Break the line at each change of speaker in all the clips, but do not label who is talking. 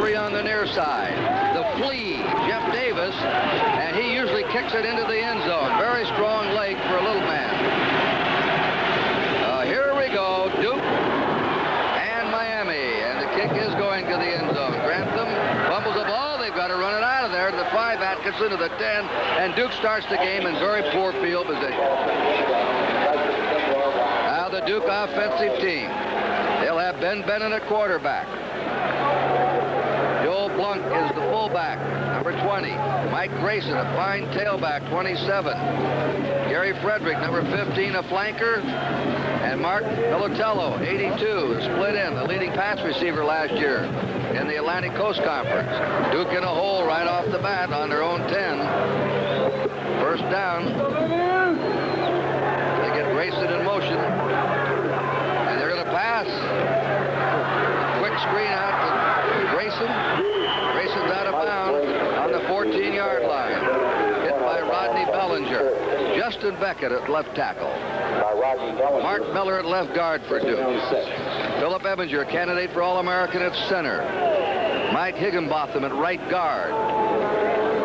three on the near side. The flea, Jeff Davis, and he usually kicks it into the end zone. Very strong leg for a little man. Here we go, Duke and Miami, and the kick is going to the end zone. Grantham fumbles the ball. They've got to run it out of there to the 5, Atkinson to the 10, and Duke starts the game in very poor field position. Now the Duke offensive team. They'll have Ben Bennett at quarterback. Joel Blunk is the fullback, number 20. Mike Grayson, a fine tailback, 27. Gary Frederick, number 15, a flanker. And Mark Militello, 82, the split end, the leading pass receiver last year in the Atlantic Coast Conference. Duke in a hole right off the bat on their own 10. First down. They get Grayson in motion. And they're going to pass. Quick screen out to Grayson. Grayson's out of bounds on the 14-yard line. Hit by Rodney Bellinger. Justin Beckett at left tackle. Mark Miller at left guard for Duke. Philip Ebinger, candidate for All-American at center. Mike Higginbotham at right guard.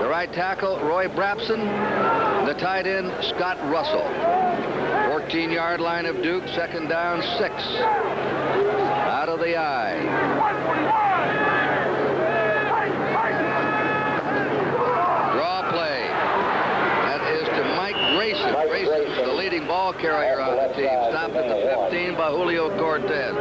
The right tackle, Roy Brabson. The tight end, Scott Russell. 14-yard line of Duke, second down, 6. Out of the eye. Draw play. That is to Mike Grayson. Grayson's the leading ball carrier on the team. Stopped at the 15 by Julio Cortez.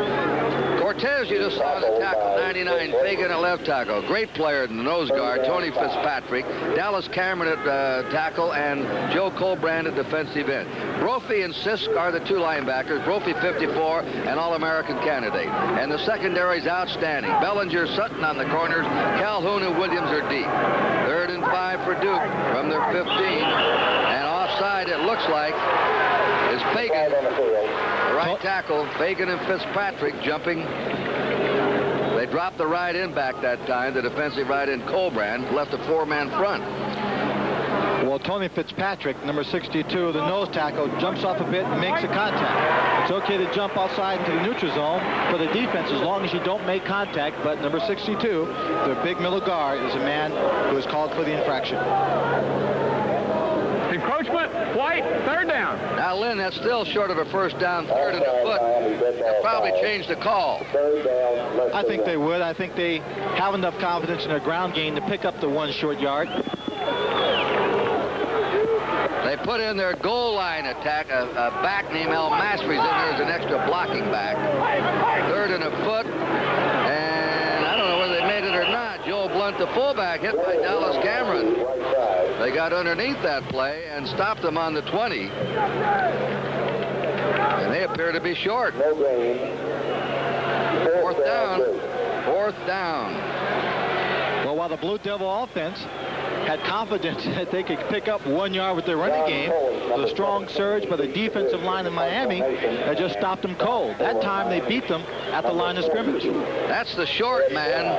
Cortez, you just saw the tackle, 99, Fagan at left tackle. Great player in the nose guard, Tony Fitzpatrick. Dallas Cameron at tackle, and Joe Colbrand at defensive end. Brophy and Sisk are the 2 linebackers. Brophy, 54, an All-American candidate. And the secondary is outstanding. Bellinger, Sutton on the corners. Calhoun and Williams are deep. 3rd and 5 for Duke from their 15. And offside, it looks like, is Fagan. The right tackle, Fagan and Fitzpatrick jumping. They dropped the right end back that time. The defensive right end, Colbrand, left a 4-man front.
Well, Tony Fitzpatrick, number 62, the nose tackle, jumps off a bit and makes a contact. It's okay to jump outside into the neutral zone for the defense as long as you don't make contact, but number 62, their big middle guard, is a man who is called for the infraction.
Encroachment, White, 3rd down.
Now, Lynn, that's still short of a first down, 3rd and a foot. They'll probably change the call.
I think they would. I think they have enough confidence in their ground game to pick up the 1 short yard.
They put in their goal line attack, a back named Al Masry's in there as an extra blocking back. 3rd and a foot, and I don't know whether they made it or not. Joel Blunt, the fullback, hit by Dallas Cameron. They got underneath that play and stopped them on the 20. And they appear to be short. 4th down. 4th down.
Well, while the Blue Devil offense had confidence that they could pick up 1 yard with their running game, the strong surge by the defensive line in Miami that just stopped them cold. That time they beat them at the line of scrimmage.
That's the short man,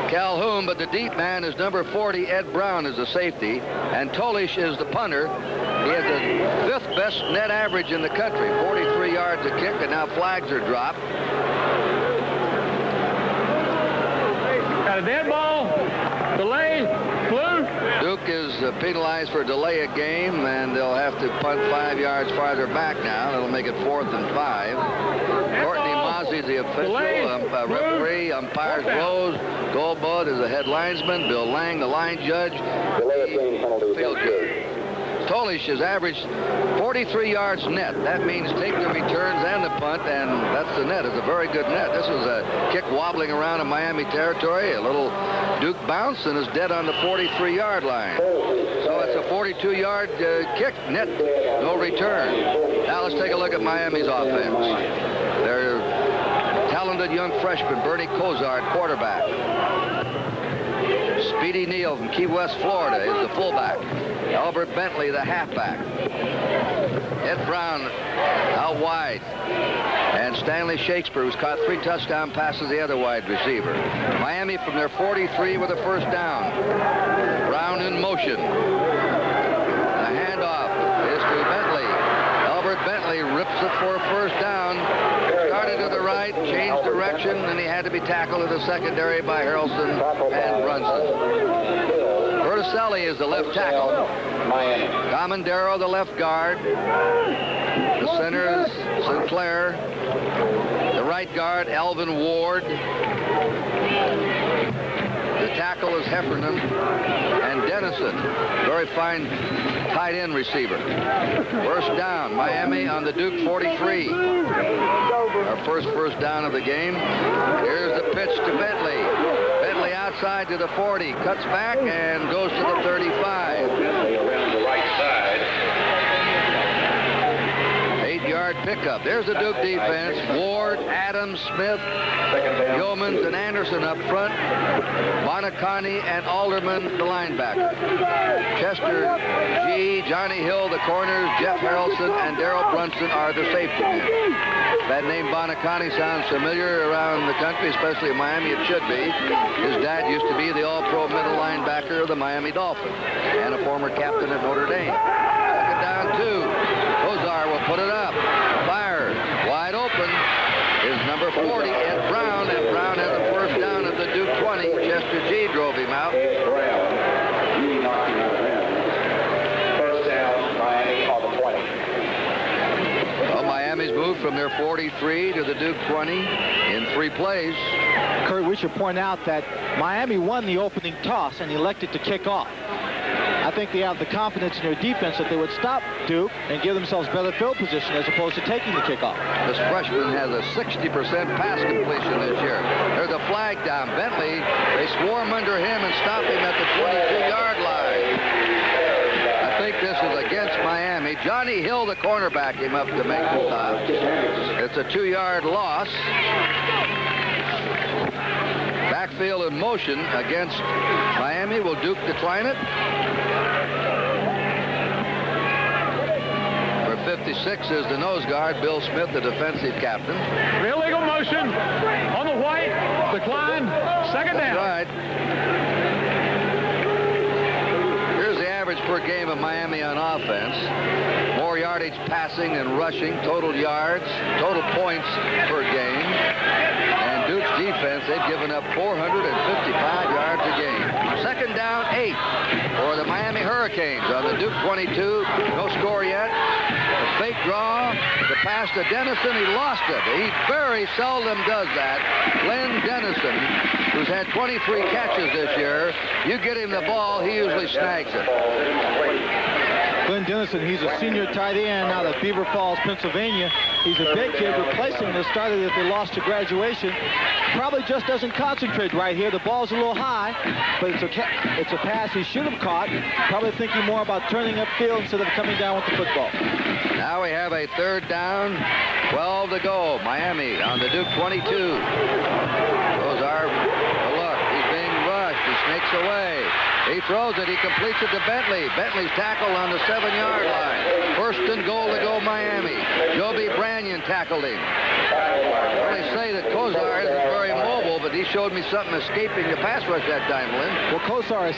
Calhoun, but the deep man is number 40, Ed Brown, is the safety, and Tolish is the punter. He has the 5th best net average in the country, 43 yards a kick, and now flags are dropped.
Got a dead ball, delay, blue.
Duke is penalized for delay a game, and they'll have to punt 5 yards farther back now. That'll make it 4th and 5. Courtney Mozzie, the official, referee, umpires blows. Goldbud is the head linesman. Bill Lang, the line judge. Field judge. Tolish has averaged 43 yards net. That means take the returns and the punt, and that's the net. It's a very good net. This was a kick wobbling around in Miami territory. A little Duke bounce and is dead on the 43-yard line. So it's a 42-yard kick net, no return. Now let's take a look at Miami's offense. Their talented young freshman, Bernie Kosar, quarterback. Speedy Neal from Key West, Florida, is the fullback. Albert Bentley, the halfback. Ed Brown out wide. And Stanley Shakespeare, who's caught 3 touchdown passes, the other wide receiver. Miami from their 43 with a first down. Brown in motion. The handoff is to Bentley. Albert Bentley rips it for a first down. Started to the right, changed changed direction, and he had to be tackled in the secondary by Harrelson and Brunson. Verticelli is the left tackle. Comandero, the left guard. The center is Sinclair. The right guard, Alvin Ward. The tackle is Heffernan. And Dennison, very fine tight end receiver. First down, Miami on the Duke 43. Our first down of the game. Here's the pitch to Bentley. Bentley outside to the 40, cuts back and goes to the 35.
Bentley around the right side.
8-yard pickup. There's the Duke defense. Ward, Adams, Smith, Yeomans, and Anderson up front. Bonacani and Alderman, the linebacker. Chester G, Johnny Hill, the corners. Jeff Harrelson and Darrell Brunson are the safety men. That name Bonacani sounds familiar around the country, especially in Miami. It should be. His dad used to be the all-pro middle linebacker of the Miami Dolphins and a former captain at Notre Dame. Second down 2. Kozar will put it up. Fires. Wide open is number 40, Ed Brown, and Brown has the first down at the Duke 20. Chester G drove him out.
First down, Miami on the 20.
Well, Miami's moved from their 43 to the Duke 20 in 3 plays.
Kurt, we should point out that Miami won the opening toss and elected to kick off. I think they have the confidence in their defense that they would stop Duke and give themselves better field position as opposed to taking the kickoff.
This freshman has a 60% pass completion this year. There's a flag down. Bentley, they swarm under him and stop him at the 22-yard line. I think this is against Miami. Johnny Hill, the cornerback, came up to make the stop. It's a 2-yard loss. Backfield in motion against Miami. Will Duke decline it? For 56 is the nose guard, Bill Smith, the defensive captain.
Illegal motion on the white. Decline. Second down.
That's right. Here's the average per game of Miami on offense. More yardage passing and rushing, total yards, total points per game. And Duke's defense, they've given up 455 yards a game. Second down, 8 for the Miami Hurricanes on the Duke 22. No score yet. The fake draw, the pass to Dennison, he lost it. He very seldom does that. Glenn Dennison, who's had 23 catches this year, you get him the ball, he usually snags it.
Glenn Dennison, he's a senior tight end out of Beaver Falls, Pennsylvania. He's a big kid, replacing the starter that they lost to graduation. Probably just doesn't concentrate right here. The ball's a little high, but it's a pass he should have caught. Probably thinking more about turning upfield instead of coming down with the football.
Now we have a third down, 12 to go. Miami on the Duke 22. Those are, oh look, he's being rushed. He snakes away. He throws it. He completes it to Bentley. Bentley's tackled on the 7-yard line. First and goal to go Miami. Joby Brannion tackled him. Well, they say that Kozar isn't very mobile, but he showed me something escaping the pass rush that time, Lynn.
Well, Kozar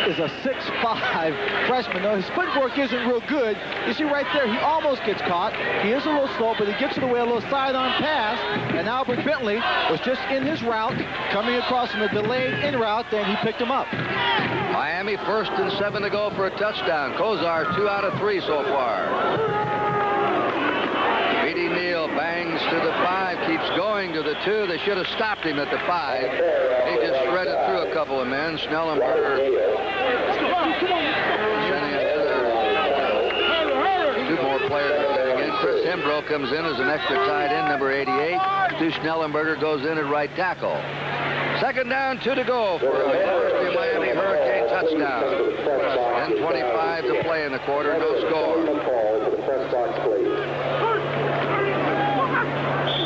is a 6'5" freshman, though his footwork isn't real good. You see right there, he almost gets caught. He is a little slow, but he gets it away, a little sidearm pass. And Albert Bentley was just in his route, coming across from a delayed in route, then he picked him up.
Miami 1st and 7 to go for a touchdown. Kozar 2 out of 3 so far. Beatty Neal bangs to the 5, keeps going to the 2. They should have stopped him at the 5. He just shredded through a couple of men. Schnellenberger sending it to the 2 more players are getting in. Chris Hembro comes in as an extra tight end, number 88. Stu Schnellenberger goes in at right tackle. Second down, 2 to go for a University of Miami Hurricane touchdown. 10:25 to play in the quarter, no score.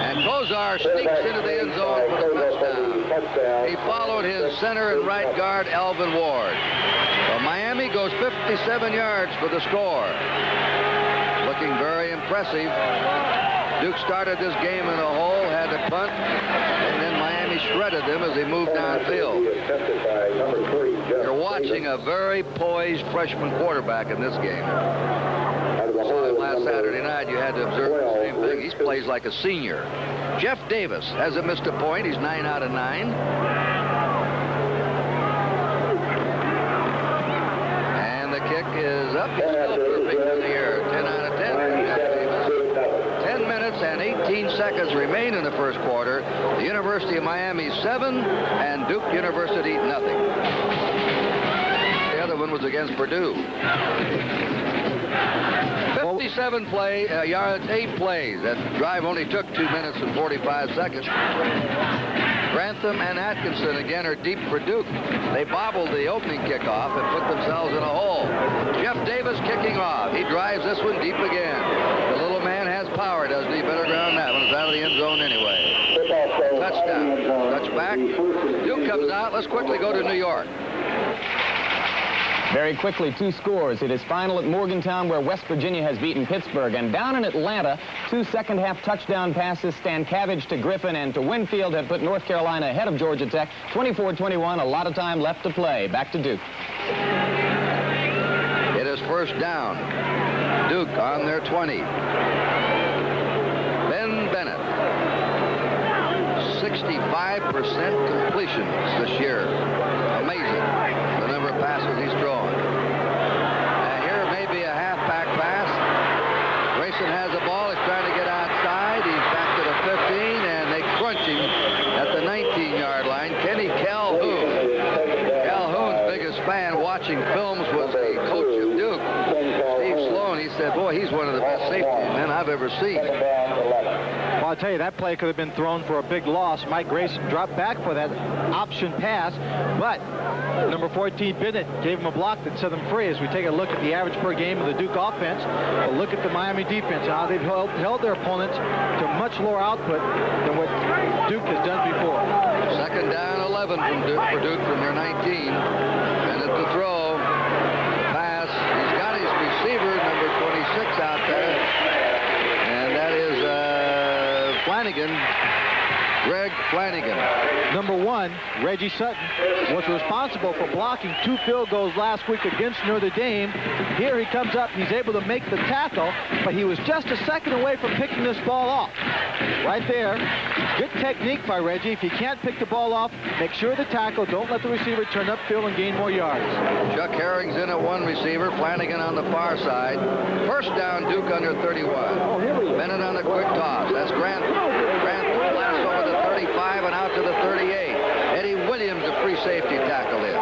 And Kozar sneaks into the end zone for the touchdown. He followed his center and right guard, Alvin Ward. Well, Miami goes 57 yards for the score. Looking very impressive. Duke started this game in a hole, had to punt, and then Miami shredded them as they moved downfield. You're watching a very poised freshman quarterback in this game. I saw him last Saturday night. You had to observe the same thing. nothing. He plays like a senior. Jeff Davis hasn't missed a point. He's 9 out of 9. And the kick is up. He's still perfect in the air. 10 out of 10 for Jeff Davis. 10 minutes and 18 seconds remain in the first quarter. The University of Miami 7 and Duke University nothing. The other one was against Purdue. 57 yards, 8 plays. That drive only took 2 minutes and 45 seconds. Grantham and Atkinson again are deep for Duke. They bobbled the opening kickoff and put themselves in a hole. Jeff Davis kicking off. He drives this one deep again. The little man has power, doesn't he? Better ground that one. It's out of the end zone anyway. Touchdown. Touchback. Duke comes out. Let's quickly go to New York.
Very quickly, 2 scores. It is final at Morgantown, where West Virginia has beaten Pittsburgh. And down in Atlanta, 2 second-half touchdown passes. Stankavage to Griffin and to Winfield have put North Carolina ahead of Georgia Tech. 24-21, a lot of time left to play. Back to Duke.
It is first down. Duke on their 20. Ben Bennett. 65% completions this year. Amazing. The number of passes he's thrown. Here may be a halfback pass. Grayson has the ball. He's trying to get outside. He's back to the 15, and they crunch him at the 19-yard line. Kenny Calhoun. Calhoun's biggest fan watching films was a coach of Duke, Steve Sloan. He said, boy, he's one of the best safety men I've ever seen.
Well, I'll tell you, that play could have been thrown for a big loss. Mike Grayson dropped back for that option pass, but number 14, Bennett, gave him a block that set him free. As we take a look at the average per game of the Duke offense, a look at the Miami defense, how they've held their opponents to much lower output than what Duke has done before.
Second down, 11 for Duke from their 19. Bennett to throw. The pass. He's got his receiver, number 26, out there. And that is Flanagan. Greg Flanagan.
Number 1, Reggie Sutton, was responsible for blocking 2 field goals last week against Notre Dame. Here he comes up. He's able to make the tackle, but he was just a second away from picking this ball off. Right there. Good technique by Reggie. If he can't pick the ball off, make sure the tackle. Don't let the receiver turn upfield and gain more yards.
Chuck Herring's in at 1 receiver. Flanagan on the far side. First down, Duke under 31. Bennett on the quick toss. That's Grantham. Grantham blasts over the 35 and out to the 38. Eddie Williams, a free safety, tackled in.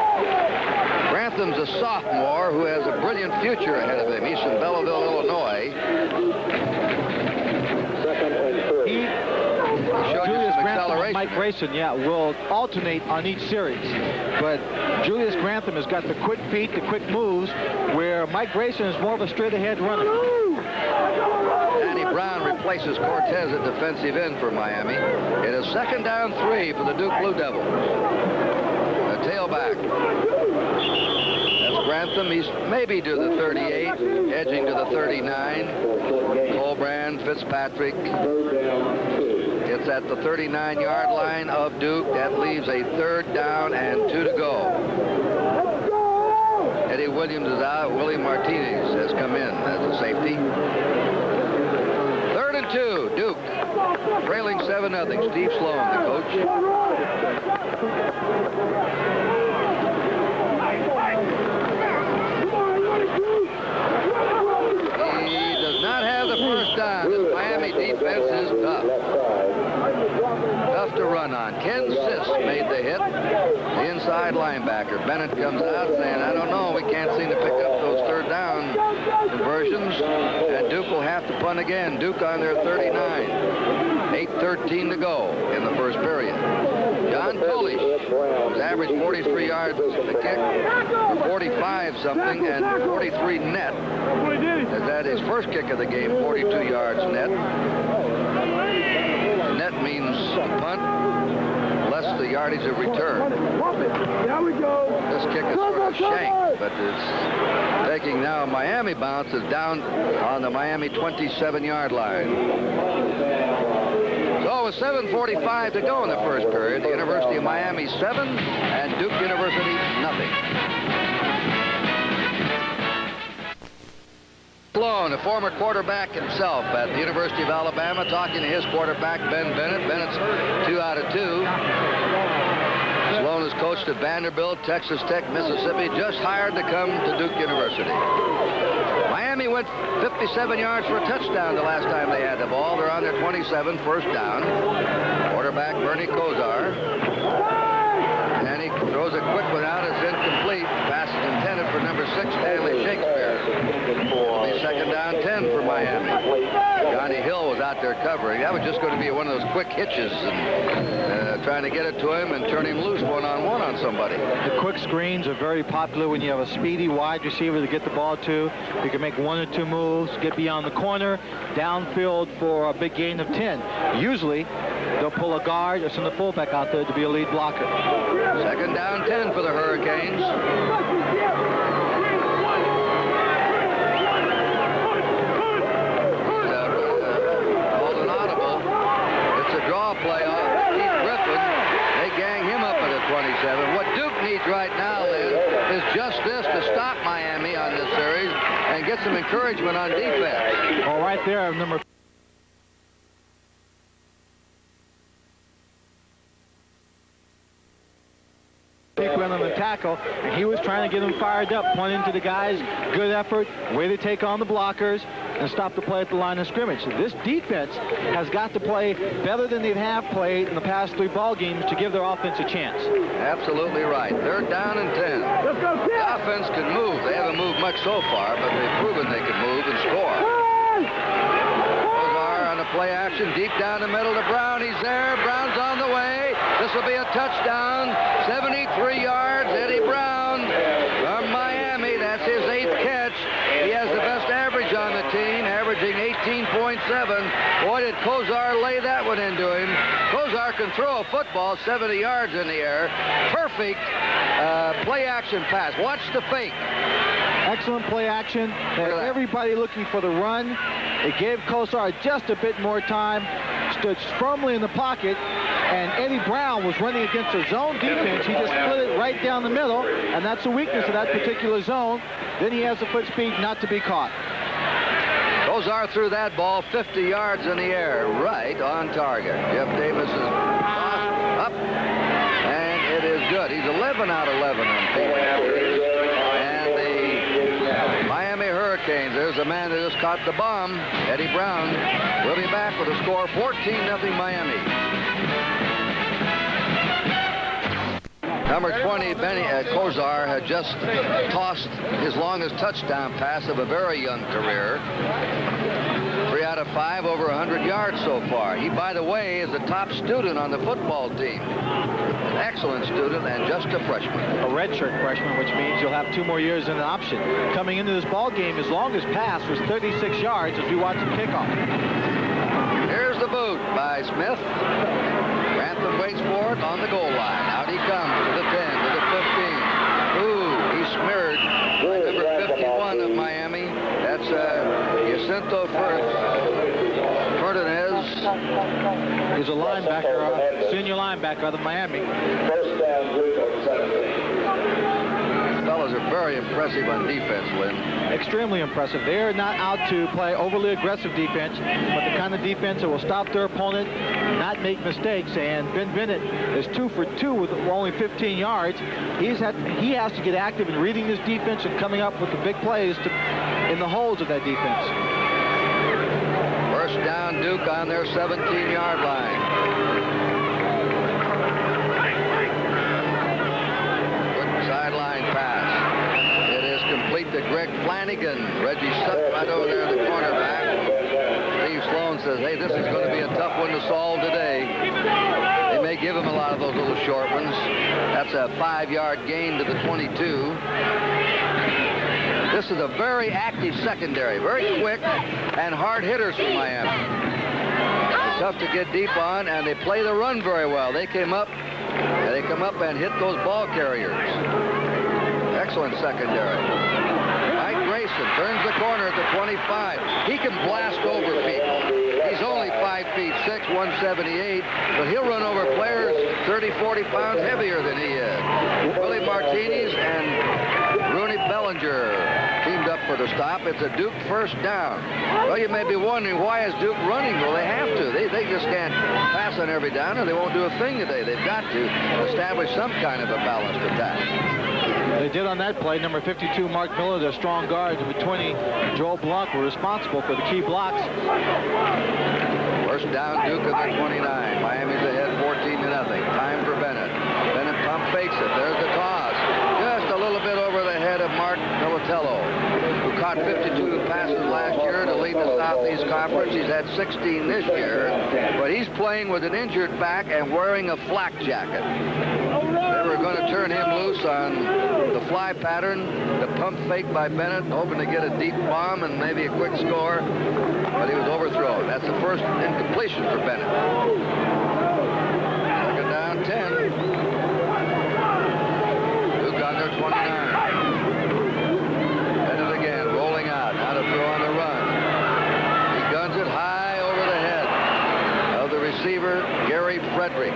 Grantham's a sophomore who has a brilliant future ahead of him. He's from Belleville, Illinois.
Julius Grantham and Mike Grayson, will alternate on each series. But Julius Grantham has got the quick feet, the quick moves, where Mike Grayson is more of a straight-ahead runner. Danny Brown replaces Cortez at defensive end for Miami. It is second down 3 for the Duke Blue Devils. A tailback. That's Grantham. He's maybe to the 38, edging to the 39. Colbrand, Fitzpatrick. It's at the 39-yard line of Duke. That leaves a third down and 2 to go. Eddie Williams is out. Willie Martinez has come in as a safety. 3rd and 2, Duke. Trailing 7-0. Steve Sloan, the coach. He does not have the first down. This Miami defense is tough. Tough to run on. Ken Siss made the hit. The inside linebacker. Bennett comes out saying, I don't know. We can't seem to pick up those third down conversions. And Duke will have to punt again. Duke on their 39. 8:13 to go in the first period. John Polish, who's averaged 43 yards a kick, 45 something, and 43 net. Has had his first kick of the game, 42 yards net. Net means punt, less the yardage of return. This kick is sort of shanked, but it's taking now Miami bounce is down on the Miami 27-yard line. So with 7:45 to go in the first period, the University of Miami 7 and Duke University nothing. Long.
Sloan, the former quarterback himself at the University of Alabama, talking to his quarterback, Ben Bennett. Bennett's 2 out of 2. Sloan has coached at Vanderbilt, Texas Tech, Mississippi, just hired to come to Duke University. Miami went 57 yards for a touchdown the last time they had the ball. They're on their 27, first down. Quarterback Bernie Kosar. And he throws a quick one out. It's incomplete. Pass is intended for number 6, Stanley Shakespeare. It'll be second down 10 for Miami. Johnny Hill was out there covering. That was just going to be one of those quick hitches and trying to get it to him and turn him loose one-on-one on somebody.
The quick screens are very popular when you have a speedy wide receiver to get the ball to. You can make 1 or 2 moves, get beyond the corner, downfield for a big gain of 10. Usually, they'll pull a guard or send the fullback out there to be a lead blocker.
Second down 10 for the Hurricanes. Called an audible. It's a draw play off Keith Griffin. They gang him up at the 27. What Duke needs right now, Lynn, is just this to stop Miami on this series and get some encouragement on defense.
Well, right there, number went on the tackle, and he was trying to get them fired up, pointing to the guys. Good effort, way to take on the blockers and stop the play at the line of scrimmage. This defense has got to play better than they have played in the past 3 ball games to give their offense a chance.
Absolutely right. Third down and 10. The offense can move. They haven't moved much so far, but they've proven they can move and score. Kosar on the play action, deep down the middle to Brown. He's there. Brown's on the way. This will be a touchdown. 73 yards. Eddie Brown from Miami. That's his 8th catch. He has the best average on the team, averaging 18.7. Boy, did Kosar lay that one into him. Kosar can throw a football 70 yards in the air. Perfect play action pass. Watch the fake.
Excellent play action. Everybody looking for the run. It gave Kosar just a bit more time. Stood firmly in the pocket. And Eddie Brown was running against a zone defense. He just split it right down the middle, and that's the weakness of that particular zone. Then he has the foot speed not to be caught.
Kosar threw that ball 50 yards in the air, right on target. Jeff Davis is up, and it is good. He's 11 out of 11 on PAT. And the Miami Hurricanes, there's a man that just caught the bomb, Eddie Brown. We'll be back with a score 14-0 Miami. Number 20, Benny Kosar, had just tossed his longest touchdown pass of a very young career. 3 out of 5, over 100 yards so far. He, by the way, is a top student on the football team. An excellent student and just a freshman.
A redshirt freshman, which means you'll have 2 more years in an option. Coming into this ball game, his longest pass was 36 yards as we watch him kick off.
Here's the boot by Smith. Grantham waits for it on the goal line. Out he comes to the 10, to the 15. Ooh, he smeared number 51 of Miami. That's Jacinto Fernandez.
He's a linebacker, senior linebacker out of Miami.
First down, Duke on 17.
These fellas are very impressive on defense, Lynn.
Extremely impressive. They're not out to play overly aggressive defense, but the kind of defense that will stop their opponent, not make mistakes. And Ben Bennett is 2 for 2 with only 15 yards. He has to get active in reading this defense and coming up with the big plays in the holes of that defense.
First down, Duke on their 17-yard line. Good sideline pass. It is complete to Greg Flanagan. Reggie Sutton right over there in the cornerback. Steve Sloan says, hey, this is going to be a tough one to solve today. They may give him a lot of those little short ones. That's a 5-yard gain to the 22. This is a very active secondary, very quick and hard hitters from Miami. It's tough to get deep on, and they play the run very well. They come up and hit those ball carriers. Excellent secondary. Mike Grayson turns the corner at the 25. He can blast over people. He's only 5 feet 6, 178, but he'll run over players 30, 40 pounds heavier than he is. Willie Martinez and Rooney Bellinger teamed up for the after stop. It's a Duke first down. Well, you may be wondering, why is Duke running? Well, they have to. They just can't pass on every down, or they won't do a thing today. They've got to establish some kind of a balanced attack.
They did on that play. Number 52, Mark Miller, their strong guard. Number 20, Joel Blanc, were responsible for the key blocks.
First down, Duke at their 29. Miami's ahead 14-0. Time for Bennett. Bennett pump fakes it. There's the toss. Just a little bit over the head of Mark Militello, who caught 52 passes last year to lead the Southeast Conference. He's had 16 this year, but he's playing with an injured back and wearing a flak jacket. They were going to turn him loose on the fly pattern, the pump fake by Bennett, hoping to get a deep bomb and maybe a quick score, but he was overthrown. That's the first incompletion for Bennett. Second down, 10. Duke on their 29. Bennett again, rolling out. Now to throw on the run. He guns it high over the head of the receiver, Gary Frederick.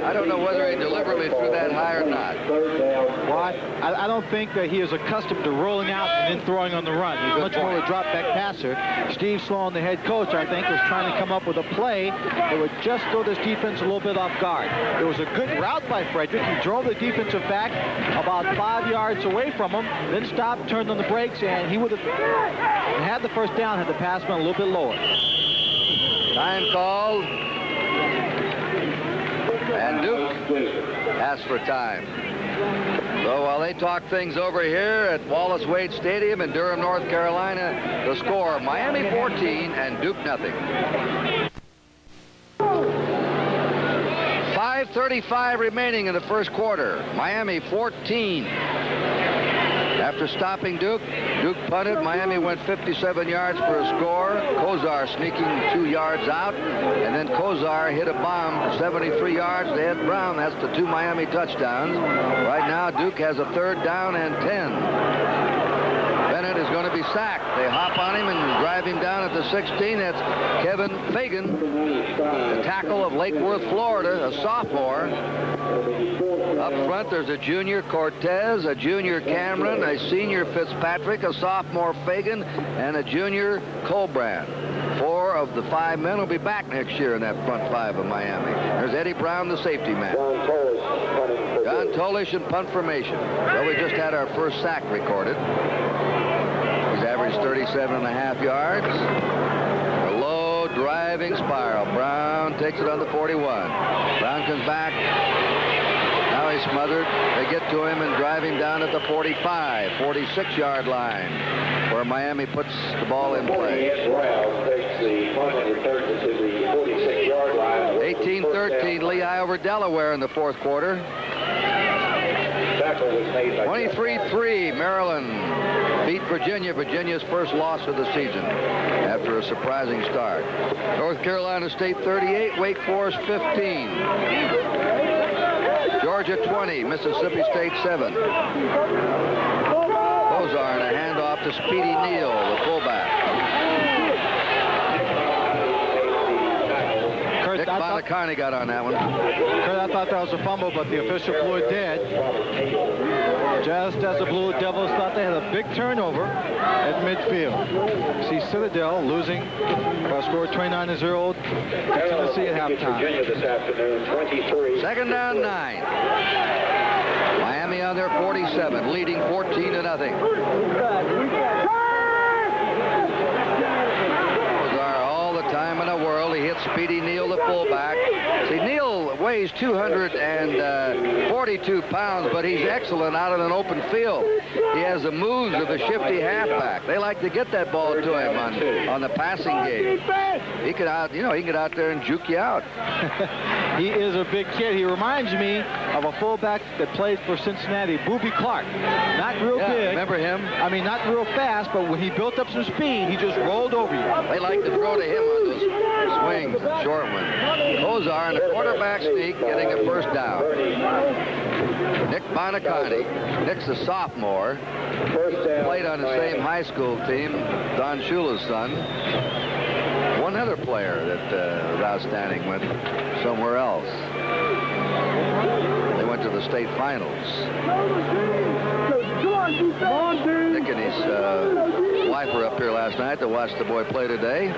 I don't know whether he deliberately threw that high or not.
Well, I don't think that he is accustomed to rolling out and then throwing on the run. He's much more a drop-back passer. Steve Sloan, the head coach, I think, was trying to come up with a play that would just throw this defense a little bit off guard. It was a good route by Frederick. He drove the defensive back about 5 yards away from him, then stopped, turned on the brakes, and he would have had the first down had the pass been a little bit lower.
Time called. And Duke asks for time. So while they talk things over here at Wallace Wade Stadium in Durham, North Carolina, the score, Miami 14 and Duke nothing. 5:35 remaining in the first quarter. Miami 14. After stopping Duke, Duke punted. Miami went 57 yards for a score. Kozar sneaking 2 yards out. And then Kozar hit a bomb 73 yards to Ed Brown. That's the 2 Miami touchdowns. Right now, Duke has a third down and 10. Bennett is going to be sacked. They hop on him and drive him down at the 16. That's Kevin Fagan, the tackle of Lake Worth, Florida, a sophomore. Up front, there's a junior Cortez, a junior Cameron, a senior Fitzpatrick, a sophomore Fagan, and a junior Colbrand. 4 of the 5 men will be back next year in that front 5 of Miami. There's Eddie Brown, the safety man. John Tolish in punt formation. Well, we just had our first sack recorded. He's averaged 37.5 yards. A low driving spiral. Brown takes it on the 41. Brown comes back. Now he's smothered. They get to him and drive him down at the 45, 46-yard line, where Miami puts the ball in play. 18-13, Lehigh over Delaware in the fourth quarter. 23-3, Maryland beat Virginia. Virginia's first loss of the season after a surprising start. North Carolina State 38, Wake Forest 15. Georgia 20, Mississippi State 7. Kozar in a handoff to Speedy Neal, the fullback. Dick Bonacani got on that one.
Kurt, I thought that was a fumble, but the official blew it dead. Just as the Blue Devils thought they had a big turnover at midfield. See Citadel losing by a score 29-0 to Tennessee at halftime.
Virginia this afternoon, 23.
Second down, 9. Miami on their 47, leading 14-0. All the time in the world. He hits Speedy Neal, the fullback. See, Neal weighs 242 pounds, but he's excellent out in an open field. He has the moves of a shifty halfback. They like to get that ball to him on the passing game. He could he can get out there and juke you out.
He is a big kid. He reminds me of a fullback that played for Cincinnati, Booby Clark. Not real big.
Remember him?
I mean, not real fast, but when he built up some speed, he just rolled over you.
They like to throw to him on those swings, short ones. Kozar in the quarterback sneak, getting a first down. Nick Bonacani. Nick's a sophomore. Played on the same high school team, Don Shula's son. One other player that was outstanding went somewhere else. They went to the state finals. Dick and his wife were up here last night to watch the boy play today.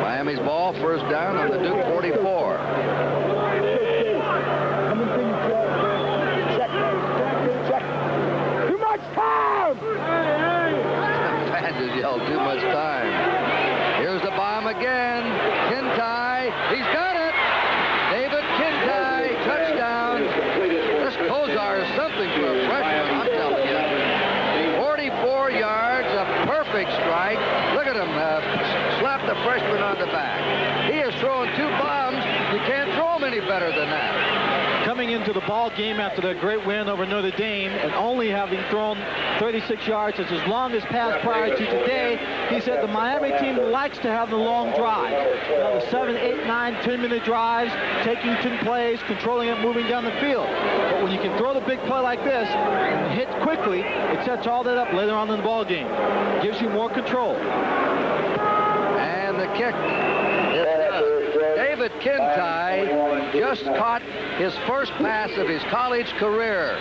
Miami's ball, first down on the Duke 44.
Too much time!
Fans just yelled, too much time. Here's the bomb again. Kintai, he's got it. David Kintai, touchdown. This Kozar is something for a freshman, I'm telling you. 44 yards, a perfect strike. Look at him, slap the freshman on the back. He is throwing 2 bombs. You can't throw them any better than that.
Coming into the ball game after their great win over Notre Dame and only having thrown 36 yards as his longest pass prior to today, he said the Miami team likes to have the long drive. The 7, 8, 9, 10-minute drives, taking 10 plays, controlling it, moving down the field. But when you can throw the big play like this and hit quickly, it sets all that up later on in the ball game. Gives you more control.
And the kick. David Kintai just caught his first pass of his college career.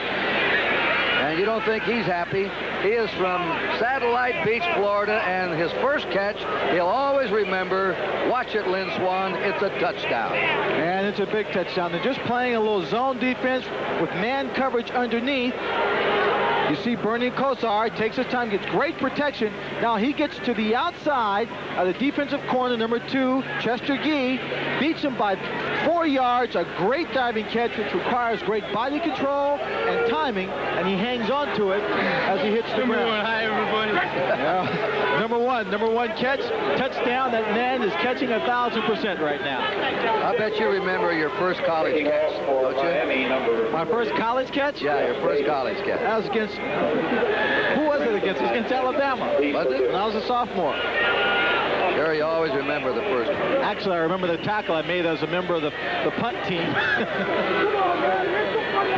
And you don't think he's happy. He is from Satellite Beach, Florida, and his first catch, he'll always remember, watch it, Lynn Swan, it's a touchdown.
And it's a big touchdown. They're just playing a little zone defense with man coverage underneath. You see Bernie Kosar takes his time, gets great protection. Now he gets to the outside of the defensive corner, number 2, Chester Gee, beats him by 4 yards, a great diving catch, which requires great body control and timing, and he hangs on to it as he hits the ground.
Hi, everybody.
Yeah. Number one catch, touchdown. That man is catching 1,000% right now.
I bet you remember your first college catch, don't you?
My first college catch?
Yeah, your first college catch.
That was against, who was it against? It was against Alabama.
Was it?
When I was a sophomore.
Sure, you always remember the first one.
Actually, I remember the tackle I made as a member of the punt team.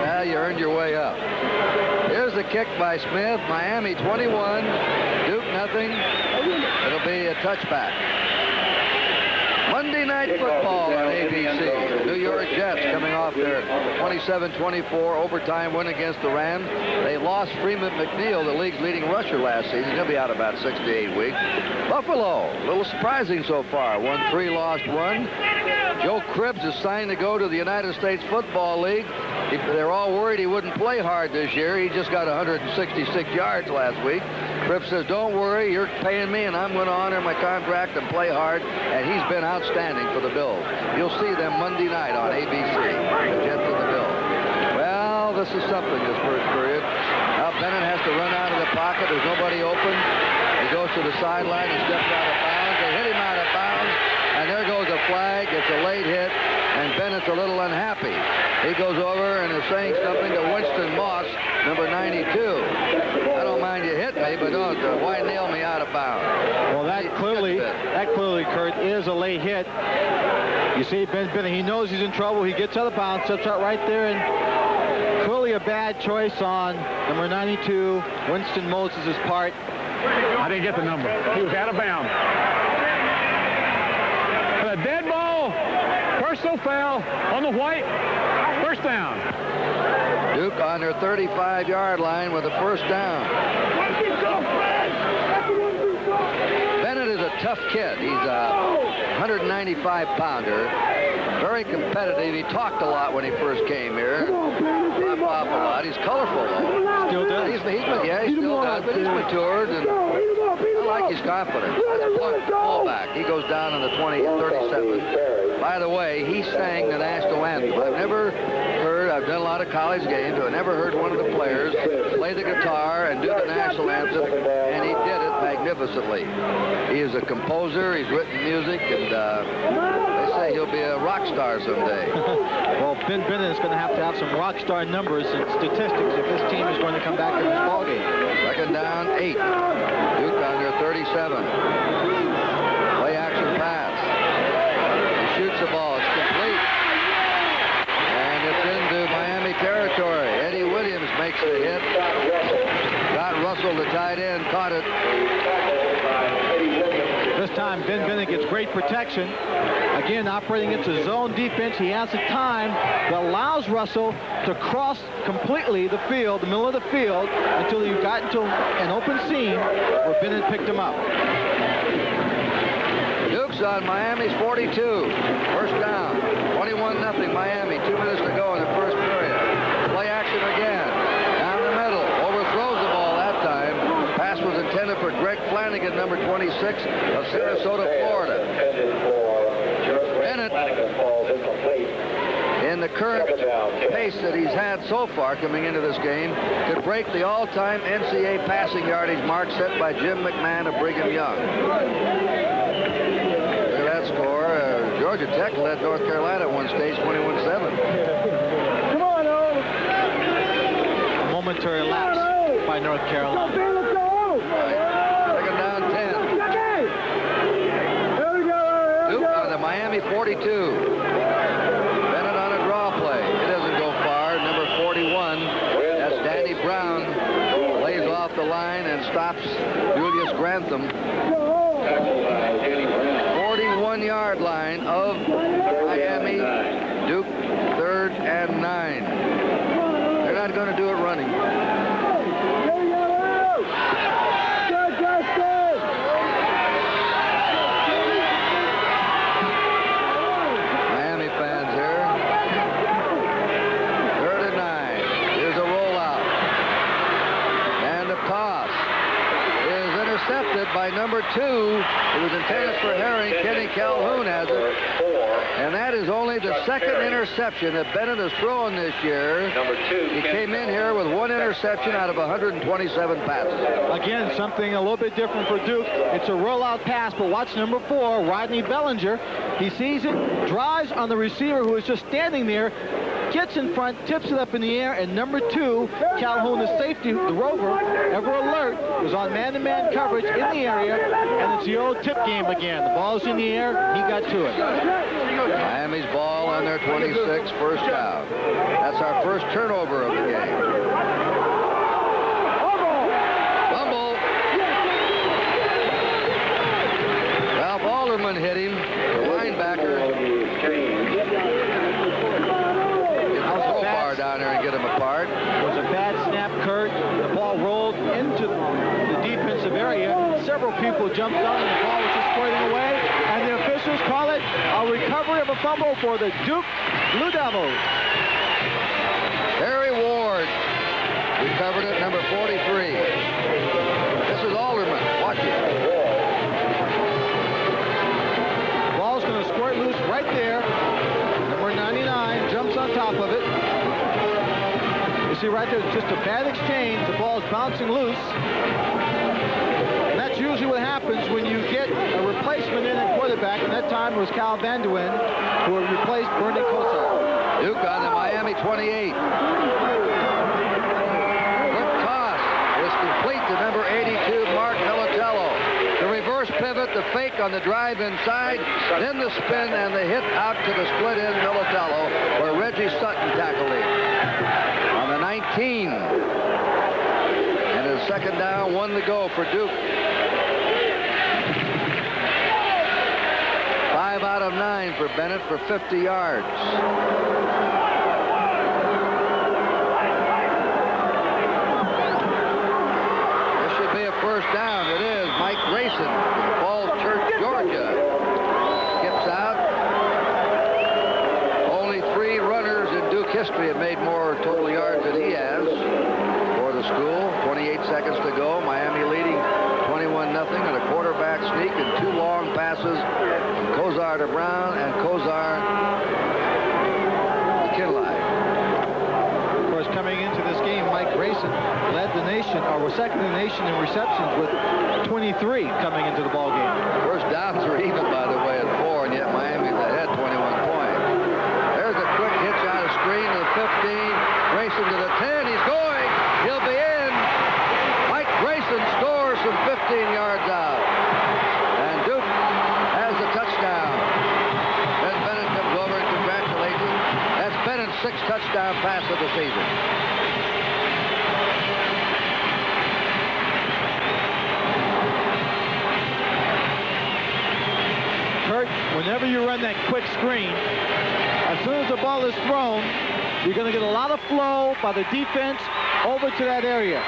Yeah, you earned your way up. Here's the kick by Smith. Miami 21, Duke nothing. It'll be a touchback. Monday Night Football on ABC. The New York Jets coming off their 27-24 overtime win against the Rams. They lost Freeman McNeil, the league's leading rusher last season. He'll be out about 6 to 8 weeks. Buffalo, a little surprising so far. Won 3, lost 1. Joe Cribbs is signed to go to the United States Football League. They're all worried he wouldn't play hard this year. He just got 166 yards last week. Cribbs says, don't worry, you're paying me, and I'm going to honor my contract and play hard. And he's been outstanding for the Bills. You'll see them Monday night on ABC, the Jets and the Bills. Well, this is something, this first period. Now Bennett has to run out of the pocket. There's nobody open. He goes to the sideline and steps out of bounds. They hit him out of bounds, and there goes a flag. It's a late hit, and Bennett's a little unhappy. He goes over and is saying something to Winston Moss, number 92. I don't mind you hit me, but don't. Why nail me out of bounds?
Well, that clearly, Kurt, is a late hit. You see, Ben Bennett, he knows he's in trouble. He gets out of bounds, steps out right there, and clearly a bad choice on number 92, Winston Moses' part.
I didn't get the number. He was out of bounds. And a dead ball. Personal foul on the white. First down.
Duke on their 35-yard line with a first down. Bennett is a tough kid. He's a 195-pounder. Very competitive. He talked a lot when he first came here. Left off a lot. He's colorful, though.
Still does.
He still does, but he's matured, and I like his confidence. That's Blunt, fullback. He goes down on the 37. By the way, he sang the national anthem. I've never heard, I've done a lot of college games, but I've never heard one of the players play the guitar and do the national anthem, and he did it magnificently. He is a composer. He's written music, and they say he'll be a rock star someday.
Well, Ben Bennett is going to have some rock star numbers and statistics if this team is going to come back in this ball game.
Second down, 8. Duke on their 37. Play action pass. He shoots the ball. It's complete. And it's into Miami territory. Eddie Williams makes the hit. Got Russell, the tight end, caught it.
This time time. Ben Bennett gets great protection. Again, operating into zone defense. He has the time that allows Russell to cross completely the field, the middle of the field, until he got into an open seam where Bennett picked him up.
Duke's on Miami's 42. First down. 21-0 Miami. 2 minutes to go in the first period. Play action again. Down the middle. Overthrows the ball that time. Pass was intended for Greg Flanagan, number 26 of Sarasota, Florida. Bennett, in the current pace that he's had so far coming into this game, could break the all-time NCAA passing yardage mark set by Jim McMahon of Brigham Young. Look at that score. Georgia Tech led North Carolina at one stage, 21-7.
Come on, O.
A momentary lapse by North Carolina.
Second down, 10. Duke on the Miami 42. Bennett on a draw play. It doesn't go far. Number 41, that's Danny Brown, lays off the line and stops Julius Grantham. 41-yard line of Miami. Duke, 3rd and 9. They're not going to do it running. Miami fans here. 3rd and 9. Here's a rollout. And the toss is intercepted by number 2. It was intended for Herring. Kenny Calhoun has it. And that is only the second interception that Bennett has thrown this year.
Number 2.
He came in here with 1 interception out of 127 passes.
Again, something a little bit different for Duke. It's a rollout pass, but watch number 4, Rodney Bellinger. He sees it, drives on the receiver who is just standing there, gets in front, tips it up in the air, and number 2, Calhoun, the safety, the rover, ever alert, was on man-to-man coverage in the area, and it's the old tip game again. The ball's in the air, he got to it.
Miami's ball on their 26, first down. That's our first turnover of the game. Fumble. Ralph Alderman hit him, the linebacker. Down there and get him apart.
It was a bad snap, Kurt. The ball rolled into the defensive area. Several people jumped on and the ball was just squirting away. And the officials call it a recovery of a fumble for the Duke Blue Devils.
Harry Ward recovered it, number 43. This is Alderman. Watch it.
The ball's going to squirt loose right there. Number 99 jumps on top of it. You see right there, it's just a bad exchange. The ball's bouncing loose. And that's usually what happens when you get a replacement in at quarterback, and that time it was Cal Van Duyn, who replaced Bernie Kosar.
Duke on the Miami 28. Quick toss is complete to number 82, Mark Militello. The reverse pivot, the fake on the drive inside, then the spin and the hit out to the split end Militello, where Reggie Sutton tackled him. On the 19. And a second down, 1 to go for Duke. 5 out of 9 for Bennett for 50 yards. This should be a first down. It is. Mike Grayson, Falls Church, Georgia. Skips out. Only 3 runners in Duke history have made more total yards than he has for the school. 28 seconds to go. Miami leading 21-0 on a quarterback sneak and 2 long passes from Kosar to Brown and Kosar to Kinley.
Of course, coming into this game, Mike Grayson led the nation, or was second in the nation in receptions with 23 coming into the ball game.
First downs are even, by the way, at 4, and yet Miami's ahead 21 points. There's a quick hitch out of screen to the 15. Grayson to the 10. He's going. He'll be in. Mike Grayson scores from 15 yards out. And Duke has the touchdown. Ben Bennett comes over and congratulates him. That's Bennett's 6th touchdown pass of the season.
whenever you run that quick screen, as soon as the ball is thrown, you're going to get a lot of flow by the defense over to that area.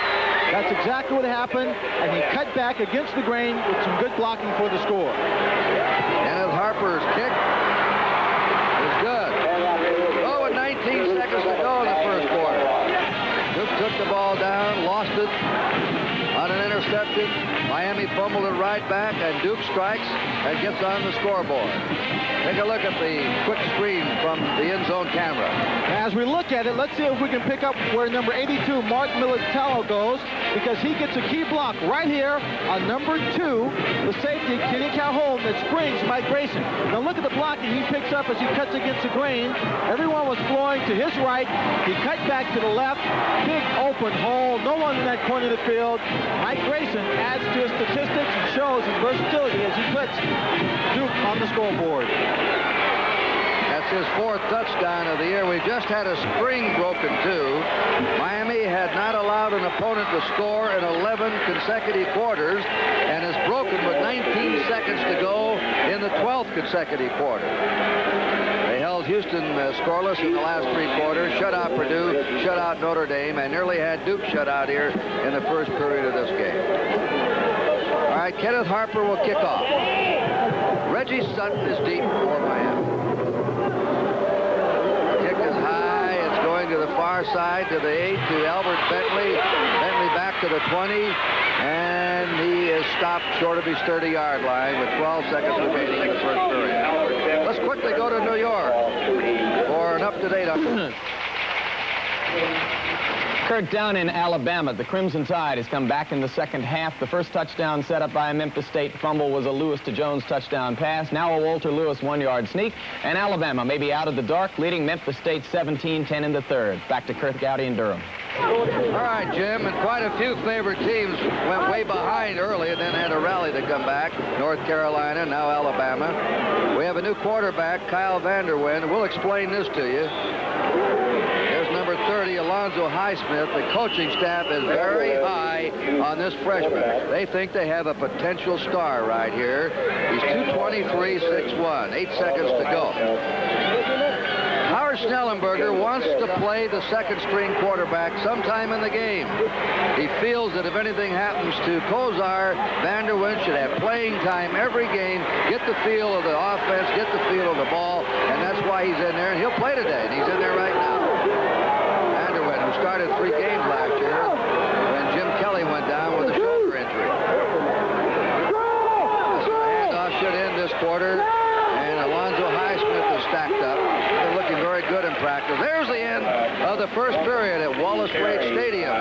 That's exactly what happened, and he cut back against the grain with some good blocking for the score.
Kenneth Harper's kick is good. Oh, with 19 seconds to go in the first quarter. Duke took the ball down, lost it on an interception. Miami fumbled it right back, and Duke strikes and gets on the scoreboard. Take a look at the quick screen from the end zone camera.
As we look at it, let's see if we can pick up where number 82, Mark Militello, goes, because he gets a key block right here on number 2, the safety, Kenny Calhoun, that springs Mike Grayson. Now look at the blocking he picks up as he cuts against the grain. Everyone was flowing to his right. He cut back to the left. Big open hole. No one in that corner of the field. Mike Grayson adds to his statistics and shows his versatility as he puts Duke on the scoreboard.
That's his 4th touchdown of the year. We just had a spring broken, too. Miami had not allowed an opponent to score in 11 consecutive quarters and is broken with 19 seconds to go in the 12th consecutive quarter. They held Houston scoreless in the last 3 quarters, shut out Purdue, shut out Notre Dame, and nearly had Duke shut out here in the first period of this game. All right, Kenneth Harper will kick off. Reggie Sutton is deep for Miami. Kick is high. It's going to the far side to the 8 to Albert Bentley. Bentley back to the 20. And he is stopped short of his 30-yard line with 12 seconds remaining in the first period. Let's quickly go to New York for an up-to-date update.
Kirk, down in Alabama, the Crimson Tide has come back in the second half. The first touchdown set up by a Memphis State fumble was a Lewis to Jones touchdown pass. Now a Walter Lewis 1-yard sneak. And Alabama may be out of the dark, leading Memphis State 17-10 in the third. Back to Kirk Gowdy in Durham.
All right, Jim, and quite a few favorite teams went way behind early and then had a rally to come back. North Carolina, now Alabama. We have a new quarterback, Kyle Vanderwyn. We'll explain this to you. There's number 30, Alonzo Highsmith. The coaching staff is very high on this freshman. They think they have a potential star right here. He's 223, 6'1", 8 seconds to go. Howard Schnellenberger wants to play the second-string quarterback sometime in the game. He feels that if anything happens to Kozar, Vanderwyn should have playing time every game, get the feel of the offense, get the feel of the ball, and that's why he's in there, and he'll play today, and he's in there right now. Vanderwyn, who started 3 games last year when Jim Kelly went down with a shoulder injury. So the handoff should end this quarter, and Alonzo Highsmith is stacked up. They're looking very good in practice. There's the end of the first period at Wallace Wade Stadium.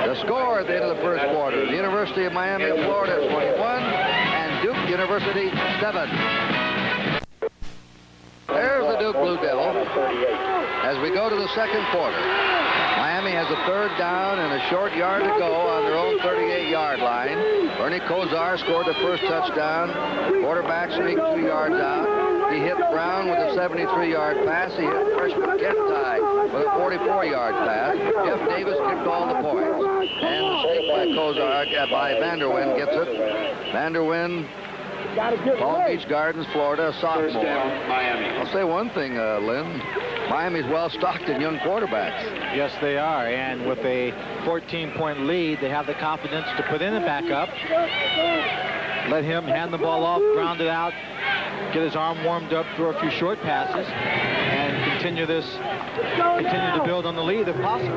The score at the end of the first quarter, the University of Miami of Florida 21 and Duke University 7. There's the Duke Blue Devil as we go to the second quarter. Miami has a 3rd down and a short yard to go on their own 38-yard line. Bernie Kozar scored the first touchdown. Quarterback sneaked 2 yards out. He hit Brown with a 73-yard pass. He hit freshman Kent Tye with a 44-yard pass. Jeff Davis kicked all the points. And the sneak by Kozar, by Vanderwyn gets it. Vanderwyn, Palm Beach Gardens, Florida, sophomore. I'll say one thing, Lynn. Miami's well-stocked in young quarterbacks.
Yes, they are. And with a 14-point lead, they have the confidence to put in a backup. Let him hand the ball off, ground it out, get his arm warmed up, throw a few short passes, and continue to build on the lead if possible.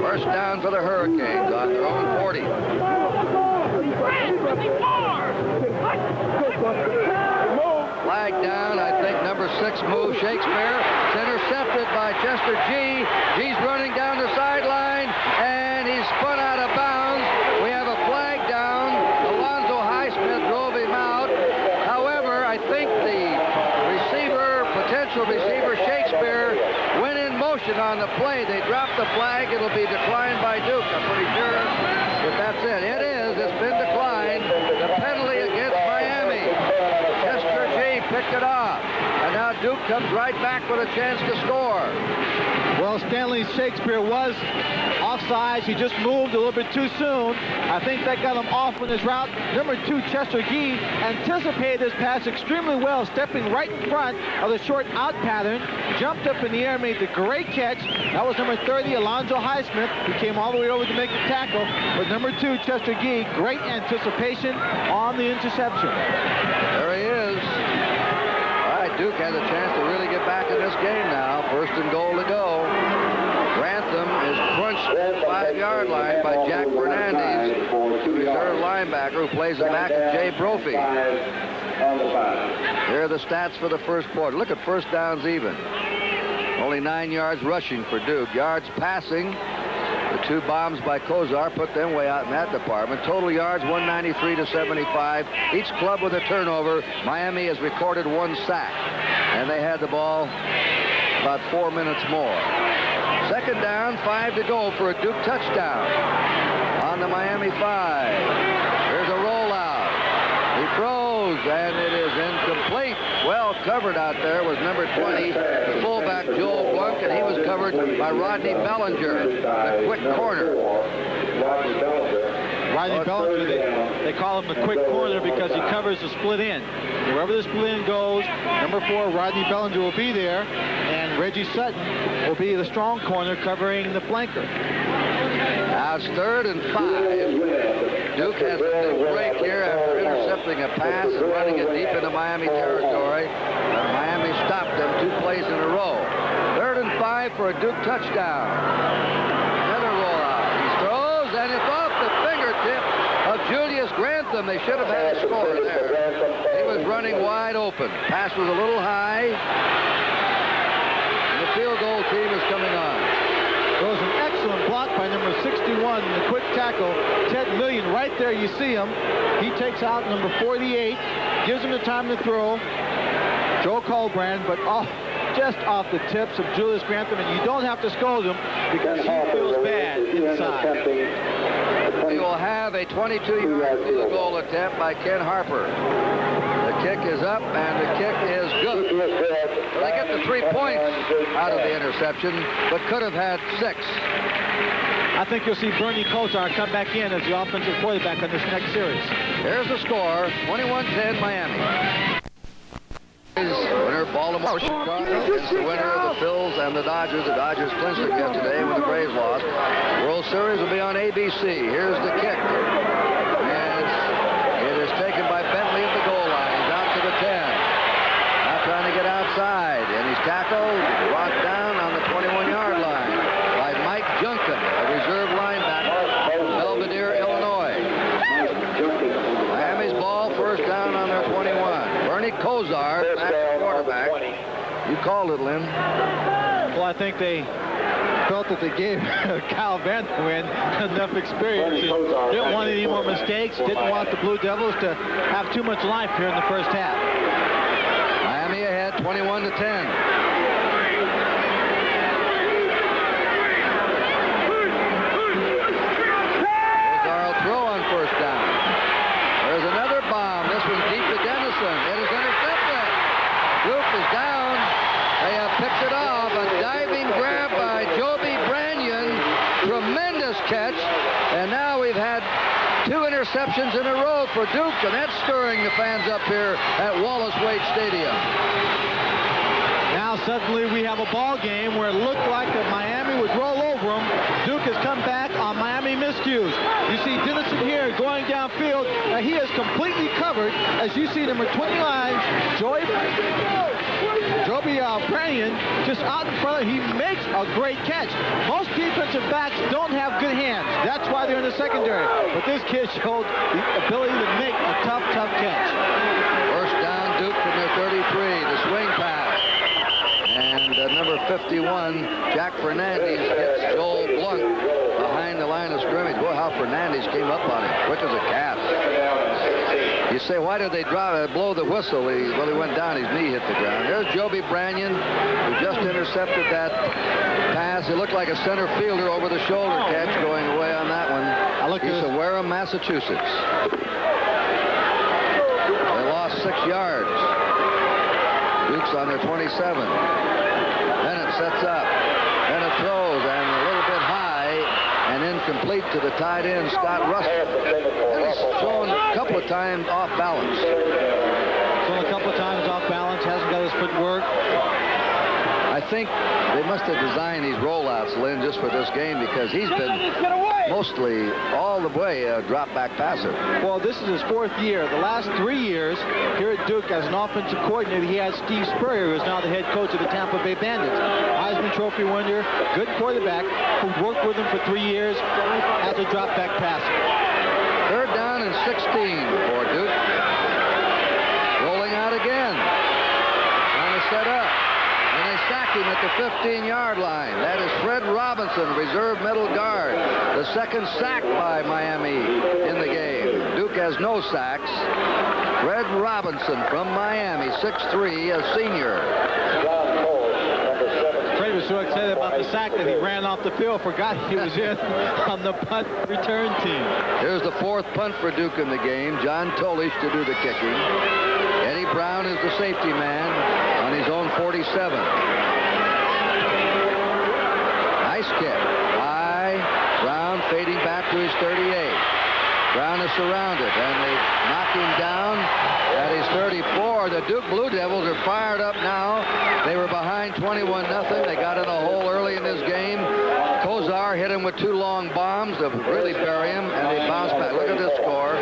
First down for the Hurricanes on their own 40. Flag down, I think number 6 move Shakespeare. It's intercepted by Chester G. G's running down the sideline, and he's spun out of bounds. We have a flag down. Alonzo Highsmith drove him out. However, I think the potential receiver Shakespeare went in motion on the play. They dropped the flag. It'll be declined by Duke. I'm pretty sure that that's it. It is. It's been declined. The penalty against Miami. Chester G picked it off. And now Duke comes right back with a chance to score.
Well, Stanley Shakespeare was offsides. He just moved a little bit too soon. I think that got him off on his route. Number 2, Chester Gee, anticipated this pass extremely well, stepping right in front of the short out pattern, jumped up in the air, made the great catch. That was number 30, Alonzo Highsmith, who came all the way over to make the tackle. But number 2, Chester Gee, great anticipation on the interception.
There he is. All right, Duke has a chance to really get back in this game now. First and goal to go. Grantham is crunched at the 5-yard line by Jack Fernandez, the reserve linebacker who plays the back of Jay Brophy. Here are the stats for the first quarter. Look at first downs even. Only 9 yards rushing for Duke. Yards passing. The 2 bombs by Kozar put them way out in that department. Total yards 193 to 75. Each club with a turnover. Miami has recorded 1 sack. And they had the ball about 4 minutes more. Second down, 5 to go for a Duke touchdown on the Miami 5. Here's a rollout. He throws, and it is incomplete. Well covered out there was number 20, the fullback Joel Blunk, and he was covered by Rodney Bellinger, the quick corner.
Rodney Bellinger, they call him the quick corner because he covers the split end. Wherever the split end goes, number 4, Rodney Bellinger, will be there, and Reggie Sutton will be the strong corner covering the flanker.
Now it's 3rd and 5. Duke has a big break here after intercepting a pass and running it deep into Miami territory. And Miami stopped them 2 plays in a row. 3rd and 5 for a Duke touchdown. Another rollout. He throws, and it's off the fingertip of Julius Grantham. They should have had a score there. He was running wide open. Pass was a little high. And the field goal team is coming on.
There was an excellent block by number 61, the quick tackle, Ted Million. Right there, you see him. He takes out number 48, gives him the time to throw. Joe Colbrand, but just off the tips of Julius Grantham, and you don't have to scold him because he feels bad inside.
We will have a 22-yard field goal attempt by Ken Harper. The kick is up, and the kick is good. They get the 3 points out of the interception, but could have had 6.
I think you'll see Bernie Kozar come back in as the offensive quarterback on this next series.
Here's the score, 21-10 Miami. Winner Baltimore. Chicago is the winner of the Phils and the Dodgers. The Dodgers clinched it yesterday when the Braves lost. World Series will be on ABC. Here's the kick. And it is taken by Bentley at the goal line. He's out to the 10. Now trying to get outside. And he's tackled, brought down on the 21-yard line by Mike Junkin, a reserve linebacker from Belvedere, Illinois. Miami's ball, first down on their 21. Bernie Kozar, back quarterback. You called it, Lynn.
Well, I think they felt that they gave Kyle Van Wyn enough experience. Didn't want any more mistakes. Didn't want the Blue Devils to have too much life here in the first half.
Miami ahead, 21-10. Throw on first down. There's another bomb. This one's deep to Dennison. It is intercepted. Duke is down. They have picked it off. A diving grab by Joby Branyan. Tremendous catch. And now we've had 2 interceptions in a row for Duke, and that's stirring the fans up here at Wallace Wade Stadium.
Now suddenly we have a ball game where it looked like that Miami would roll over them. Duke has come back on Miami miscues. You see Dennison here going downfield. Now he is completely covered. As you see, number 29, Joby Branyan just out in front of him. He makes a great catch. Most defensive backs don't have good hands. That's why they're in the secondary. But this kid showed the ability to make a tough catch.
First down, Duke from their 33. The swing pass. And number 51, Jack Fernandez, hits Joel Blunt behind the line of scrimmage. Well, how Fernandez came up on him, quick as a cat. You say, why did they blow the whistle? Well, he went down, his knee hit the ground. There's Joby Branyan, who just intercepted that pass. It looked like a center fielder over the shoulder catch going away on that one. He's from Wareham, Massachusetts. They lost 6 yards. Duke's on their 27. Bennett sets up. Bennett throws. complete to the tight end, Scott Russell. And he's shown a couple of times off balance.
So a couple of times off balance, hasn't got his footwork.
I think they must have designed these rollouts, Lynn, just for this game, because he's been mostly all the way a drop-back passer.
Well, this is his 4th year. The last 3 years here at Duke as an offensive coordinator, he had Steve Spurrier, who is now the head coach of the Tampa Bay Bandits. Heisman Trophy winner, good quarterback, who worked with him for 3 years as a drop-back passer.
3rd down and 16 for Duke. Rolling out again. Trying to set up. And they sack him at the 15-yard line. That is Fred Robinson, reserve middle guard. The 2nd sack by Miami in the game. Duke has no sacks. Fred Robinson from Miami, 6'3", a senior.
Fred was so excited about the sack that he ran off the field, forgot he was in on the punt return team.
Here's the 4th punt for Duke in the game. John Tolish to do the kicking. Eddie Brown is the safety man on his own 47. Nice kick. High. Brown fading back to his 38. Brown is surrounded, and they knock him down at his 34. The Duke Blue Devils are fired up now. They were behind 21-0. They got in a hole early in this game. Kozar hit him with 2 long bombs to really bury him, and they bounced back. Look at this score.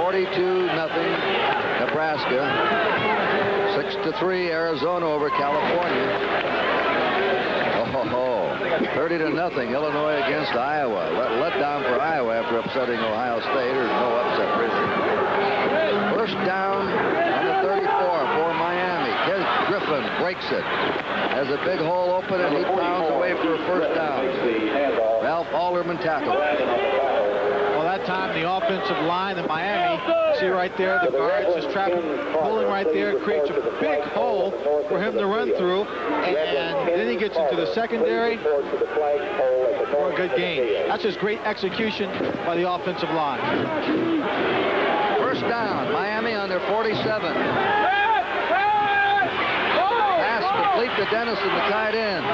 42-0 Nebraska. 6-3 Arizona over California. 30-0 Illinois against Iowa. Let down for Iowa after upsetting Ohio State, or no upset really. 1st down on the 34 for Miami. Kes Griffin breaks it. Has a big hole open, and he pounds away for a 1st down. Ralph Alderman tackle.
Well, that time the offensive line in Miami, see right there, the guards just trapping, pulling right there, creates a big hole for him to run through, and then he gets into the secondary for a good gain. That's just great execution by the offensive line.
1st down, Miami on their 47. Pass complete to Dennison, the tight end.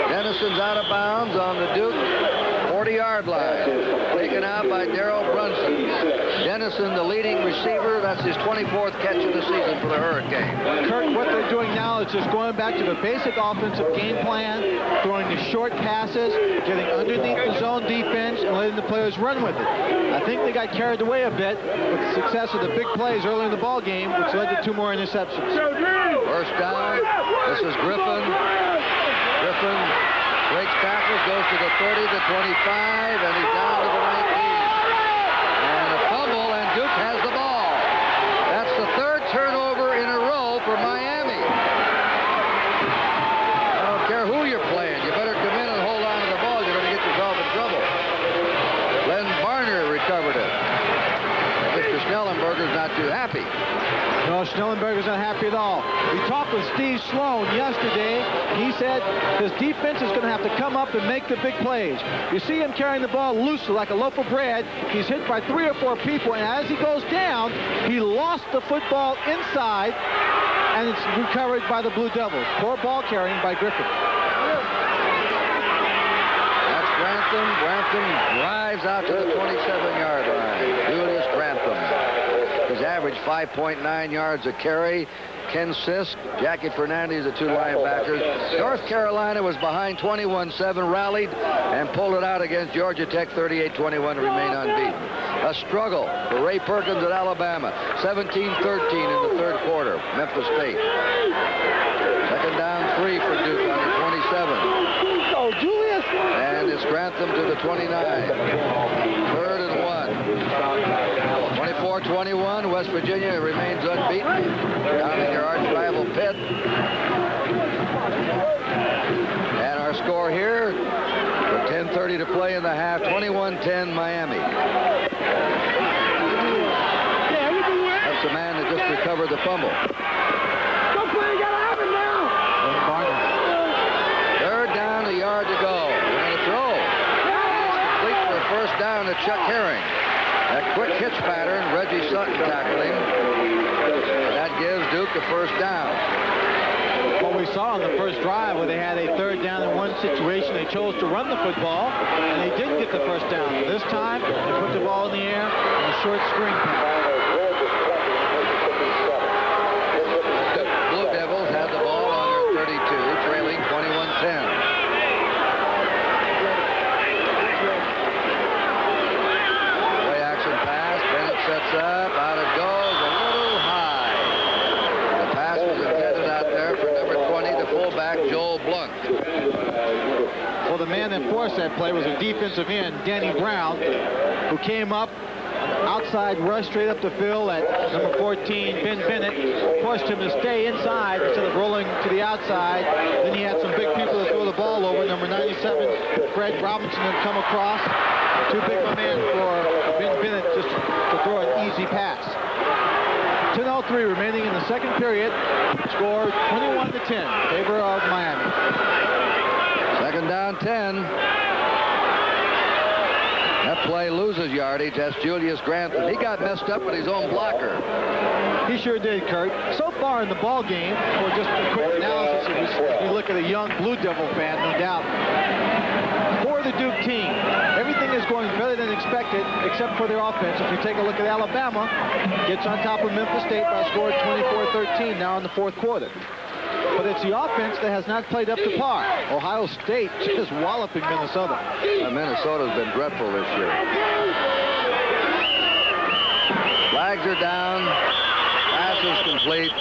Dennison's out of bounds on the Duke 40-yard line. Taken out by Darrell Brunson. Dennison, the leading receiver. That's his 24th catch of the season for the Hurricane.
Kirk, what they're doing now is just going back to the basic offensive game plan, throwing the short passes, getting underneath the zone defense, and letting the players run with it. I think they got carried away a bit with the success of the big plays early in the ball game, which led to 2 more interceptions.
1st down. This is Griffin. Griffin breaks tackles, goes to the 30, the 25, and he's down to the 19. And a fumble, and Duke has the ball. That's the 3rd turnover in a row for Miami. I don't care who you're playing. You better come in and hold on to the ball. You're going to get yourself in trouble. Len Barner recovered it. Mr. Schnellenberger's not too happy.
No, Schnellenberger's not happy at all. We talked with Steve Sloan yesterday. He said his defense is going to have to come up and make the big plays. You see him carrying the ball loose like a loaf of bread. He's hit by 3 or 4 people, and as he goes down, he lost the football inside, and it's recovered by the Blue Devils. Poor ball carrying by Griffin.
That's Grantham. Grantham drives out to the 27-yard line. Julius Grantham. His average 5.9 yards a carry. Ken Sisk, Jackie Fernandez, the 2 linebackers. North Carolina was behind 21-7, rallied, and pulled it out against Georgia Tech 38-21 to remain unbeaten. A struggle for Ray Perkins at Alabama. 17-13 in the 3rd quarter. Memphis State. 2nd down 3 for Duke on the 27.
Oh, Julius!
And it's Grantham to the 29. 3rd and 1. 24-21, West Virginia remains unbeaten down in their arch rival Pitt. And our score here, with 10:30 to play in the half, 21-10 Miami. That's the man that just recovered the fumble.
Don't play, you gotta have it now!
3rd down, a yard to go. We're going to throw. Complete for a 1st down to Chuck Herring. That quick hitch pattern, Reggie Sutton tackled him. That gives Duke a 1st down.
what we saw in the first drive where they had a 3rd down and 1 situation. They chose to run the football, and they did get the first down. This time, they put the ball in the air on a short screen pass.
The Blue Devils had the ball on their 32, trailing 21-10. Sets up, out it goes, a little high. The pass was intended out there for number 20, the fullback, Joel Blunt.
Well, the man that forced that play was a defensive end, Danny Brown, who came up, outside rush straight up the field at number 14, Ben Bennett, pushed him to stay inside instead of rolling to the outside. Then he had some big people to throw the ball over. Number 97, Fred Robinson, had come across. Too big of a man for Ben Bennett just to throw an easy pass. 10:03 remaining in the second period. Score 21-10 in favor of Miami.
2nd down 10. That play loses yardage. That's Julius Grantham. He got messed up with his own blocker.
He sure did, Kurt. So far in the ball game, for just a quick analysis, if we look at a young Blue Devil fan, no doubt, for the Duke team, everything is going better than expected, except for their offense. If you take a look at Alabama, gets on top of Memphis State by a score of 24-13 now in the 4th quarter. But it's the offense that has not played up to par. Ohio State just walloping Minnesota.
Minnesota's been dreadful this year. Flags are down. Pass is complete.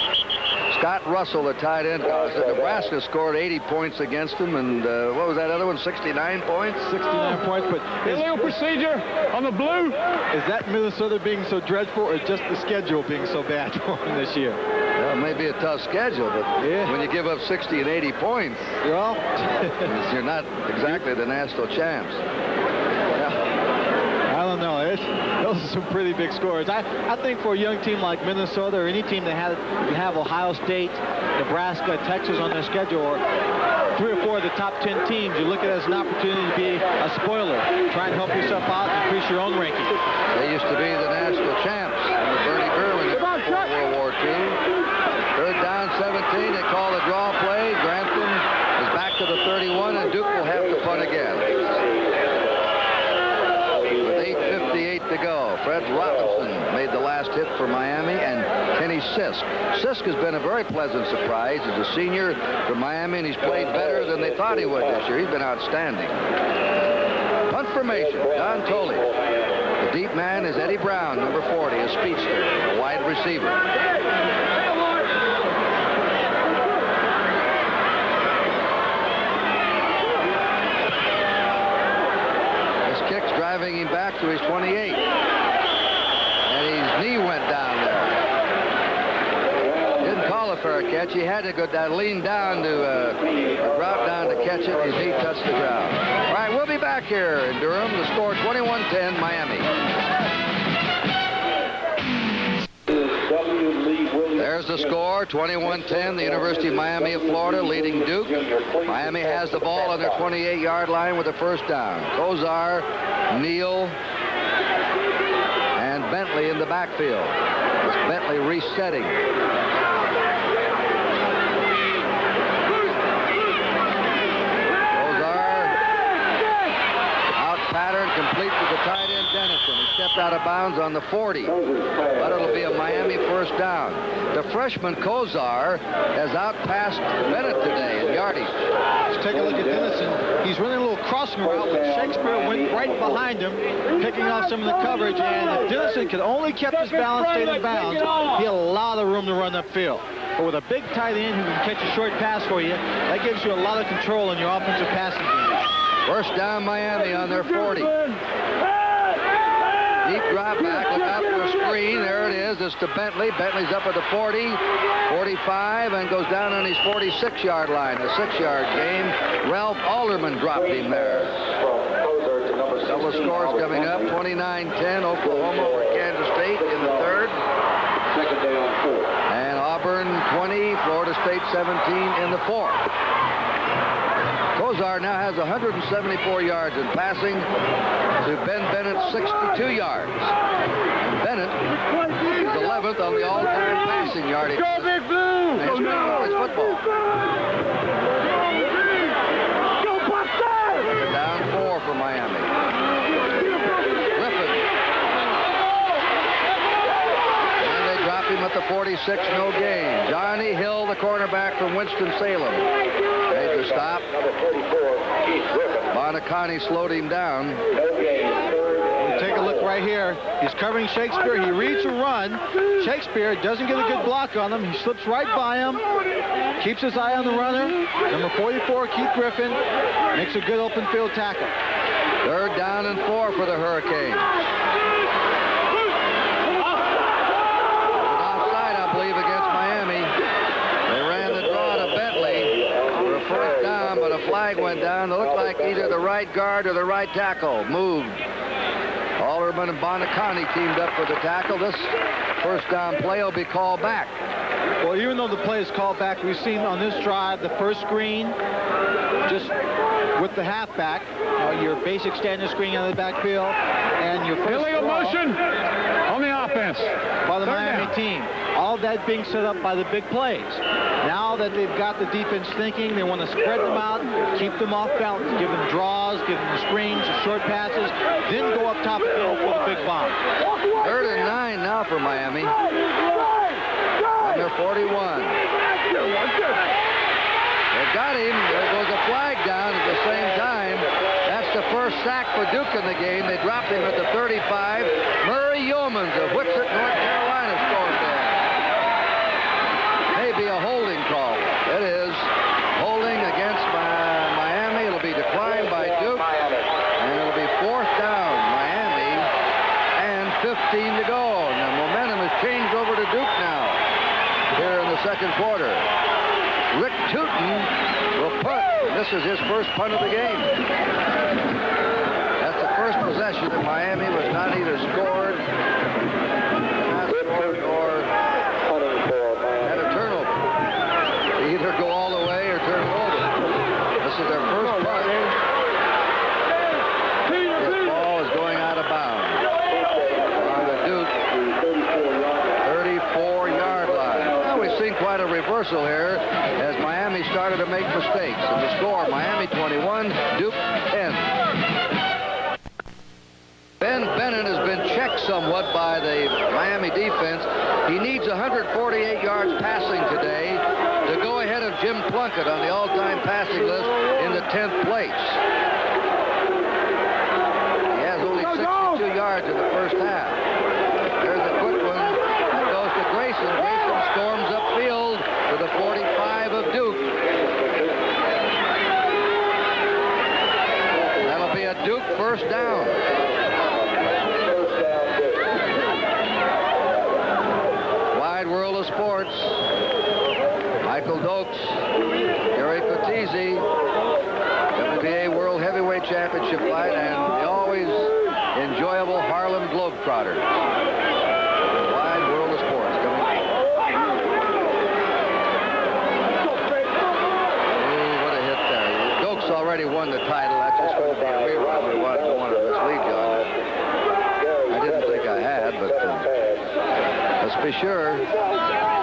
Scott Russell, the tight end. Nebraska scored 80 points against them, and what was that other one? 69 points?
69 points, but
Illegal procedure on the blue.
Is that Minnesota being so dreadful, or just the schedule being so bad for them this year?
Well, it may be a tough schedule, but
yeah,
when you give up 60 and 80 points,
well,
you're not exactly the national champs.
I don't know. Those are some pretty big scores. I think for a young team like Minnesota, or any team that have Ohio State, Nebraska, Texas on their schedule, or 3 or 4 of the top 10 teams, you look at it as an opportunity to be a spoiler. Try and help yourself out and increase your own ranking.
They used to be the national champs under Bernie Berwin before World War II. 3rd down, 17. They call the draw play. Grantham is back to the 31, and Duke will have to punt again. With 8:58 to go, Fred Robinson made the last hit for Miami, and Kenny Sisk. Sisk has been a very pleasant surprise. He's a senior from Miami, and he's played better than they thought he would this year. He's been outstanding. Punt formation, Don Tolley. The deep man is Eddie Brown, number 40, a speedster, a wide receiver. Driving him back to his 28. And his knee went down there. Didn't call a fair catch. He had to go down, lean down to drop down to catch it. His knee touched the ground. All right, we'll be back here in Durham. The score 21-10 Miami. There's the score, 21-10, the University of Miami of Florida leading Duke. Miami has the ball on their 28-yard line with a first down. Kozar, Neal, and Bentley in the backfield. It's Bentley resetting. Kozar, out pattern, complete to the tight end Dennison. He stepped out of bounds on the 40, but it'll be a Miami first down. The freshman Kozar has outpassed Bennett today in yardage.
Let's take a look at Dennison. He's running a little crossing route, but Shakespeare went right behind him, picking off some of the coverage, and if Dennison could only kept his balance, stayed in bounds, he had a lot of room to run upfield. But with a big tight end who can catch a short pass for you, that gives you a lot of control in your offensive passing game.
First down Miami on their 40. Deep drop back, look out for a screen. There it is. It's to Bentley. Bentley's up at the 40, 45, and goes down on his 46-yard line. The 6-yard game. Ralph Alderman dropped him there. Double scores coming up. 29-10, Oklahoma over Kansas State in the 3rd. And Auburn 20, Florida State 17 in the 4th. Kozar now has 174 yards in passing to Ben Bennett's 62 yards. And Bennett is 11th on the all-time passing yardage. Go Big Blue! It's college football. Down 4 for Miami. Griffin. And they drop him at the 46, no gain. Johnny Hill, the cornerback from Winston-Salem. Made the stop. Bonacani slowed him down.
Take a look right here. He's covering Shakespeare. He reads a run. Shakespeare doesn't get a good block on him. He slips right by him. Keeps his eye on the runner. Number 44, Keith Griffin, makes a good open field tackle.
3rd down and 4 for the Hurricanes. Offside, I believe, against Miami. They ran the draw to Bentley for a 1st down, but a flag went down. It looked like either the right guard or the right tackle moved. Alderman and Bonacani teamed up for the tackle. This 1st down play will be called back.
Well, even though the play is called back, we've seen on this drive the first screen just with the halfback, your basic standard screen out of the backfield, and your first
illegal motion on the offense
by the Miami team. All that being set up by the big plays. Now that they've got the defense thinking, they want to spread them out, keep them off balance, give them draws, give them the screens, the short passes, then go up top and go for the big bomb.
3rd and 9 now for Miami. Number 41. They've got him. There goes a flag down at the same time. That's the first sack for Duke in the game. They dropped him at the 35. Murray Yeomans of Wixot, North Carolina scored there. Maybe a holding call. It is holding against Miami. It'll be declined by Duke. And it'll be 4th down, Miami, and 15 to go. And the momentum has changed over to Duke now here in the 2nd quarter. Rick Tootin will punt. This is his first punt of the game. That's the first possession that Miami was not either scored or had a turnover. They either go all the way or turn it over. This is their first punt. This ball is going out of bounds on the Duke 34-yard line. Now we've seen quite a reversal here as Miami started to make mistakes. And the score, Miami 21, Duke 10. Ben Bennett has been checked somewhat by the Miami defense. He needs 148 yards passing today to go ahead of Jim Plunkett on the all-time passing list in the 10th place. He has only 62 yards in the first half. There's a quick one that goes to Grayson. Grayson storms upfield to the 45 of Duke. That'll be a Duke 1st down. Wide world of sports. Michael Dokes, Gary Cottese, WBA World Heavyweight Championship fight, and the always enjoyable Harlem Globetrotters. Wide world of sports coming up. Ooh, what a hit there. Dokes already won the title. That's just going to be a rerun. We want to mislead you on it. I didn't think I had, but let's be sure.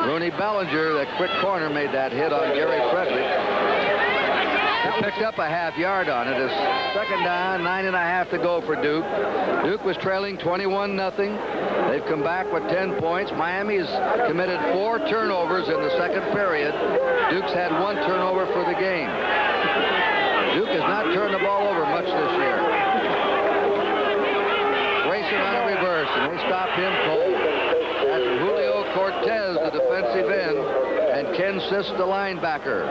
Rooney Bellinger, that quick corner, made that hit on Gary Frederick. He picked up a half yard on it. It's 2nd down, 9.5 to go for Duke. Duke was trailing 21-0. They've come back with 10 points. Miami has committed 4 turnovers in the 2nd period. Duke's had 1 turnover for the game. Duke has not turned the ball over much this year. Grayson on a reverse, and they stopped him cold. That's Julio Cortez, the defensive end, and Ken Sisk, the linebacker.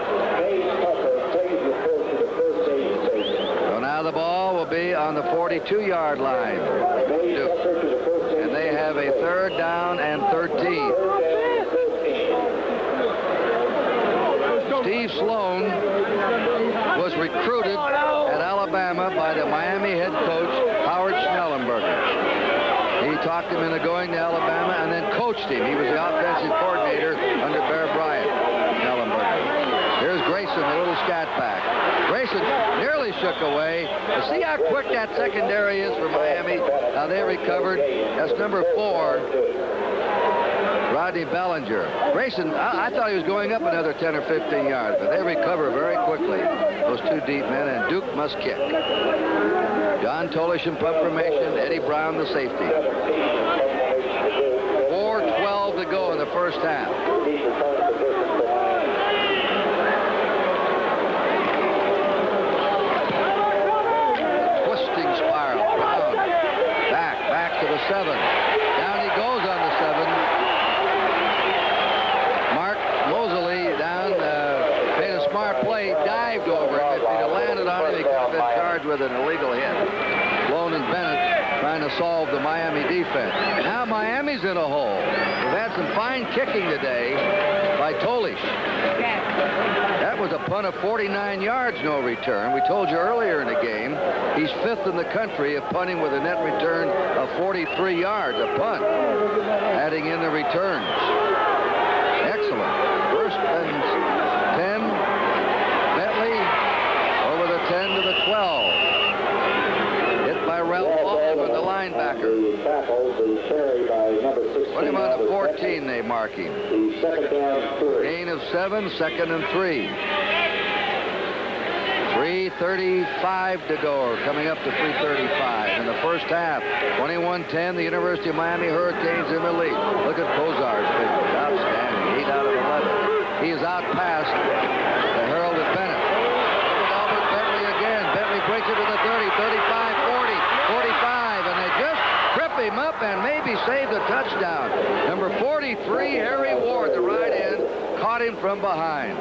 So now the ball will be on the 42-yard line. And they have a 3rd down and 13. Steve Sloan was recruited at Alabama by the Miami head coach, Howard Schnellenberger. He talked him into going to Alabama and then coached him. He was the offensive coordinator under Bear Bryant, Schnellenberger. Here's Grayson, a little scat back. Grayson nearly shook away. You see how quick that secondary is for Miami? How they recovered. That's number 4. Rodney Bellinger. Grayson, I thought he was going up another 10 or 15 yards, but they recover very quickly, those two deep men, and Duke must kick. John Tolish in punt formation, Eddie Brown the safety. 4:12 to go in the first half. Twisting spiral. Brown. Back to the 7. Down he goes on the 7. Mark Mosley down, made a smart play, dived over him. If he'd have landed on him, he could have been charged with an illegal hit. Sloan and Bennett trying to solve the Miami defense. Now Miami's in a hole. We've had some fine kicking today by Tolish. That was a punt of 49 yards, no return. We told you earlier in the game, he's 5th in the country of punting with a net return of 43 yards, a punt, adding in the returns. Excellent. First and 10. Bentley over the 10 to the 12. Hit by Ralph Baldwin, the linebacker. Put him on the 14, they mark him. Gain of 7, 2nd and 3. 3:35 to go, coming up to 3:35 in the first half. 21-10, the University of Miami Hurricanes in the lead. Look at Kozar's figures, outstanding, 8 out of 11. He is out past the Harold and Bennett. Look at Albert Bentley again. Bentley breaks it to the 30, 35, 40, 45, and they just trip him up and maybe save the touchdown. Number 43, Harry Ward, the right end, caught him from behind.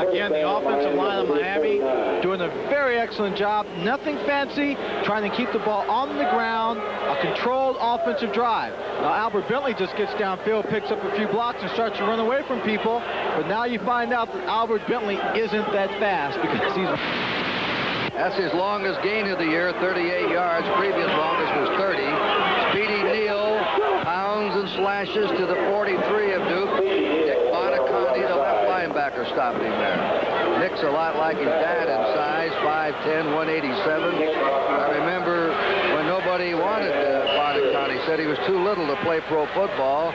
Again, the offensive line of Miami doing a very excellent job. Nothing fancy, trying to keep the ball on the ground, a controlled offensive drive. Now, Albert Bentley just gets downfield, picks up a few blocks, and starts to run away from people. But now you find out that Albert Bentley isn't that fast because he's...
That's his longest gain of the year, 38 yards. Previous longest was 30. Speedy Neal pounds and slashes to the 43 of Duke. Dick Bonaconte, the left linebacker, stopped him there. Nick's a lot like his dad in size, 5'10", 187. I remember when nobody wanted Bonaconte. He said he was too little to play pro football.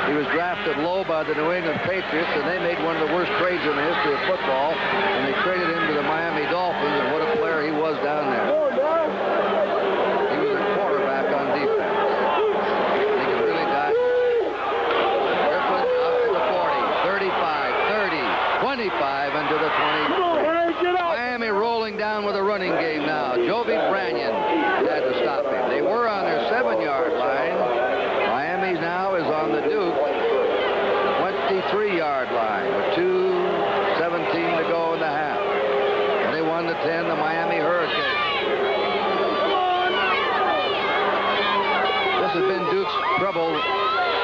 He was drafted low by the New England Patriots, and they made one of the worst trades in the history of football, and they traded him to the Miami Dolphins, and what a player he was down there. He was a quarterback on defense. He could really die. Griffin up to the 40, 35, 30, 25, and to the 23. Miami rolling down with a running game now. Jovi Branyan had to stop him. They were on their 7-yard line. Miami now is on the Duke 23-yard line with 2:17 to go in the half. 21-10, the Miami Hurricanes. This has been Duke's trouble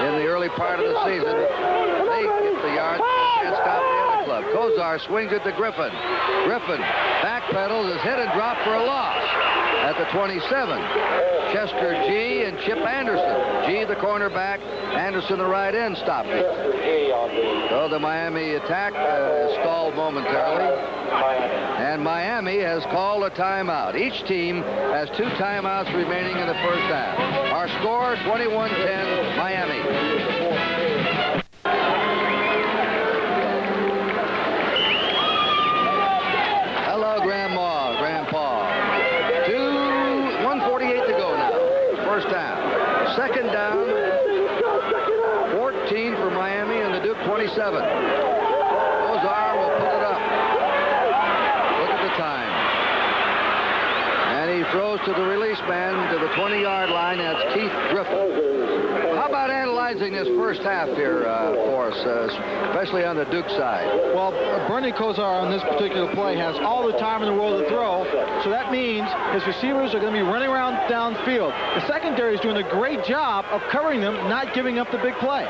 in the early part of the season. They get the yards, can't stop the other club. Kozar swings it to Griffin. Griffin backpedals, is hit and dropped for a loss at the 27. Chester G and Chip Anderson. G, the cornerback, Anderson, the right end, stopped it. So the Miami attack stalled momentarily. And Miami has called a timeout. Each team has 2 timeouts remaining in the first half. Our score, 21-10, Miami. Hello, Grandma, Grandpa. 1:48 to go now. First half. Second down, 14 for Miami and the Duke 27. Kozar will pull it up. Look at the time. And he throws to the release man to the 20-yard line. That's Keith Griffin. How about analyzing this first half here for us, especially on the Duke side?
Well, Bernie Kozar on this particular play has all the time in the world to throw, so that means his receivers are going to be running around downfield. The secondary is doing a great job of covering them, not giving up the big play.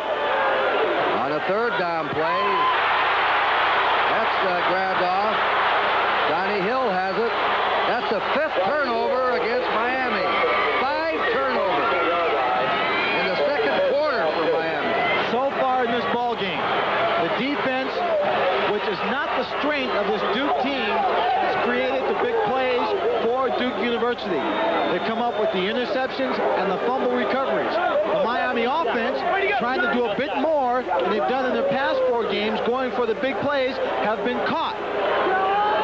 On a third down play, that's grabbed off. Johnny Hill has it. That's the 5th turnover against Miami. 5 turnovers in the second quarter for Miami.
So far in this ball game, the defense, which is not the strength of this Duke team, has created the big plays for Duke University. adversity. They come up with the interceptions and the fumble recoveries. The Miami offense, trying to do a bit more than they've done in their past 4 games, going for the big plays, have been caught.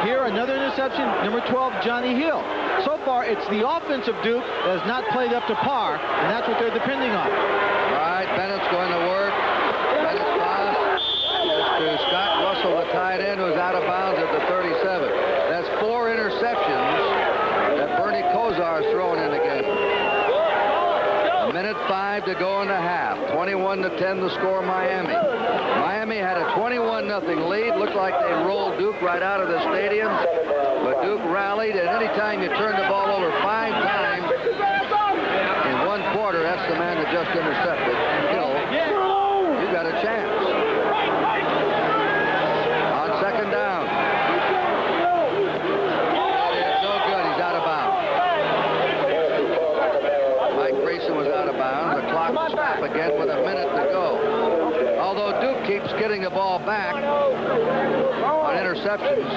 Here, another interception, number 12, Johnny Hill. So far, it's the offense of Duke that has not played up to par, and that's what they're depending on.
All right, Bennett's going to work. Bennett's pass is to Scott Russell, the tight end, who's out of bounds at the 37. That's 4 interceptions that Bernie Kosar's thrown in the game. 1:05 to go in the half. 21-10 the score, Miami. Miami had a 21-0 lead. Looked like they rolled Duke right out of the stadium. But Duke rallied, and anytime you turn the ball over 5 times in 1 quarter, that's the man that just intercepted. Hill, you got a chance. On 2nd down. It's no good. He's out of bounds. Mike Grayson was out of bounds. The clock will stop again with a minute to go. Although Duke keeps getting the ball back on interceptions,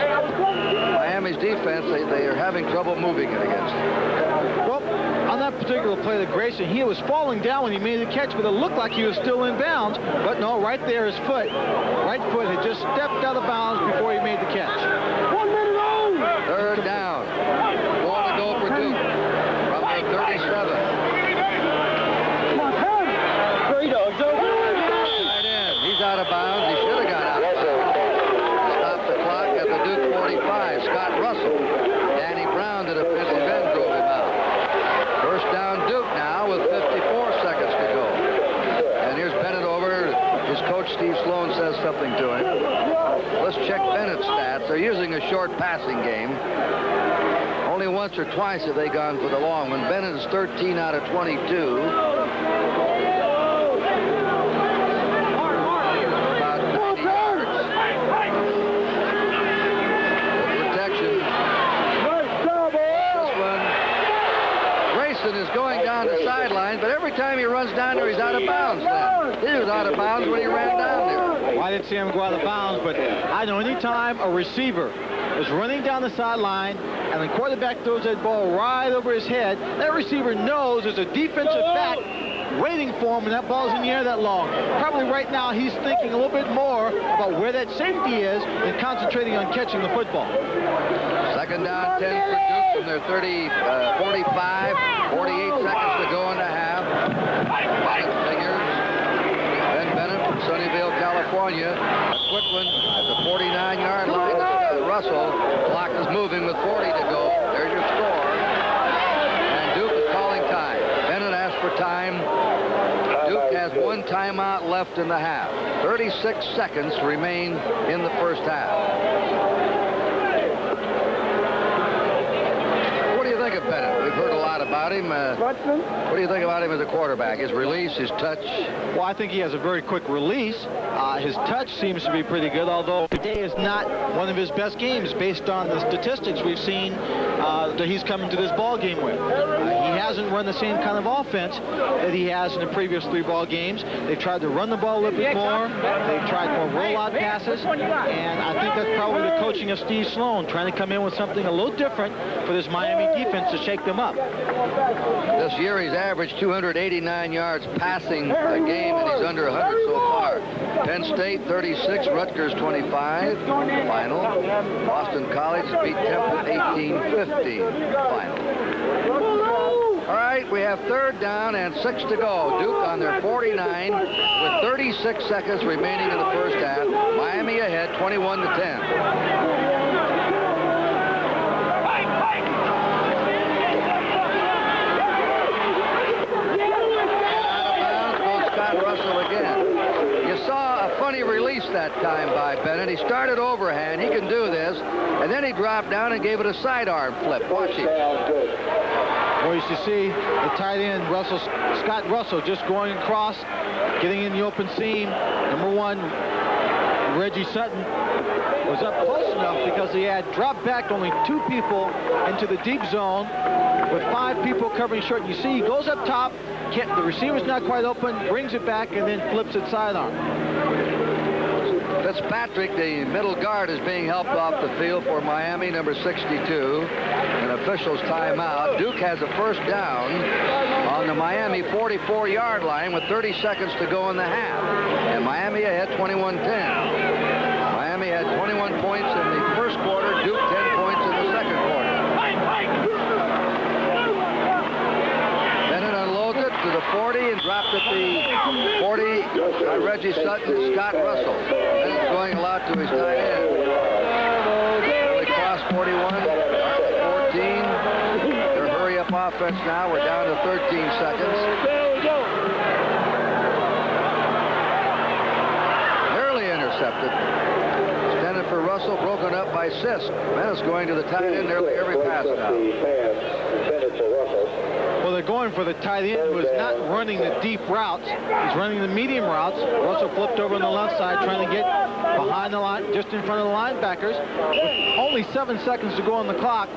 Miami's defense, they are having trouble moving it against him.
Well, on that particular play to Grayson, he was falling down when he made the catch, but it looked like he was still in bounds. But no, right there, his right foot had just stepped out of bounds before he made the catch.
3rd down. 4 to go for Duke from the 37. He's out of bounds. He should have got out of bounds. Stop the clock at the Duke 45. Scott Russell. Danny Brown to the defensive end drove him out. 1st down Duke now with 54 seconds to go. And here's Bennett over. His coach Steve Sloan says something to him. Let's check Bennett's stats. They're using a short passing game. Only once or twice have they gone for the long one. Bennett is 13 out of 22. Is going down the sideline, but every time he runs down there, he's out of bounds then. He was out of bounds when he ran down there.
Well, I didn't see him go out of bounds, but I know anytime a receiver is running down the sideline and the quarterback throws that ball right over his head, that receiver knows there's a defensive back waiting for him when that ball's in the air that long. Probably right now he's thinking a little bit more about where that safety is and concentrating on catching the football.
2nd down, 10 for Duke from their 45, 48 seconds to go in the half. Bennett fingers. Ben Bennett from Sunnyvale, California. A quick one at the 49-yard line. Russell. Clock is moving with 40 to go. There's your score. And Duke is calling time. Bennett asked for time. Duke has 1 timeout left in the half. 36 seconds remain in the 1st half. What do you think of Bennett? We've heard a lot about him. What do you think about him as a quarterback? His release, his touch?
Well, I think he has a very quick release. His touch seems to be pretty good, although today is not one of his best games based on the statistics we've seen that he's coming to this ball game with. He hasn't run the same kind of offense that he has in the previous 3 ball games. They've tried to run the ball a little bit more. They've tried more rollout passes, and I think that's probably the coaching of Steve Sloan, trying to come in with something a little different for this Miami defense to shake them up.
This year he's averaged 289 yards passing a game, and he's under 100 so far. Penn State 36, Rutgers 25, final. Boston College beat Temple 18-15, final. All right, we have 3rd down and 6 to go. Duke on their 49 with 36 seconds remaining in the 1st half. Miami ahead 21-10. Russell again. You saw a funny release that time by Bennett. He started overhand. He can do this. And then he dropped down and gave it a sidearm flip. Watch him.
Well, you should see the tight end, Scott Russell, just going across, getting in the open seam. Number 1, Reggie Sutton was up close enough because he had dropped back only 2 people into the deep zone with 5 people covering short. You see, he goes up top. The receiver's not quite open, brings it back, and then flips it sidearm.
Fitzpatrick, the middle guard, is being helped off the field for Miami, number 62. An official's timeout. Duke has a first down on the Miami 44-yard line with 30 seconds to go in the half. And Miami ahead 21-10. Miami had 21 points in the first quarter. Duke 10 points in the second quarter. Bennett unloads it to the 40 and dropped at the 40 by Reggie Sutton and Scott Russell. Bennett's going a lot to his tight end. Early cross 41, 14. Their hurry-up offense now. We're down to 13 seconds. Nearly intercepted. Extended for Russell, broken up by Sisk. Bennett's going to the tight end nearly every pass now.
Well, they're going for the tight end who is not running the deep routes. He's running the medium routes. Russell flipped over on the left side, trying to get behind the line, just in front of the linebackers. With only 7 seconds to go on the clock,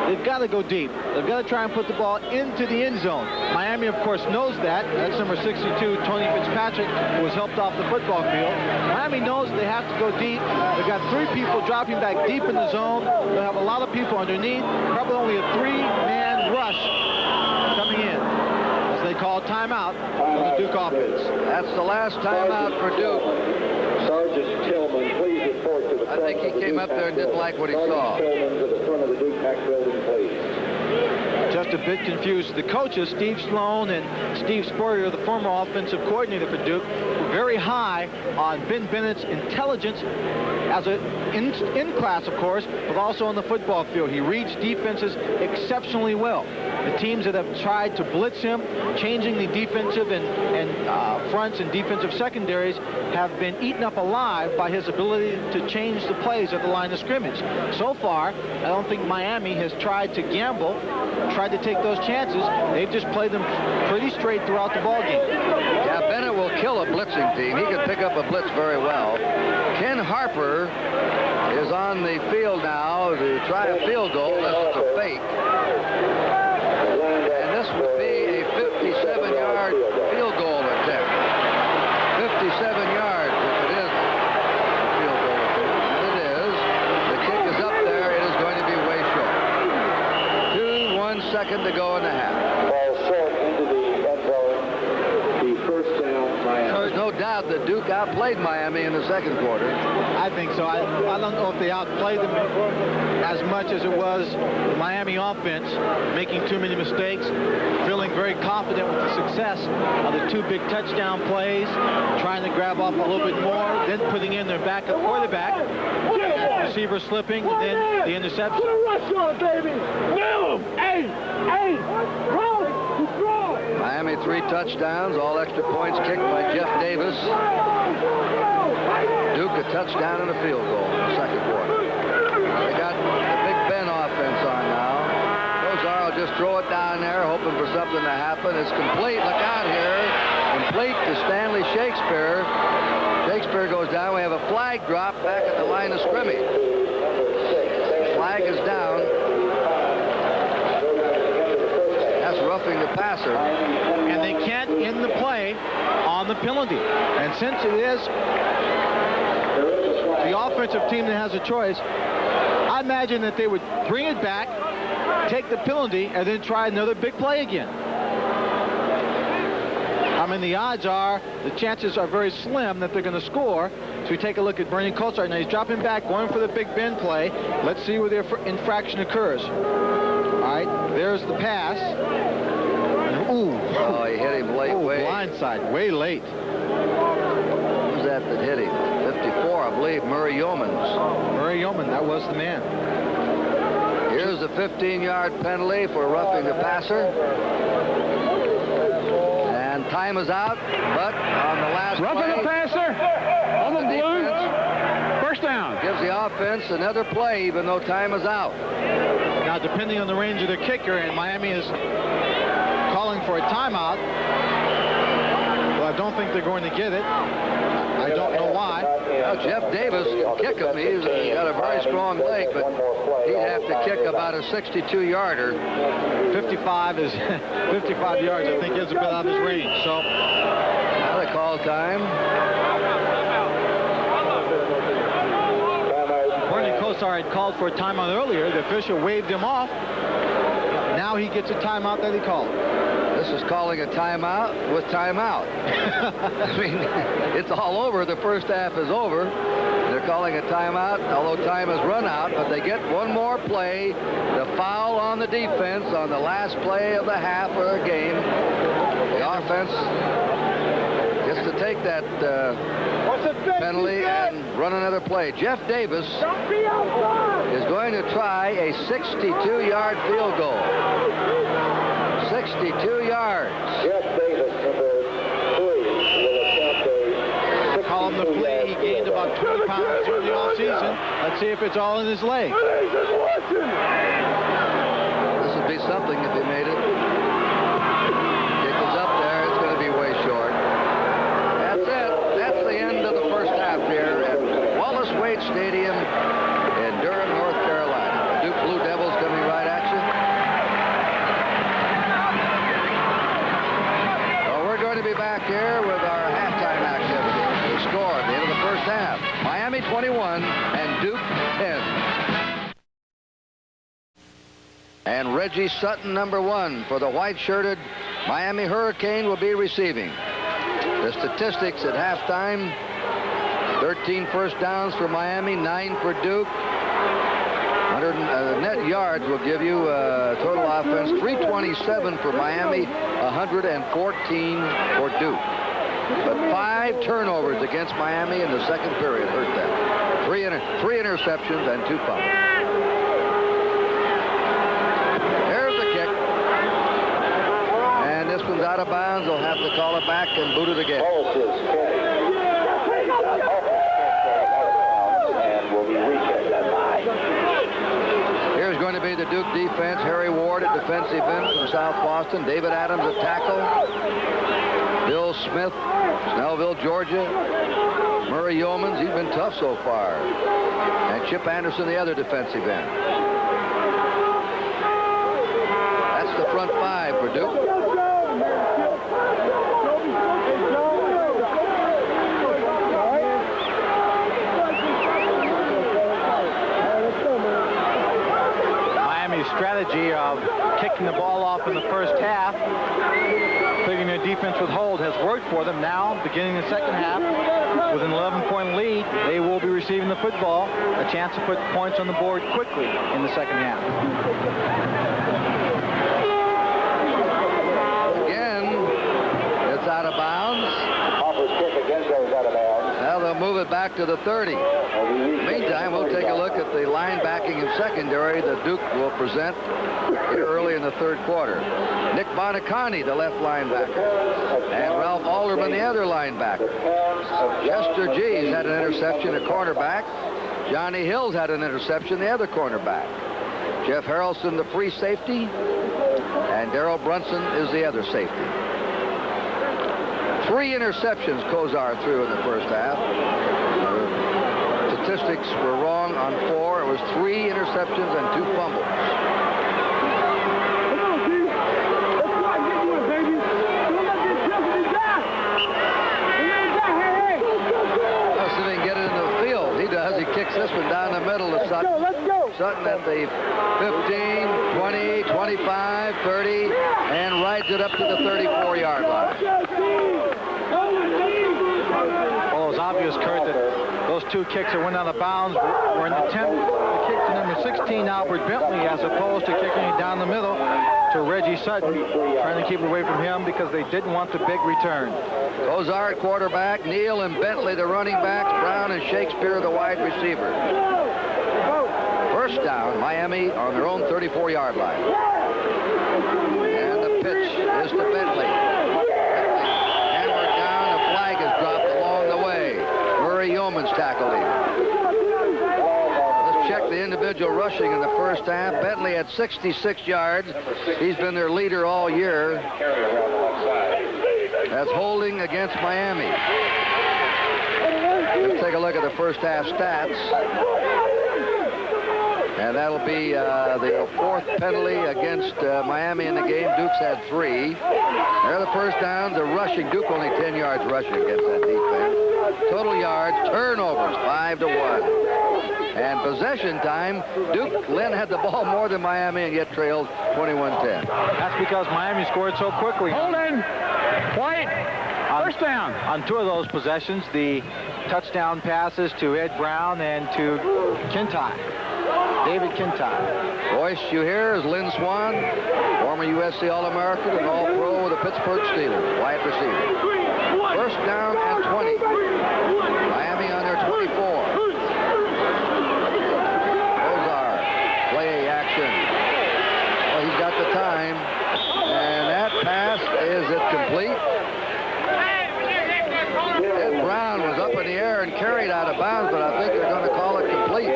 they've got to go deep. They've got to try and put the ball into the end zone. Miami, of course, knows that. That's number 62, Tony Fitzpatrick, who was helped off the football field. Miami knows they have to go deep. They've got 3 people dropping back deep in the zone. They'll have a lot of people underneath. Probably only a 3-man rush coming in as they call timeout for the Duke offense.
That's the last timeout for Duke.
Sergeant Tillman, please report to the
I think he came up there and didn't like what he saw.
Tillman to the front of the Duke Pack building, please.
Just a bit confused. The coaches, Steve Sloan and Steve Spurrier, the former offensive coordinator for Duke, were very high on Ben Bennett's intelligence as in class, of course, but also on the football field. He reads defenses exceptionally well. The teams that have tried to blitz him, changing the defensive and fronts and defensive secondaries, have been eaten up alive by his ability to change the plays at the line of scrimmage. So far, I don't think Miami has tried to gamble, tried to take those chances. They've just played them pretty straight throughout the ballgame.
Yeah, Bennett will kill a blitzing team. He can pick up a blitz very well. Ken Harper is on the field now to try a field goal. This is a fake. And this would be a 57-yard field goal attempt. 57 yards if it is a field goal attempt. And it is. The kick is up there. It is going to be way short. 1 second to go in the half.
Ball short into the end zone. The first down, Miami.
There's no doubt that Duke outplayed Miami in the second quarter.
I think so. I don't know if they outplayed them as much as it was the Miami offense, making too many mistakes, feeling very confident with the success of the 2 big touchdown plays, trying to grab off a little bit more, then putting in their backup quarterback, receiver slipping, and then the interception.
Miami 3 touchdowns, all extra points kicked by Jeff Davis. Duke a touchdown and a field goal in the second quarter. They got the Big Ben offense on now. Kozar will just throw it down there, hoping for something to happen. It's complete. Look out here. Complete to Stanley Shakespeare. Shakespeare goes down. We have a flag drop back at the line of scrimmage. The flag is down. That's roughing the passer.
And they can't end the play on the penalty. And since it is the offensive team that has a choice, I imagine that they would bring it back, take the penalty, and then try another big play again. I mean, the odds are, the chances are very slim that they're going to score. So we take a look at Bernie Kosar. Now he's dropping back, going for the Big Ben play. Let's see where the infraction occurs. All right, there's the pass. Ooh.
Oh, he hit him late.
Blindside, way late.
Who's that hit him? 54, I believe, Murray Yeomans.
Murray Yeoman, that was the man.
Here's the 15-yard penalty for roughing the passer. And time is out, but on the last
Roughing
play,
the passer on the blue. First down.
Gives the offense another play, even though time is out.
Now, depending on the range of the kicker, and Miami is calling for a timeout. Well, I don't think they're going to get it. I don't know why.
Well, Jeff Davis can kick him. He's got a very strong leg, but he'd have to kick about a 62-yarder.
55 is 55 yards, I think, is a bit out of his range. So
now they call time.
Colasar had called for a timeout earlier. The official waved him off. Now he gets a timeout that he called.
This is calling a timeout with timeout. I mean, it's all over. The first half is over. They're calling a timeout, although time has run out, but they get one more play. The foul on the defense on the last play of the half or the game. The offense gets to take that penalty and run another play. Jeff Davis is going to try a 62-yard field goal. 62 yards.
Jeff Davis, number 3, will attempt a
Call him the play. He gained about 20 pounds during the offseason. Let's see if it's all in his leg.
This would be something if he made it. Kick is up there. It's going to be way short. That's it. That's the end of the first half here at Wallace Wade Stadium in Durham, North Carolina. The Duke Blue Devils coming right at you. Going to be back here with our halftime activity. The score at the end of the first half. Miami 21 and Duke 10. And Reggie Sutton, number 1 for the white-shirted Miami Hurricane, will be receiving. The statistics at halftime: 13 first downs for Miami, 9 for Duke. 100 net yards will give you total offense, 327 for Miami, 114 for Duke. But 5 turnovers against Miami in the second period hurt them. 3 interceptions and 2 fumbles. There's the kick. And this one's out of bounds. They'll have to call it back and boot it again.
and will be rechecked.
Here's going to be the Duke defense. Harry Ward at defensive end from South Boston. David Adams at tackle. Bill Smith, Snellville, Georgia. Murray Yeomans, he's been tough so far. And Chip Anderson, the other defensive end. That's the front 5 for Duke.
Strategy of kicking the ball off in the first half, figuring their defense would hold, has worked for them. Now, beginning the second half, with an 11-point lead, they will be receiving the football, a chance to put points on the board quickly in the second half.
Again, it's out of bounds.
Hopper's kick again goes out of bounds.
Now they'll move it back to the 30. Meantime, we'll take a look at the linebacking and secondary that Duke will present here early in the third quarter. Nick Bonacani, the left linebacker, and Ralph Alderman, the other linebacker. Chester Gees had an interception at cornerback. Johnny Hills had an interception, the other cornerback. Jeff Harrelson, the free safety, and Darrell Brunson is the other safety. 3 interceptions Kozar threw in the first half. Statistics were wrong on 4. It was 3 interceptions and 2 fumbles. Let's see if he can get it in the field. He does. He kicks this one down the middle to Sutton. Sutton at the 15, 20, 25, 30, and rides it up to the 34-yard line.
Well, it was obvious, Kurt, that those 2 kicks that went out of bounds were an attempt to kick to number 16, Albert Bentley, as opposed to kicking it down the middle to Reggie Sutton, trying to keep it away from him because they didn't want the big return.
Kozar at quarterback, Neal and Bentley the running backs, Brown and Shakespeare the wide receiver. First down, Miami on their own 34-yard line. And the pitch is to Bentley. Hammered down, the flag is dropped along the way. Murray Yeomans tackled him. Let's check the individual rushing in the first half. Bentley had 66 yards. He's been their leader all year. That's holding against Miami. Let's take a look at the first half stats. And that'll be the 4th penalty against Miami in the game. Duke's had 3. There are the first downs. The rushing. Duke only 10 yards rushing against that defense. Total yards, turnovers, 5-1. And possession time, Duke Lynn had the ball more than Miami and yet trailed 21-10.
That's because Miami scored so quickly.
Holding. White. First down.
On 2 of those possessions, the touchdown passes to Ed Brown and to Kintai. David Kintai.
Voice you hear is Lynn Swan, former USC All-American and All-Pro with the Pittsburgh Steelers, wide receiver. First down and 20. Miami on their 24. Ozar, play action. Well, he's got the time. And that pass, is it complete? Ed Brown was up in the air and carried out of bounds, but I think they're going to call it complete.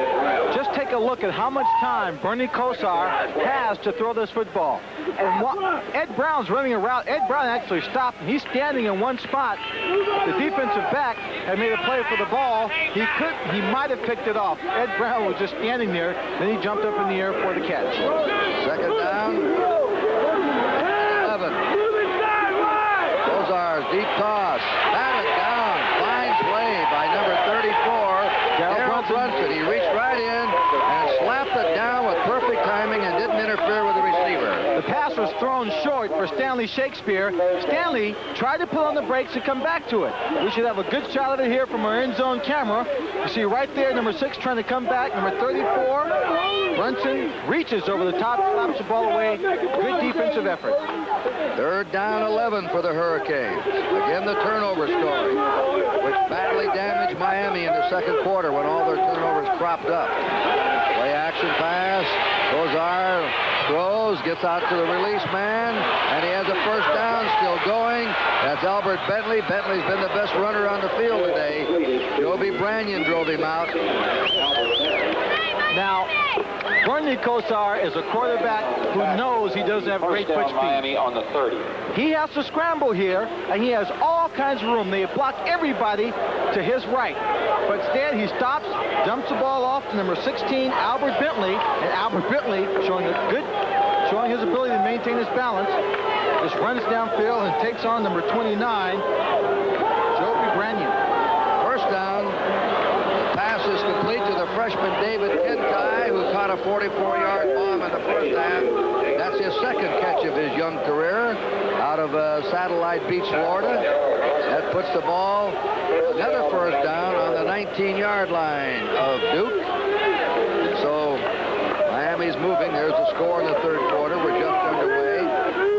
Just take a look at how much time Bernie Kosar has to throw this football. And Ed Brown's running a route. Ed Brown actually stopped, and he's standing in one spot. The defensive back had made a play for the ball. He might have picked it off. Ed Brown was just standing there. Then he jumped up in the air for the catch.
Second down. 11. Kosar's deep toss. Batted down. Fine play by number 34. Darrell Brunson. He reached right in and slapped it down with perfect timing and didn't interfere with the receiver.
The pass was thrown short for Stanley Shakespeare. Stanley tried to pull on the brakes and come back to it. We should have a good shot of it here from our end zone camera. You see right there, number 6 trying to come back. Number 34, Brunson reaches over the top, slaps the ball away. Good defensive effort.
Third down 11 for the Hurricanes. Again, the turnover story, which badly damaged Miami in the second quarter when all their turnovers cropped up. Play action pass. Kosar throws, gets out to the release man, and he has a first down still going. That's Albert Bentley. Bentley's been the best runner on the field today. Joby Brannion drove him out.
Now, Bernie Kosar is a quarterback who knows he doesn't have great foot speed.
Miami on the 30.
He has to scramble here, and he has all kinds of room. They block everybody to his right. But instead, he stops, dumps the ball off to number 16, Albert Bentley. And Albert Bentley, showing his ability to maintain his balance, just runs downfield and takes on number 29, Joby Brannion.
First down. The pass is complete to the freshman David Kintai, who caught a 44-yard bomb in the first half. That's his second catch of his young career out of Satellite Beach, Florida. That puts the ball, another first down, on the 19-yard line of Duke. So Miami's moving. There's the score in the third quarter. We're just underway.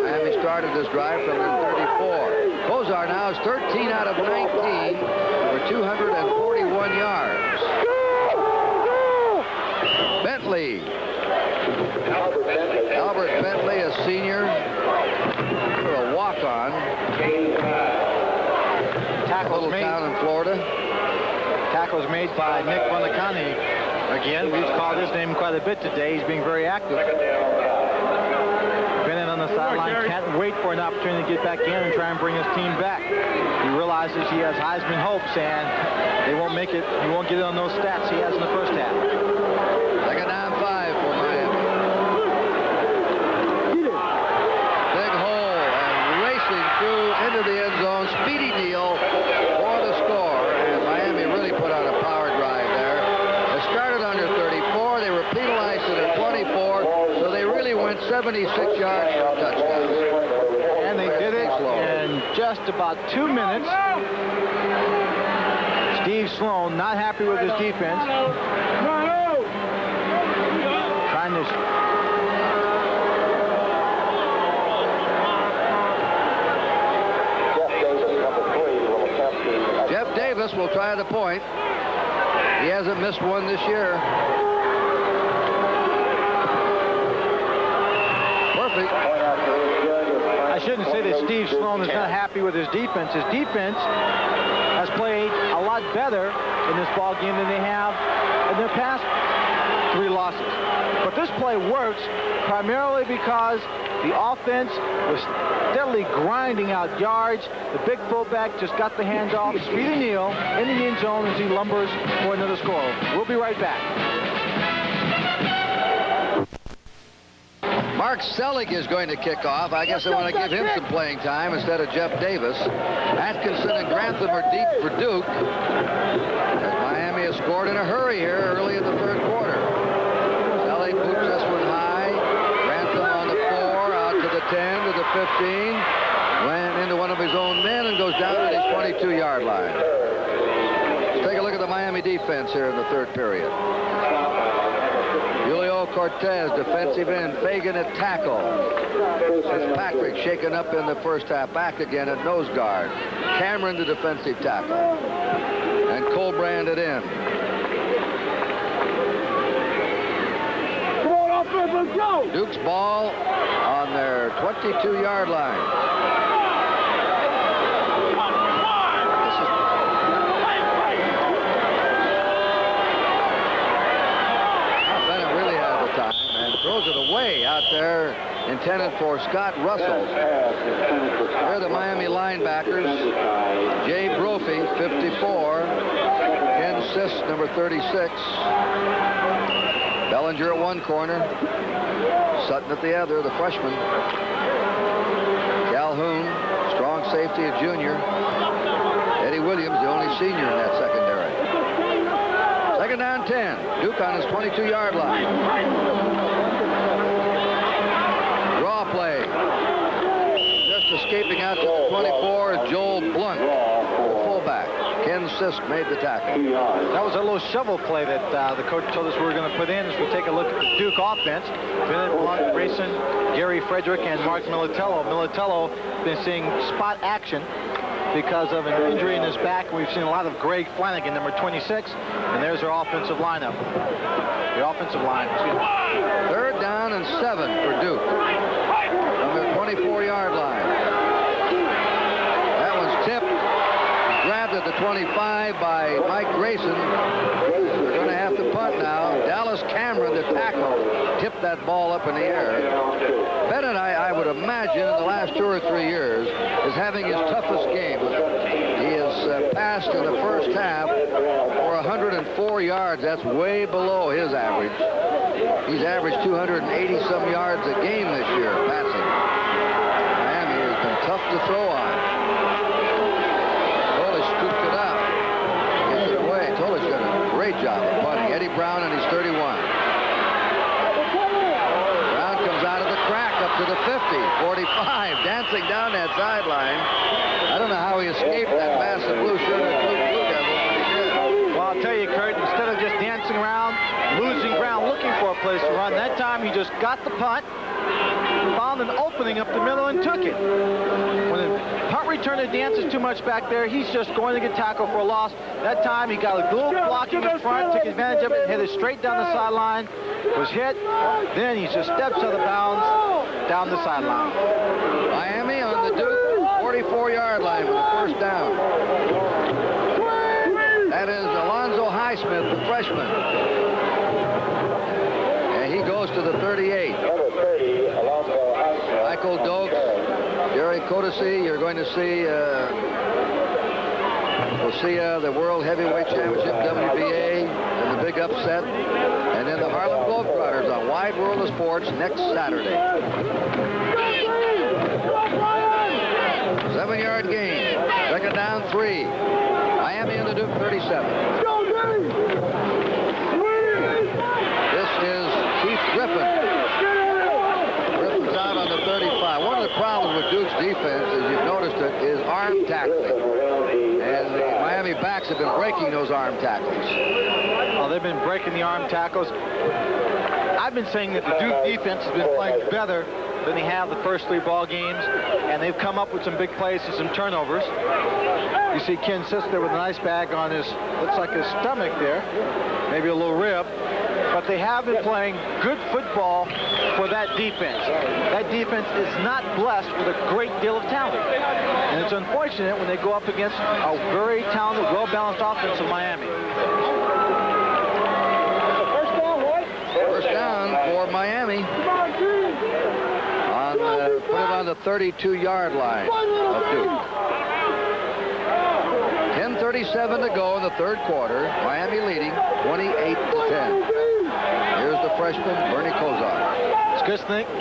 Miami started this drive from the 34. Kosar now is 13 out of 19 for 241 yards. Bentley. Albert Bentley, a senior, for a walk-on. Little town in Florida.
Tackles made by Nick Buonacani. Again, we've called his name quite a bit today. He's being very active. Bennett on the sideline can't wait for an opportunity to get back in and try and bring his team back. He realizes he has Heisman hopes, and they won't make it. He won't get it on those stats he has in the first half.
Second down 5 for Miami. Big hole and racing through into the end zone. Speedy deal for the score. And Miami really put on a power drive there. They started under 34. They were penalized at 24. So they really went 76 yards for a touchdown.
And they did it in just about 2 minutes. Steve Sloan not happy with his defense. Trying to...
Jeff Davis will try the point. He hasn't missed one this year. Perfect.
I shouldn't say that Steve Sloan is not happy with his defense. His defense has played a lot better in this ball game than they have in their past 3 losses. But this play works primarily because the offense was steadily grinding out yards. The big fullback just got the handoff. Speedy Neal in the end zone as he lumbers for another score. We'll be right back.
Mark Selig is going to kick off. I guess they want to give him some playing time instead of Jeff Davis. Atkinson and Grantham are deep for Duke. As Miami has scored in a hurry here early in the third quarter. Selly boots this one high. Grantham on the 4, out to the 10, to the 15. Went into one of his own men and goes down at his 22-yard line. Let's take a look at the Miami defense here in the third period. Julio Cortez, defensive end. Fagan at tackle. Fitzpatrick shaken up in the first half. Back again at nose guard. Cameron, the defensive tackle. And Colbrand at end.
Come on, offense, let's go.
Duke's ball on their 22-yard line. Throws it away out there, intended for Scott Russell. They're the Miami linebackers. Jay Brophy, 54. Ken Sisk, number 36. Bellinger at one corner. Sutton at the other, the freshman. Calhoun, strong safety, a junior. Eddie Williams, the only senior in that secondary. Second down, 10. Duke on his 22-yard line. Play. Just escaping out to the 24 is Joel Blunt, the fullback. Ken Sisk made the tackle.
That was a little shovel play that the coach told us we were going to put in as we take a look at the Duke offense. Bennett, Blunt, Grayson, Gary Frederick, and Mark Militello. Militello been seeing spot action because of an injury in his back. We've seen a lot of Greg Flanagan, number 26, and there's our offensive lineup. The offensive line.
Third down and 7 for Duke. From their 24-yard line. That one's tipped. Grabbed at the 25 by Mike Grayson. They're going to have to punt now. Dallas Cameron, the tackle, tipped that ball up in the air. Bennett, I would imagine, in the last 2 or 3 years, is having his toughest game. He has passed in the first half for 104 yards. That's way below his average. He's averaged 280-some yards a game this year, passing. Miami has been tough to throw on. Tolich scooped it up. Gets it away. Tolich did a great job of punting. Eddie Brown and he's 31. Brown comes out of the crack up to the 50, 45, dancing down that sideline. I don't know how he escaped that massive blue shirt and blue devil, but he did.
Well, I'll tell you, Kurt, instead of just dancing around, losing ground, looking for a place to run, that time he just got the punt, found an opening up the middle, and took it. When the punt returner dances too much back there, he's just going to get tackled for a loss. That time he got a little blocking in front, took advantage of it, hit it straight down the sideline, was hit, then he just steps out of bounds down the sideline.
Miami on the Duke 44-yard line with the first down. That is Alonzo Highsmith, the freshman. And he goes to the 38.
Number 30, Alonzo Highsmith.
Michael Dokes, Jerry Codesy, you're going to see, we'll see the World Heavyweight Championship, WBA, and the big upset. And then the Harlem Globetrotters on Wide World of Sports next Saturday. 7-yard gain. Second down, 3. Miami in the Duke 37. This is Keith Griffin. Griffin's out on the 35. One of the problems with Duke's defense, as you've noticed it, is arm tackling. And the Miami backs have been breaking those arm tackles.
Oh, they've been breaking the arm tackles. I've been saying that the Duke defense has been playing better than they have the first 3 ball games, and they've come up with some big plays and some turnovers. You see Ken Sisk there with a nice bag on his, looks like his stomach there, maybe a little rib, but they have been playing good football for that defense. That defense is not blessed with a great deal of talent, and it's unfortunate when they go up against a very talented, well-balanced offense of Miami.
First down for Miami. Put it on the 32-yard line of Duke. 10:37 to go in the third quarter. Miami leading 28-10. Here's the freshman, Bernie Kosar.
It's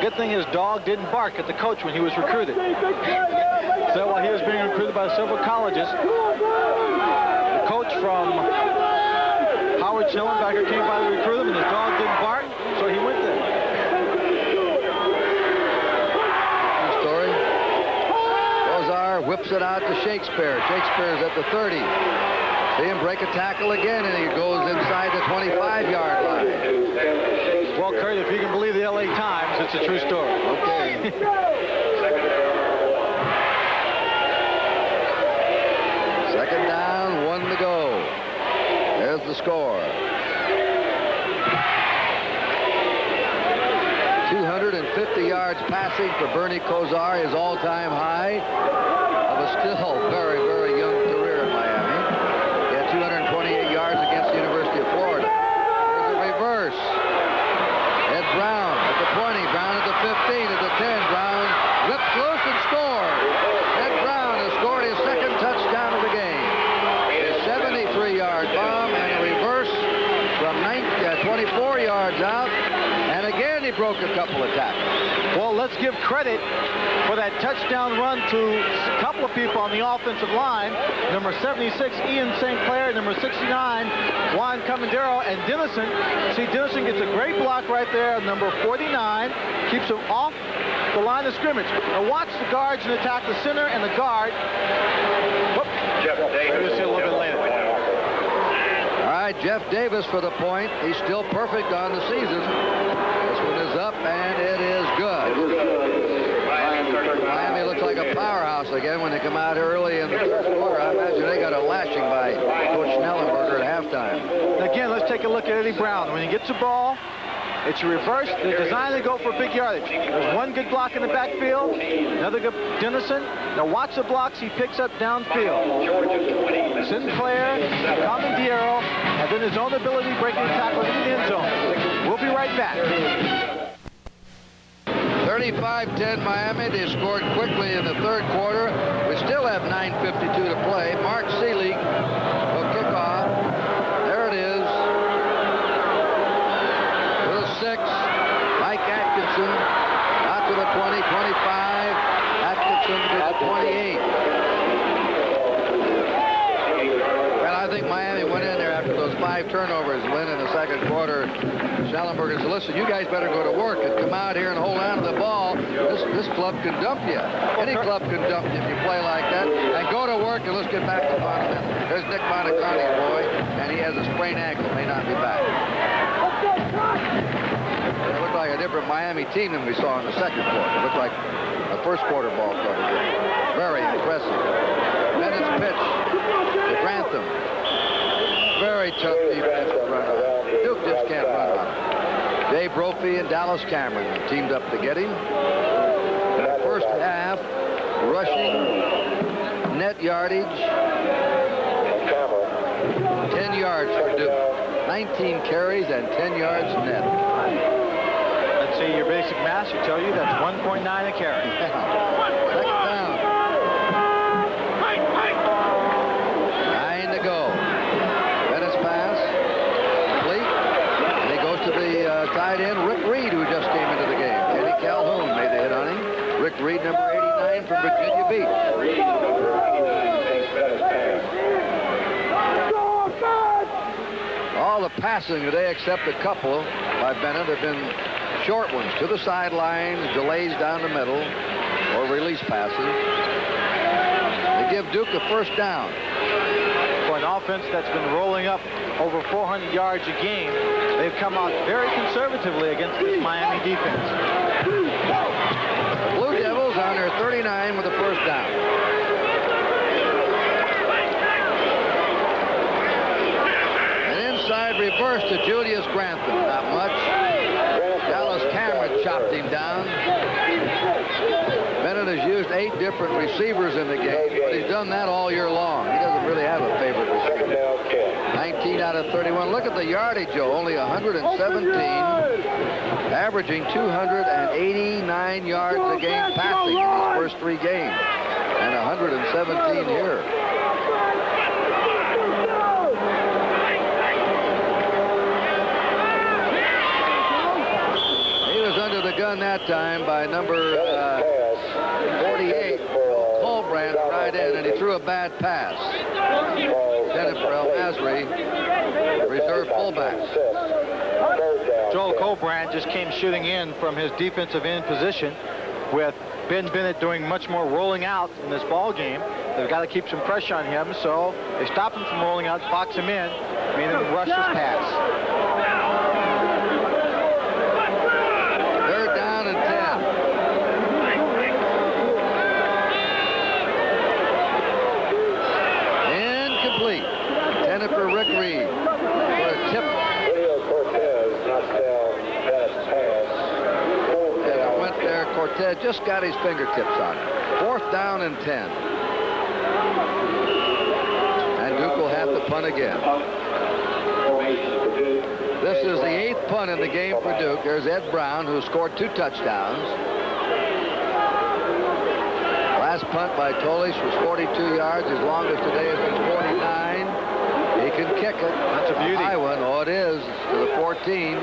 good thing his dog didn't bark at the coach when he was recruited. So while he was being recruited by several colleges, the coach from Howard Schellenberger came by to recruit him, and his dog didn't bark, so he went there.
Story. Kozar whips it out to Shakespeare. Shakespeare's at the 30. See him break a tackle again, and he goes inside the 25-yard line.
Well, Kurt, if you can believe the LA Times, it's a true story.
Okay. Second down, 1 to go. There's the score. 250 yards passing for Bernie Kosar, his all-time high of a still very, very young career in Miami. He had 228 yards against the University of Florida. There's a reverse. Ed Brown at the 20, Brown at the 15, at the 10. Brown whips loose and scores. Ed Brown has scored his second touchdown of the game. His 73-yard bomb and a reverse from 24 yards out. And again, he broke a couple of tackles.
Well, let's give credit for that touchdown run to a couple of people on the offensive line. Number 76, Ian St. Clair. Number 69, Juan Comandero. And Dennison. See, Dennison gets a great block right there. Number 49 keeps him off the line of scrimmage. Now watch the guards in attack, the center and the guard. Whoop. We'll see a little bit later.
All right, Jeff Davis for the point. He's still perfect on the season. This one is up, and it is good. Miami looks like a powerhouse again when they come out early in the third quarter. I imagine they got a lashing by Coach Schnellenberger at halftime.
Again, let's take a look at Eddie Brown. When he gets the ball, it's a reverse. They're designed to go for big yardage. There's one good block in the backfield, another good Dennison. Now watch the blocks he picks up downfield. Sinclair, Comandero, and then his own ability breaking the tackle in the end zone. We'll be right back.
35-10 Miami. They scored quickly in the third quarter. We still have 9:52 to play. Mark Seelig will kick off. There it is. To the 6. Mike Atkinson out to the 20, 25. Atkinson to the 28. Well, I think Miami went in there after those 5 turnovers, Lynn, in the second quarter. Schellenberger said, listen, you guys better go to work and come out here and hold on to the ball. This club can dump you. Any club can dump you if you play like that. And go to work, and let's get back to fundamental. There's Nick Montecani's boy, and he has a sprained ankle. May not be back. It looked like a different Miami team than we saw in the second quarter. It looked like a first quarter ball club again. Very impressive. Bennett's pitch to Grantham. Very tough defense to run on. Duke just can't run on. Jay Brophy and Dallas Cameron teamed up to get him. In the first half, rushing, net yardage, 10 yards for Duke. 19 carries and 10 yards net.
Let's see your basic math should tell you that's 1.9 a carry.
Second down. 9 to go. Bennett's pass. Complete. And he goes to the tight end, Rick Reed, who just came into the game. Eddie Calhoun made the hit on him. Rick Reed, number 89 from Virginia Beach. All the passing today, except a couple by Bennett, have been short ones to the sidelines, delays down the middle, or release passes. They give Duke a first down.
For an offense that's been rolling up over 400 yards a game, they've come out very conservatively against this Miami defense.
The Blue Devils on their 39 with a first down. Inside reverse to Julius Grantham. Not much. Dallas Cameron chopped him down. Bennett has used 8 different receivers in the game, but he's done that all year long. He doesn't really have a favorite receiver. 19 out of 31. Look at the yardage, Joe. Only 117. Averaging 289 yards a game passing in his first 3 games. And 117 here. Under the gun that time by number 48, Colbrand, right in, and he threw a bad pass. Jennifer El Masri, reserve fullback.
Joel Cobrand just came shooting in from his defensive end position with Ben Bennett doing much more rolling out in this ball game. They've got to keep some pressure on him, so they stop him from rolling out, box him in, made him rush his pass.
Third down and 10. Incomplete. Intended for Rick Reed. For a tip. As it went there, Cortez just got his fingertips on it. Fourth down and 10. And Duke will have to punt again. This is the 8th punt in the game for Duke. There's Ed Brown, who scored 2 touchdowns. Last punt by Tolish was 42 yards. His longest today has been 49. He can kick it. That's a beauty. High one. Oh, it is. It's to the 14.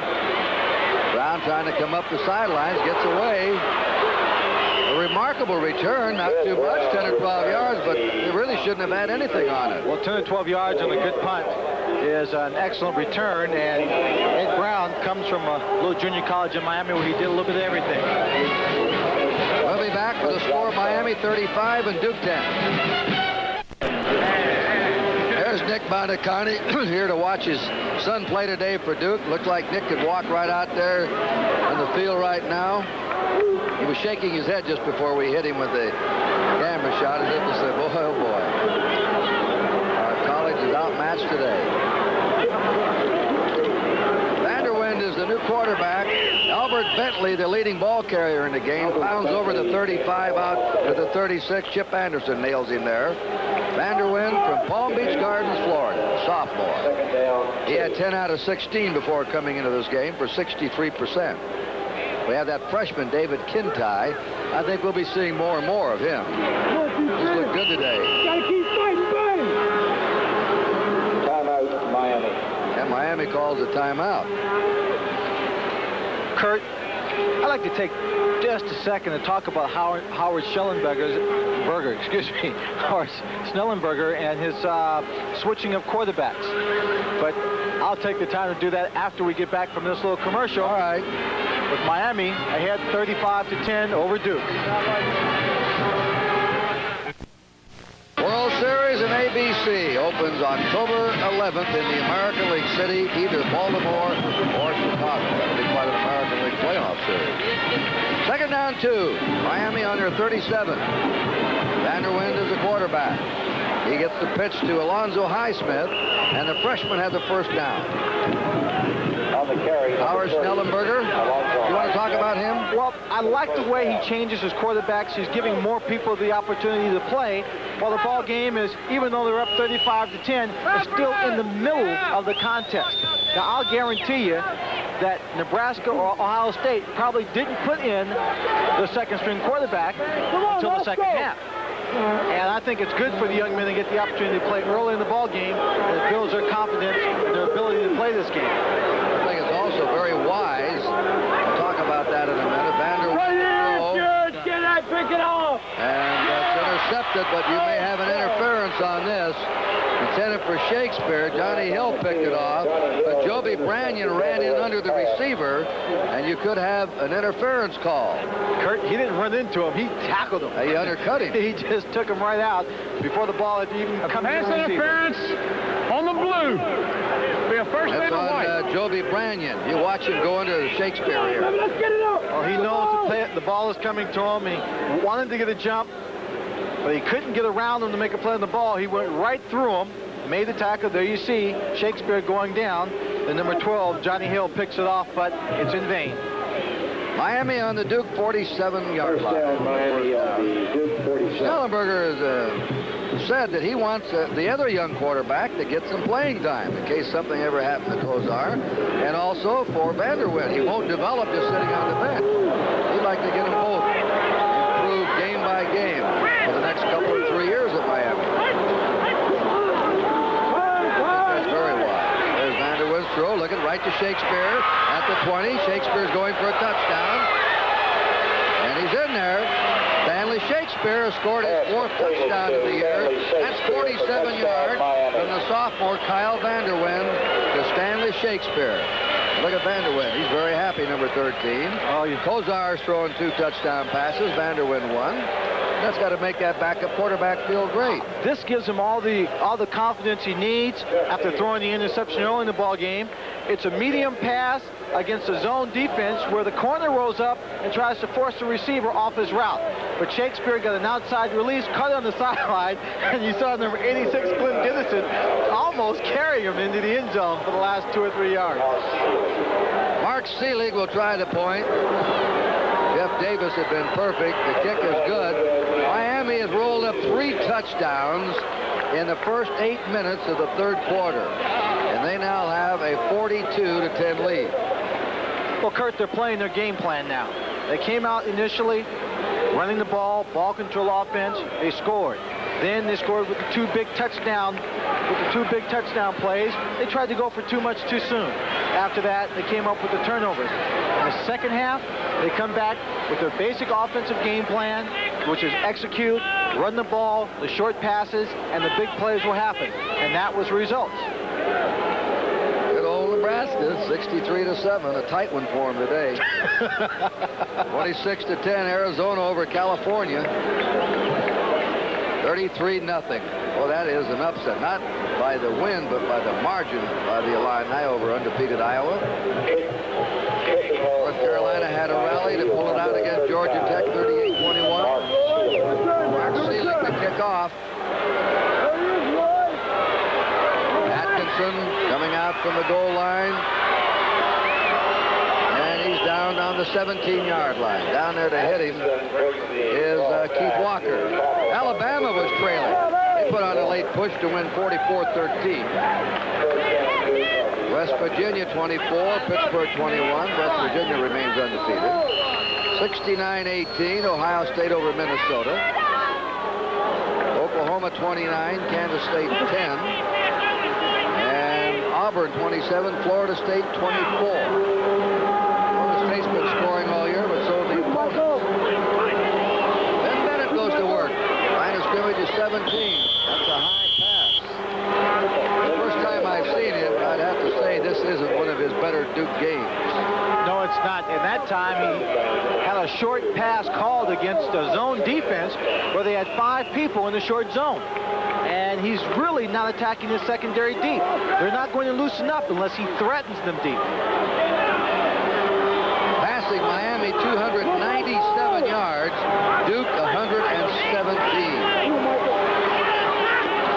Brown trying to come up the sidelines, gets away. A remarkable return, not too much, 10 or 12 yards, but they really shouldn't have had anything on it.
Well, 10 or 12 yards on a good punt is an excellent return, and Ed Brown comes from a little junior college in Miami where he did a little bit of everything.
We'll be back with the score: Miami 35 and Duke 10. There's Nick Bonacani here to watch his son play today for Duke. Looked like Nick could walk right out there on the field right now. He was shaking his head just before we hit him with the camera shot, as if to say, boy, oh boy, our college is outmatched today. Vanderwind is the new quarterback. Albert Bentley, the leading ball carrier in the game, pounds over the 35 out to the 36. Chip Anderson nails him there. Vanderwind from Palm Beach Gardens, Florida, sophomore. He had 10 out of 16 before coming into this game for 63%. We have that freshman, David Kintai. I think we'll be seeing more and more of him. He's looked good today.
Gotta keep fighting, buddy.
Timeout, Miami.
And Miami calls a timeout.
Kurt, I'd like to take just a second to talk about Howard Schnellenberger and his switching of quarterbacks. But I'll take the time to do that after we get back from this little commercial.
All right.
With Miami ahead 35-10 over Duke.
World Series in ABC opens October 11th in the American League City, either Baltimore or Chicago. That'll be quite an American League playoff series. Second down 2. Miami on their 37. Vanderwind is the quarterback. He gets the pitch to Alonzo Highsmith, and the freshman had the first down.
On the carry,
Howard Schnellenberger, you want to talk about him?
Well, I like the way he changes his quarterbacks. He's giving more people the opportunity to play, while the ball game is, even though they're up 35-10, is still in the middle of the contest. Now, I'll guarantee you that Nebraska or Ohio State probably didn't put in the second-string quarterback until the second half. And I think it's good for the young men to get the opportunity to play early in the ball game, and it builds their confidence and their ability to play this game.
I think it's also very wise. We'll talk about that in a minute. Vanderwind.
Get that, pick it off.
And it's intercepted, but you may have an interference on this. Intended for Shakespeare. Johnny Hill picked it off, but Joby Brannion ran in under the receiver, and you could have an interference call.
Kurt, he didn't run into him. He tackled him.
He undercut him.
He just took him right out before the ball had even come to the
Pass
receiver.
interference on the blue. Be a first
That's
man white.
on Joby Brannion. You watch him go under Shakespeare here.
Let's get it up.
Well, he knows the ball is coming to him. He wanted to get a jump, but he couldn't get around him to make a play on the ball. He went right through him, made the tackle. There you see Shakespeare going down. The number 12, Johnny Hill, picks it off, but it's in vain.
Miami on the Duke 47-yard line.
Down, Miami on the Duke 47.
Schnellenberger has said that he wants the other young quarterback to get some playing time in case something ever happened to Kozar, and also for Vanderwind. He won't develop just sitting on the bench. He'd like to get them both improved game by game for the next couple or 3 years at Miami. That's very wise. There's Vanderwind's throw, looking right to Shakespeare at the 20. Shakespeare's going for a touchdown. And he's in there. Stanley Shakespeare has scored his 4th touchdown of the year. That's 47 yards from the sophomore Kyle Vanderwind to Stanley Shakespeare. Look at Vanderwind. He's very happy, number 13. Kozar's throwing 2 touchdown passes. Vanderwind 1. That's got to make that backup quarterback feel great.
This gives him all the confidence he needs after throwing the interception early in the ball game. It's a medium pass against a zone defense where the corner rolls up and tries to force the receiver off his route. But Shakespeare got an outside release, cut on the sideline, and you saw number 86, Clint Dennison, almost carry him into the end zone for the last 2 or 3 yards.
Mark Seelig will try the point. Jeff Davis had been perfect. The kick is good. Miami has rolled up 3 touchdowns in the first 8 minutes of the 3rd quarter. And they now have a 42-10 lead.
Well, Kurt, they're playing their game plan now. They came out initially running the ball control offense. They scored. Then they scored with the 2 big touchdown plays. They tried to go for too much too soon. After that, they came up with the turnovers. In the second half, they come back with their basic offensive game plan, which is execute, run the ball, the short passes, and the big plays will happen. And that was results.
Good old Nebraska, 63-7, a tight one for them today. 26-10, Arizona over California. 33-0. Well, that is an upset, not by the win, but by the margin by the Illini over undefeated Iowa. North Carolina had a rally to pull it out against Georgia Tech, 38-21. Mark Seelig to kick off. Atkinson coming out from the goal line. And he's down on the 17-yard line. Down there to hit him is Keith Walker. Alabama was trailing. They put on a late push to win 44-13. West Virginia 24, Pittsburgh 21. West Virginia remains undefeated. 69-18, Ohio State over Minnesota. Oklahoma 29, Kansas State 10. And Auburn 27, Florida State 24. Florida State's been scoring all year, but so have the opponents. Ben Bennett goes to work. Line of scrimmage is 17. That's a high pass. The first time I've seen him, I'd have to say this isn't one of his better Duke games.
No, it's not. In that time, he had a short pass called against a zone defense where they had 5 people in the short zone. And he's really not attacking his secondary deep. They're not going to loosen up unless he threatens them deep.
Passing Miami 297 yards, Duke 117.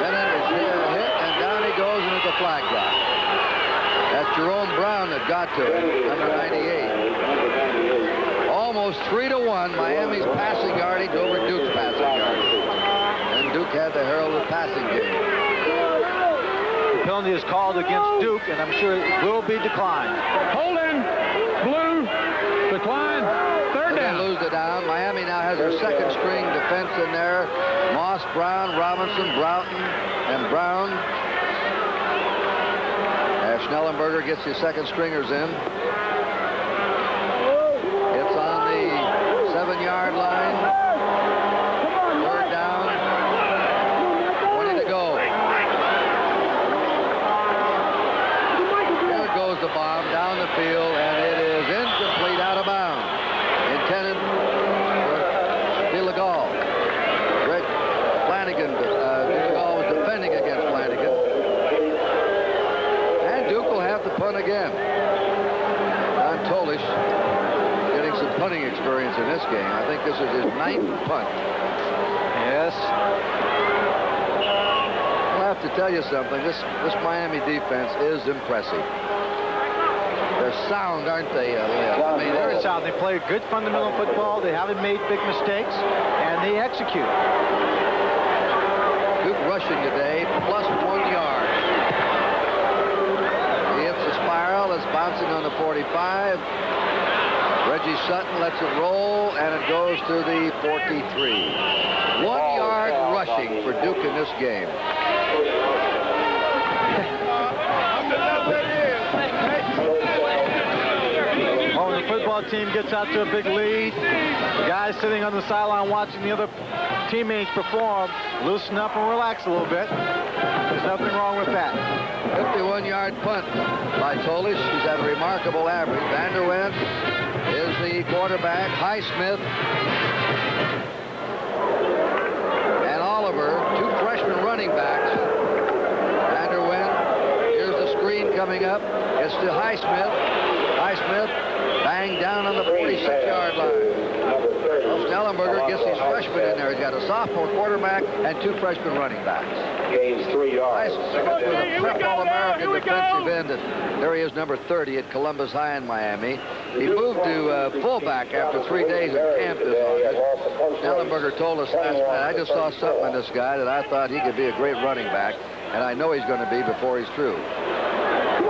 Bennett is hit, and down he goes, and it's a flag drop. That's Jerome Brown that got to him, number 98. Almost 3-1, Miami's passing yardage over Duke's passing yardage. And Duke had the heralded passing game.
The penalty is called against Duke, and I'm sure it will be declined.
Holding, blue, decline, 3rd
They
down.
lose it down. Miami now has their 2nd string defense in there. Moss, Brown, Robinson, Broughton, and Brown. Schnellenberger gets his 2nd stringers in. It's on the 7-yard line. 3rd down. 20 to go. There goes the bomb down the field, and it is incomplete, out of bounds. Intended for DeLaGalle. Greg Flanagan. DeLaGalle was defending against Flanagan. The punt again. Don Tolish getting some punting experience in this game. I think this is his 9th punt.
Yes.
I'll have to tell you something. This Miami defense is impressive. They're sound, aren't they, Lynn?
I mean, they're sound. They play good fundamental football. They haven't made big mistakes, and they execute.
Duke rushing today, plus 1 yard. Spiral is bouncing on the 45. Reggie Sutton lets it roll, and it goes to the 43. 1 yard rushing for Duke in this game.
Well, when the football team gets out to a big lead, the guys sitting on the sideline watching the other teammates perform loosen up and relax a little bit. There's nothing wrong with that.
51-yard punt by Tolish. He's had a remarkable average. Vanderwent is the quarterback. Highsmith and Oliver, two freshman running backs. Vanderwent, here's the screen coming up. It's to Highsmith. Highsmith banged down on the 46-yard line. Well, Snellenberger gets his freshman in there. He's got a sophomore quarterback and two freshman running backs.
Gains 3 yards.
Highsmith was a Prep All-American defensive end. There he is, number 30 at Columbus High in Miami. He moved to fullback after 3 days of camp this August. Snellenberger told us last night, I just saw something in this guy that I thought he could be a great running back, and I know he's going to be before he's through.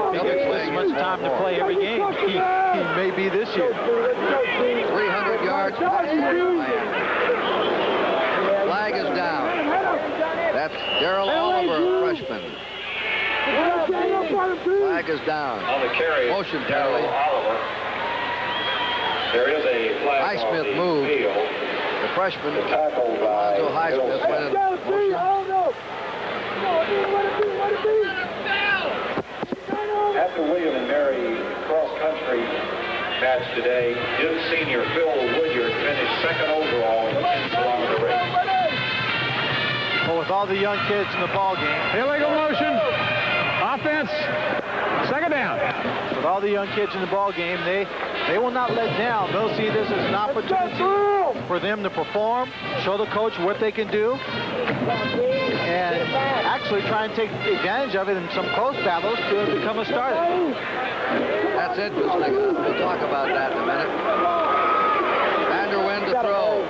He gets this much time to play every game. He may be this year.
300 yards passing for Miami. Flag is down. That's Darrell Oliver, freshman. Flag is down.
On the carry,
Motion penalty.
Oliver. There is a flag
Highsmith
on the
moved.
field.
The freshman,
Tackle by
Alonzo Highsmith, went in motion.
After William and Mary cross-country match today, Duke senior Phil Woodyard finished second overall in the men's kilometer race.
Well, with all the young kids in the ball game,
Illegal motion. Offense. Second down.
with all the young kids in the ball game, they will not let down. They'll see this as an opportunity for them to perform, show the coach what they can do, and actually try and take advantage of it in some close battles to become a starter.
That's interesting. We'll talk about that in a minute. Vanderwent to throw.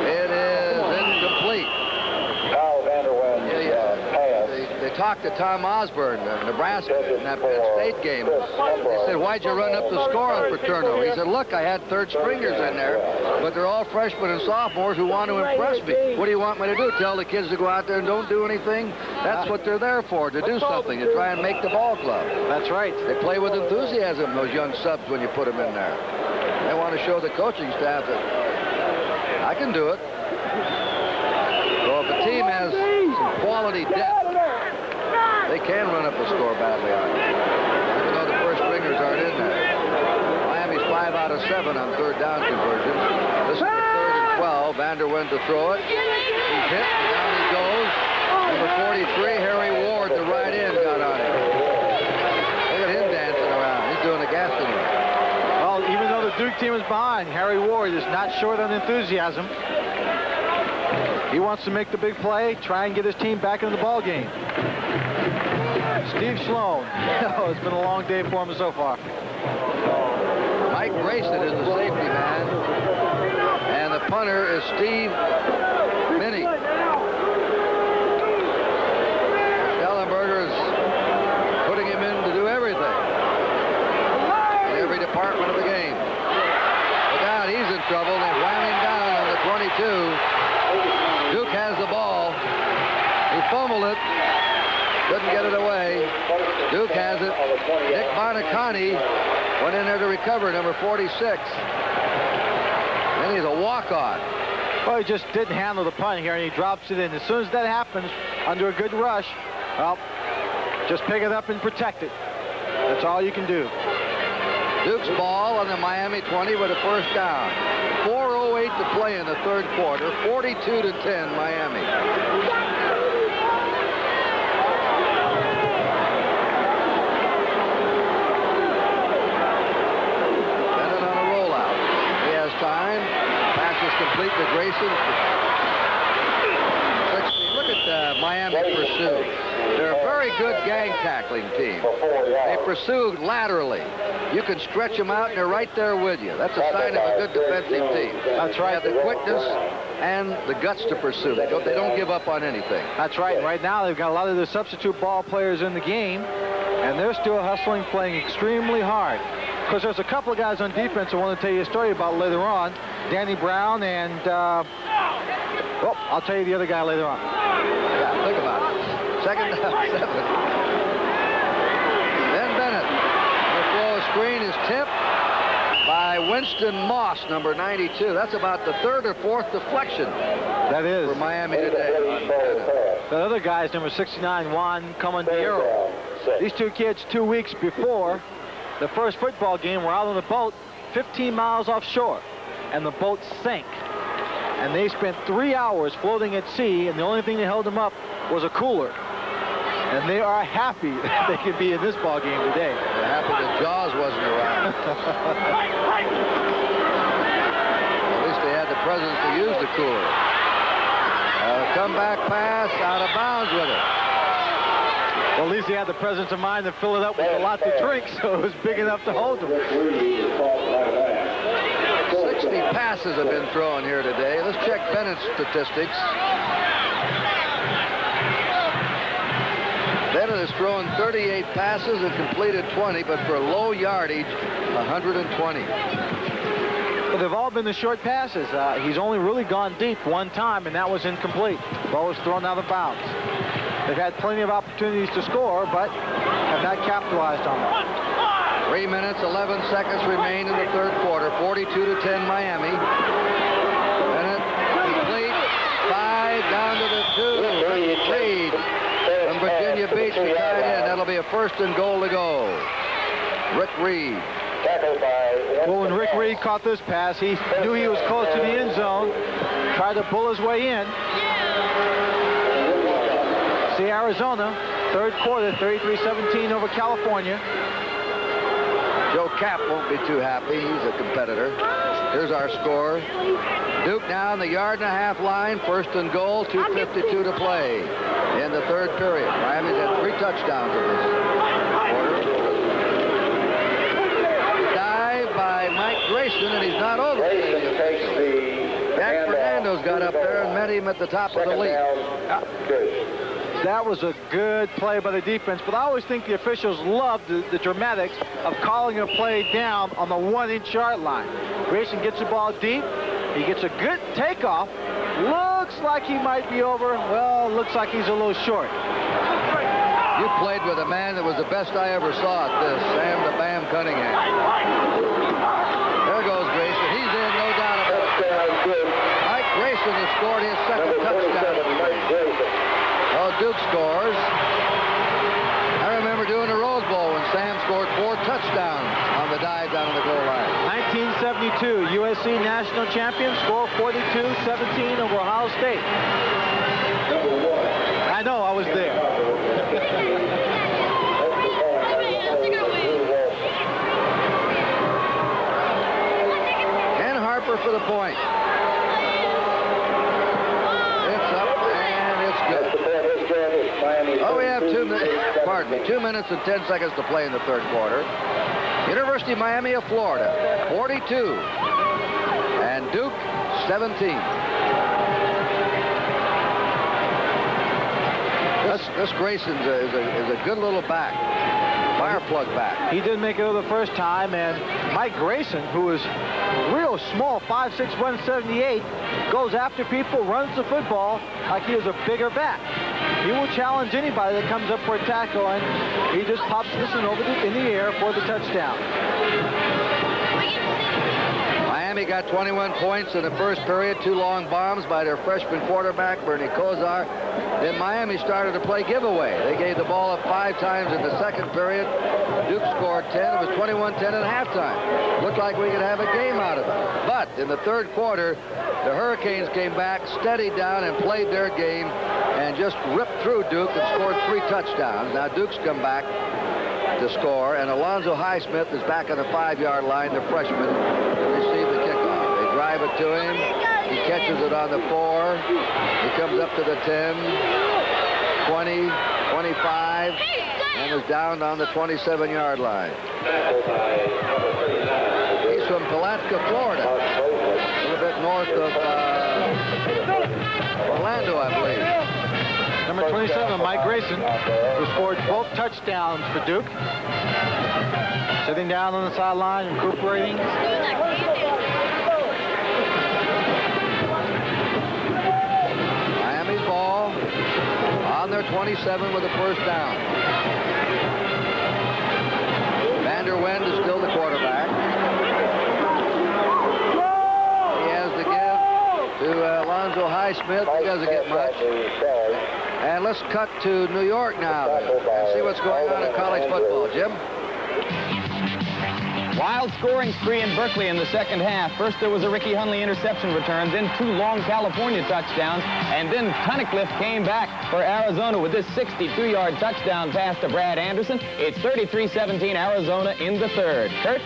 It is incomplete.
Kyle Vanderwent pass.
They talked to Tom Osborne of Nebraska in that Penn State game. They said, why'd you run up the score on Paterno? He said, look, I had third stringers in there, but they're all freshmen and sophomores who want to impress me. What do you want me to do? Tell the kids to go out there and don't do anything? That's what they're there for, to do something, to try and make the ball club.
That's right.
They play with enthusiasm, those young subs, when you put them in there. They want to show the coaching staff that I can do it. So if a team has some quality depth, they can run up the score badly on you, even though the first stringers aren't in there. Miami's 5 out of 7 on third down conversions. This is the 3rd and 12. Vanderwent to throw it. He's hit. Down he goes. Number 43, Harry Ward, the right end, got on him. Look at him dancing around. He's doing a Gaston run.
Well, even though the Duke team is behind, Harry Ward is not short on enthusiasm. He wants to make the big play, try and get his team back into the ball game. Steve Sloan. Oh, it's been a long day for him so far.
Mike Grayson is the safety man. And the punter is Steve Minnie. Snellenberger is putting him in to do everything. In every department of the game. Look out, he's in trouble. They wham him down on the 22. Duke has the ball. He fumbled it. Couldn't get it away. Duke has it. Nick Barnacani went in there to recover, number 46. Then he's a walk-on.
Well, he just didn't handle the punt here, and he drops it in. As soon as that happens, under a good rush, well, just pick it up and protect it. That's all you can do.
Duke's ball on the Miami 20 with a first down. 4:08 to play in the third quarter. 42-10 Miami. Time. Pass is complete to Grayson. 16. Look at Miami pursue. They're a very good gang tackling team. They pursue laterally. You can stretch them out and they're right there with you. That's a sign of a good defensive team.
That's right.
They have the quickness and the guts to pursue. They don't give up on anything.
That's right. Right now they've got a lot of the substitute ball players in the game, and they're still hustling, playing extremely hard. Because there's a couple of guys on defense I want to tell you a story about later on. Danny Brown and, I'll tell you the other guy later on.
Yeah, think about it. Second down, 7. Ben Bennett. The throw screen is tipped by by Winston Moss, number 92. That's about the third or fourth deflection
That is.
for Miami today.
The other guy's number 69, Juan Comandiero. These two kids 2 weeks before the first football game were out on the boat 15 miles offshore, and the boat sank. And they spent 3 hours floating at sea, and the only thing that held them up was a cooler. And they are happy that they could be in this ball game today.
They're happy that Jaws wasn't around. At least they had the presence to use the cooler. Comeback pass, out of bounds with it.
Well, at least he had the presence of mind to fill it up with a lot to drink, so it was big enough to hold them.
60 passes have been thrown here today. Let's check Bennett's statistics. Bennett has thrown 38 passes and completed 20, but for low yardage, 120.
But they've all been the short passes. He's only really gone deep one time, and that was incomplete. Ball was thrown out of bounds. They've had plenty of opportunities to score, but have not capitalized on them.
3 minutes, 11 seconds remain in the third quarter. 42-10 Miami. Bennett complete. 5 down to the 2. Lead from Virginia Beach to tied in. That'll be a first and goal to go. Rick Reed.
Well, when Rick Reed caught this pass, he knew he was close to the end zone. Tried to pull his way in. See Arizona, third quarter, 33-17 over California.
Joe Kapp won't be too happy. He's a competitor. Here's our score. Duke now on the yard-and-a-half line. First and goal, 2:52 to play in the third period. Miami's had 3 touchdowns in this quarter. Dive by Mike Grayson, and he's not over. Jack Fernando's got up there and met him at the top of the league.
That was a good play by the defense, but I always think the officials love the dramatics of calling a play down on the 1-inch yard line. Grayson gets the ball deep. He gets a good takeoff. Looks like he might be over. Well, looks like he's a little short.
You played with a man that was the best I ever saw at this, Sam the Bam Cunningham. There goes Grayson. He's in, no doubt about it. Mike Grayson has scored his second touchdown. Oh, Duke scores. I remember doing the Rose Bowl when Sam scored 4 touchdowns on the dive down the goal line.
1972, USC national champion, score 42-17 over Ohio State. I know, I was there.
Ken Harper for the point. It's up and it's good. Oh, we have 2 minutes and 10 seconds to play in the third quarter. University of Miami of Florida, 42, and Duke, 17. This Grayson is a good little back, fire plug back.
He did make it the first time, and Mike Grayson, who is real small, 5'6", 178, goes after people, runs the football like he is a bigger back. He will challenge anybody that comes up for a tackle, and he just pops this one over in the air for the touchdown.
Miami got 21 points in the first period. 2 long bombs by their freshman quarterback, Bernie Kosar. Then Miami started to play giveaway. They gave the ball up 5 times in the second period. Duke scored 10. It was 21-10 at halftime. Looked like we could have a game out of it. But in the third quarter, the Hurricanes came back, steadied down, and played their game, and just ripped through Duke and scored 3 touchdowns. Now Duke's come back to score, and Alonzo Highsmith is back on the 5-yard line, the freshman, to receive the kickoff. They drive it to him. He catches it on the 4. He comes up to the 10, 20, 25, and is down on the 27-yard line. He's from Palatka, Florida, a little bit north of Orlando, I believe.
Number 27, Mike Grayson, who scored both touchdowns for Duke. Sitting down on the sideline, recuperating.
Miami's ball on their 27 with a first down. Vander Wend is still the quarterback. Martinsville Highsmith. He doesn't get much. And let's cut to New York now and see what's going on in college football. Jim?
Wild scoring spree in Berkeley in the second half. First there was a Ricky Hundley interception return, then 2 long California touchdowns, and then Tunnicliffe came back for Arizona with this 62-yard touchdown pass to Brad Anderson. It's 33-17 Arizona in the third. Kurt?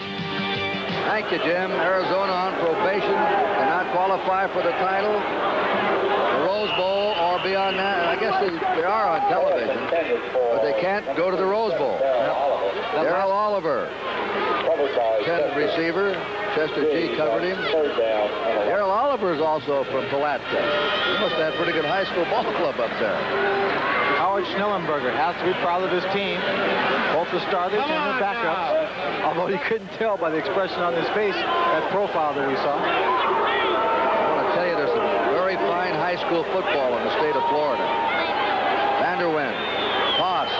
Thank you, Jim. Arizona on probation, cannot qualify for the title, the Rose Bowl, or beyond that. I guess they are on television, but they can't go to the Rose Bowl. Darrell Oliver, 10th receiver. Chester G covered him. Darrell Oliver is also from Palatka. He must have a pretty good high school ball club up there.
Howard Schnellenberger has to be proud of his team, both the starters and the backups, although you couldn't tell by the expression on his face, that profile that we saw.
I want to tell you, there's some very fine high school football in the state of Florida. Vanderwind, toss,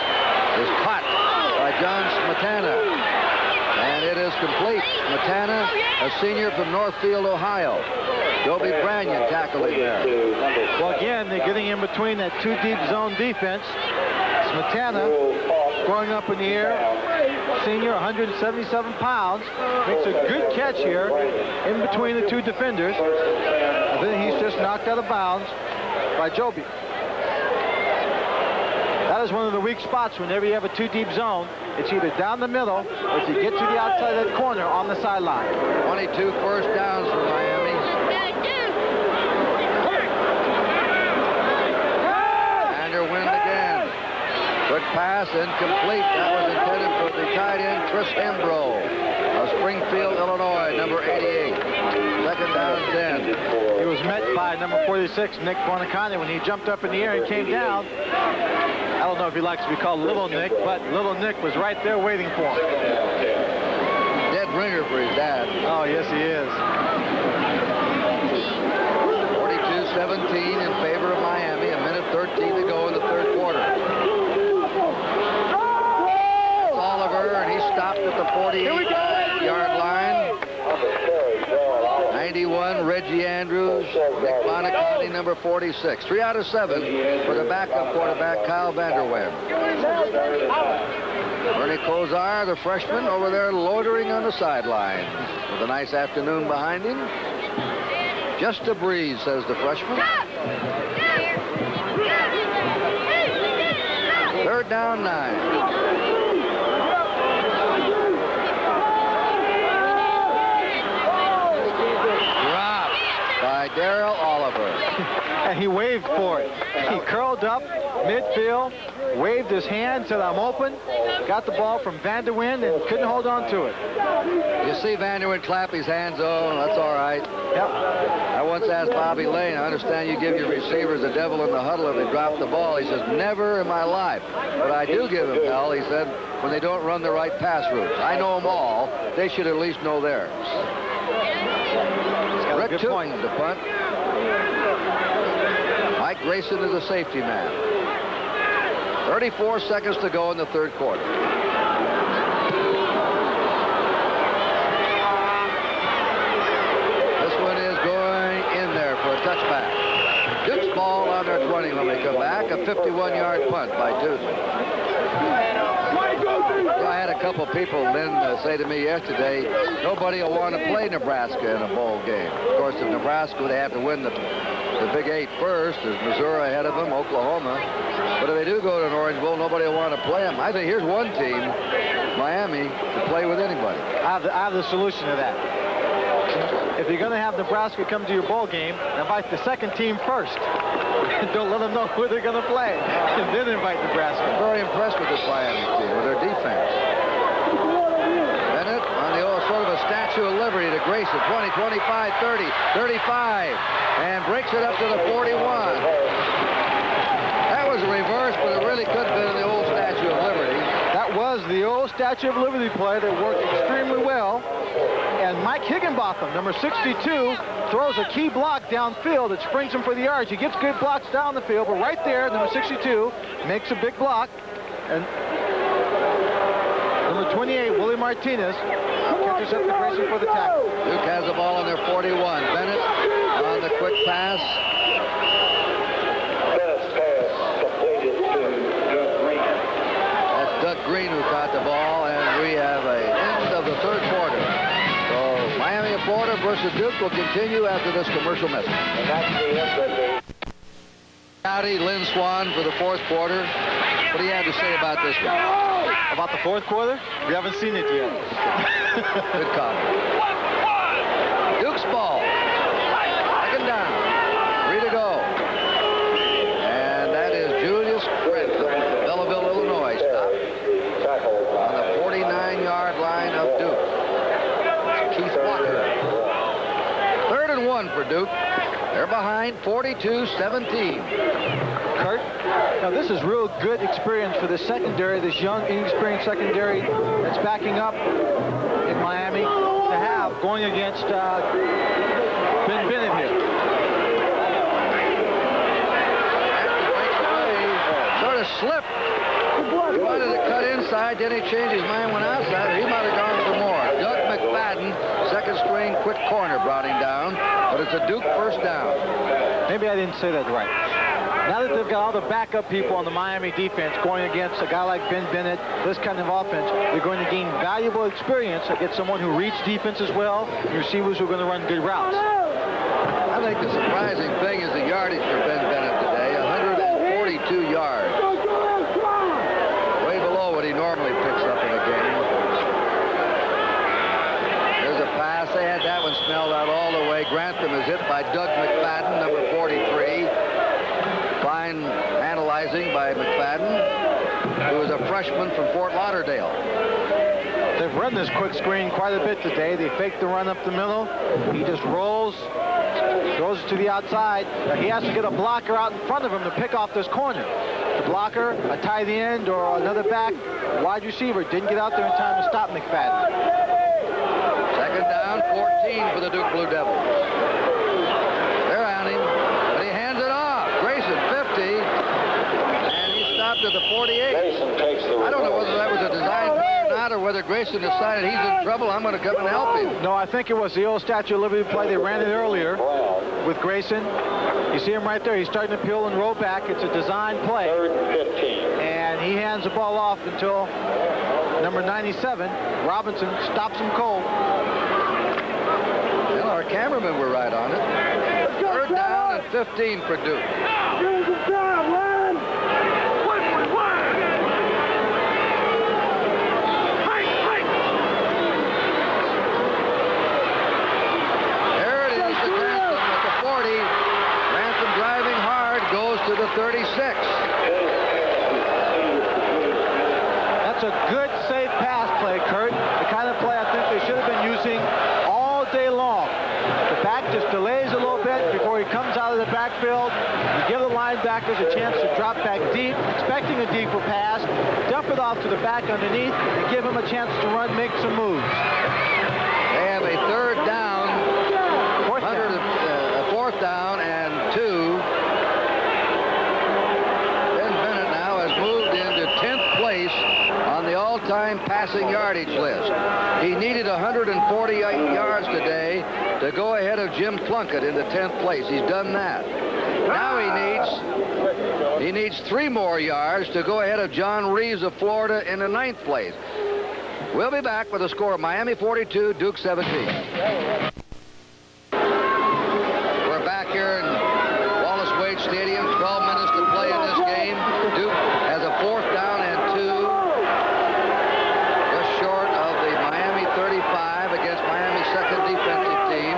is caught by John Smetana. And it is complete. Smetana, a senior from Northfield, Ohio. Joby Brannion tackled him there.
Well, again, they're getting in between that 2-deep zone defense. Smetana, going up in the air, senior, 177 pounds, makes a good catch here in between the 2 defenders. And then he's just knocked out of bounds by Joby. That is one of the weak spots whenever you have a 2-deep zone. It's either down the middle or if you get to the outside of that corner on the sideline.
22 first downs for Miami. Vanderwind again. Quick pass, incomplete. That was intended for the tight end, Chris Hembro of Springfield, Illinois, number 88. Second down, 10.
He was met by number 46, Nick Bonicani, when he jumped up in the air and came down. I don't know if he likes to be called Little Nick, but Little Nick was right there waiting for him.
Dead ringer for his dad.
Oh, yes, he is.
42-17 in favor of Miami. A minute 13 to go in the third quarter. Oliver, and he stopped at the 48-yard line. 91, Reggie Andrews. Nick Bonicani, number 46. 3 out of 7 for the backup quarterback, Kyle Vanderwind. Ernie Kosar, the freshman, over there loitering on the sideline with a nice afternoon behind him. Just a breeze, says the freshman. Third down, 9. By Darrell Oliver.
And he waved for it. He curled up midfield, waved his hand, said, I'm open, got the ball from Vanderwind and couldn't hold on to it.
You see Vanderwind clap his hands, oh, that's all right.
Yep.
I once asked Bobby Lane, I understand you give your receivers the devil in the huddle if they drop the ball. He says, never in my life. But I do give them hell, he said, when they don't run the right pass routes. I know them all. They should at least know theirs. Rick Tootin, the punt. Mike Grayson is a safety man. 34 seconds to go in the third quarter. This one is going in there for a touchback. Duke's ball on their 20 when we come back. A 51-yard punt by Tootin. I had a couple people then say to me yesterday, nobody will want to play Nebraska in a bowl game. Of course, if Nebraska, they have to win the Big 8 first. There's Missouri ahead of them, Oklahoma. But if they do go to an Orange Bowl, nobody will want to play them. I think here's one team, Miami, to play with anybody.
I have the solution to that. If you're going to have Nebraska come to your bowl game, invite the second team first. Don't let them know who they're going to play, and then invite Nebraska.
I'm very impressed with this Miami team, with their defense. Bennett on the old sort of a Statue of Liberty to Grayson. 20, 25, 30, 35, and breaks it up to the 41. That was a reverse, but it really could have been the old Statue of Liberty.
That was the old Statue of Liberty play that worked extremely well. And Mike Higginbotham, number 62, throws a key block downfield that springs him for the yards. He gets good blocks down the field, but right there, number 62 makes a big block. And number 28, Willie Martinez, intercepted Grayson for the tackle.
Duke has the ball on their 41. Bennett on the quick pass. of Duke will continue after this commercial message.
And that's the end of the...
Howdy, Lynn Swan for the fourth quarter. What do you have to say about this one?
About the fourth quarter? We haven't seen it yet.
Good call. Duke's ball. Second down. 3 to go. And that is Julius Grantham, Belleville, Illinois. Stop on the 49-yard line of Duke. Keith Walker. 3rd and 1 for Duke. They're behind 42-17.
Kurt, now this is real good experience for the secondary, this young, inexperienced secondary that's backing up in Miami to have going against Ben Bennett here.
Sort of slipped. He wanted to cut inside, then he changed his mind, went outside. He might have gone for more. Doug McFadden, second string, quick corner, brought him down, but it's a Duke first down.
Maybe I didn't say that right. Now that they've got all the backup people on the Miami defense going against a guy like Ben Bennett, this kind of offense, they're going to gain valuable experience against someone who reads defense as well, and receivers who are going to run good routes.
I think the surprising thing is the yardage for Ben Bennett today, 142 yards. Way below what he normally picks up in a game. There's a pass. They had that one smelled out all the way. Grantham is hit by Doug McFadden, number 43. Fine analyzing by McFadden, who is a freshman from Fort Lauderdale.
They've run this quick screen quite a bit today. They fake the run up the middle. He just rolls, goes to the outside. He has to get a blocker out in front of him to pick off this corner. The blocker, a tight end, or another back, wide receiver, didn't get out there in time to stop McFadden.
Second down, 14 for the Duke Blue Devils. They're on him, but he hands it off. Grayson, 50, and he stopped at the 48. I don't know whether that was a design play or not, or whether Grayson decided he's in trouble, I'm going to come and help him.
No, I think it was the old Statue of Liberty play. They ran it earlier with Grayson. You see him right there. He's starting to peel and roll back. It's a design play.
3rd and 15.
And he hands the ball off until number 97, Robinson, stops him cold.
Well, our cameramen were right on it. 3rd down and 15 for Duke.
Here's the time, man.
There it is, the Grantham at the 40. Grantham driving hard, goes to the 36.
That's a good, safe pass play, Kurt. The kind of play I think they should have been using all day long. The back just delays a little bit before he comes out of the backfield. You give the linebackers a chance to drop back deep, expecting a deeper pass, dump it off to the back underneath, and give him a chance to run, make some moves.
They have a 3rd down, fourth down and 2. Ben Bennett now has moved into 10th place on the all-time passing yardage list. He needed 148 yards today to go ahead of Jim Plunkett into 10th place. He's done that. Now he needs 3 more yards to go ahead of John Reeves of Florida in the 9th place. We'll be back with a score of Miami 42, Duke 17. We're back here in Wallace Wade Stadium, 12 minutes to play in this game. Duke has a 4th down and 2. Just short of the Miami 35 against Miami's second defensive team.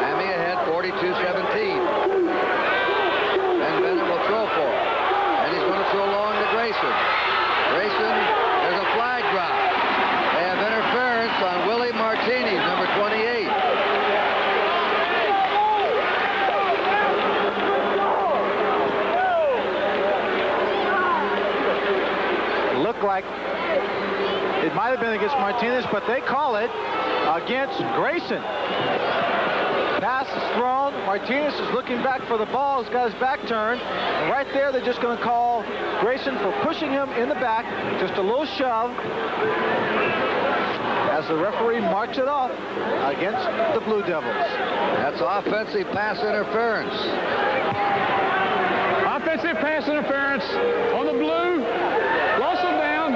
Miami ahead 42-17. Ben Bennett will throw for it. And he's going to throw long to Grayson. Grayson, there's a flag drop. They have interference on Willie Martinez, number 28.
Looked like it might have been against Martinez, but they call it against Grayson. Pass is thrown. Martinez is looking back for the ball. He's got his back turned. And right there, they're just going to call Grayson for pushing him in the back. Just a little shove as the referee marks it off against the Blue Devils.
That's offensive pass interference.
Offensive pass interference on the Blue. Loss of down.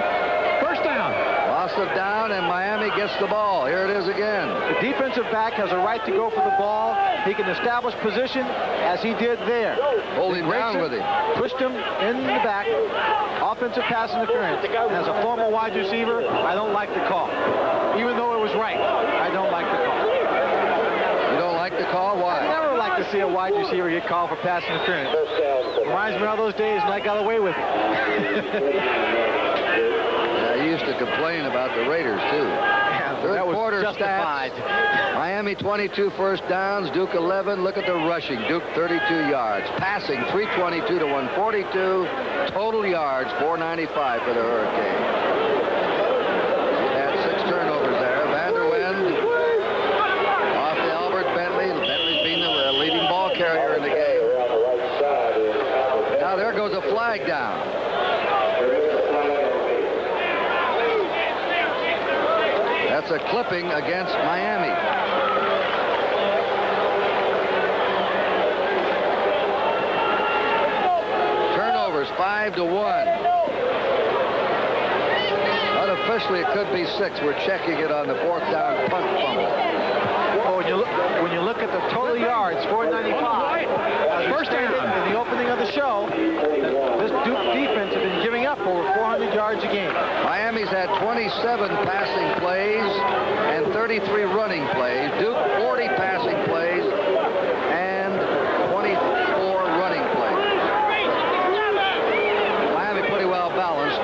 First down.
Loss of down, and Miami gets the ball. Here it is again.
The defensive defensive back has a right to go for the ball. He can establish position as he did there.
Hold him down with him.
Pushed him in the back. Offensive pass interference. As a former wide receiver, I don't like the call. Even though it was right, I don't like the call.
You don't like the call? Why?
I never like to see a wide receiver get called for pass interference. Reminds me of those days when I got away with it.
Yeah, you used to complain about the Raiders, too.
Yeah,
Third
that was
quarter
justified.
stats. Miami 22 first downs, Duke 11. Look at the rushing. Duke 32 yards. Passing 322 to 142. Total yards 495 for the Hurricanes. Had 6 turnovers there. Vander Ven off to Albert Bentley. Bentley's been the leading ball carrier in the game. Now there goes a flag down. That's a clipping against Miami. Turnovers 5-1. Unofficially, it could be 6. We're checking it on the 4th down punt fumble.
Well, when you look at the total yards, 495. First down in the opening of the show, this Duke defense has been giving up over 400 yards a game.
Miami's had 27 passing plays and 33 running plays. Duke 40 passing plays and 24 running plays. Miami pretty well balanced.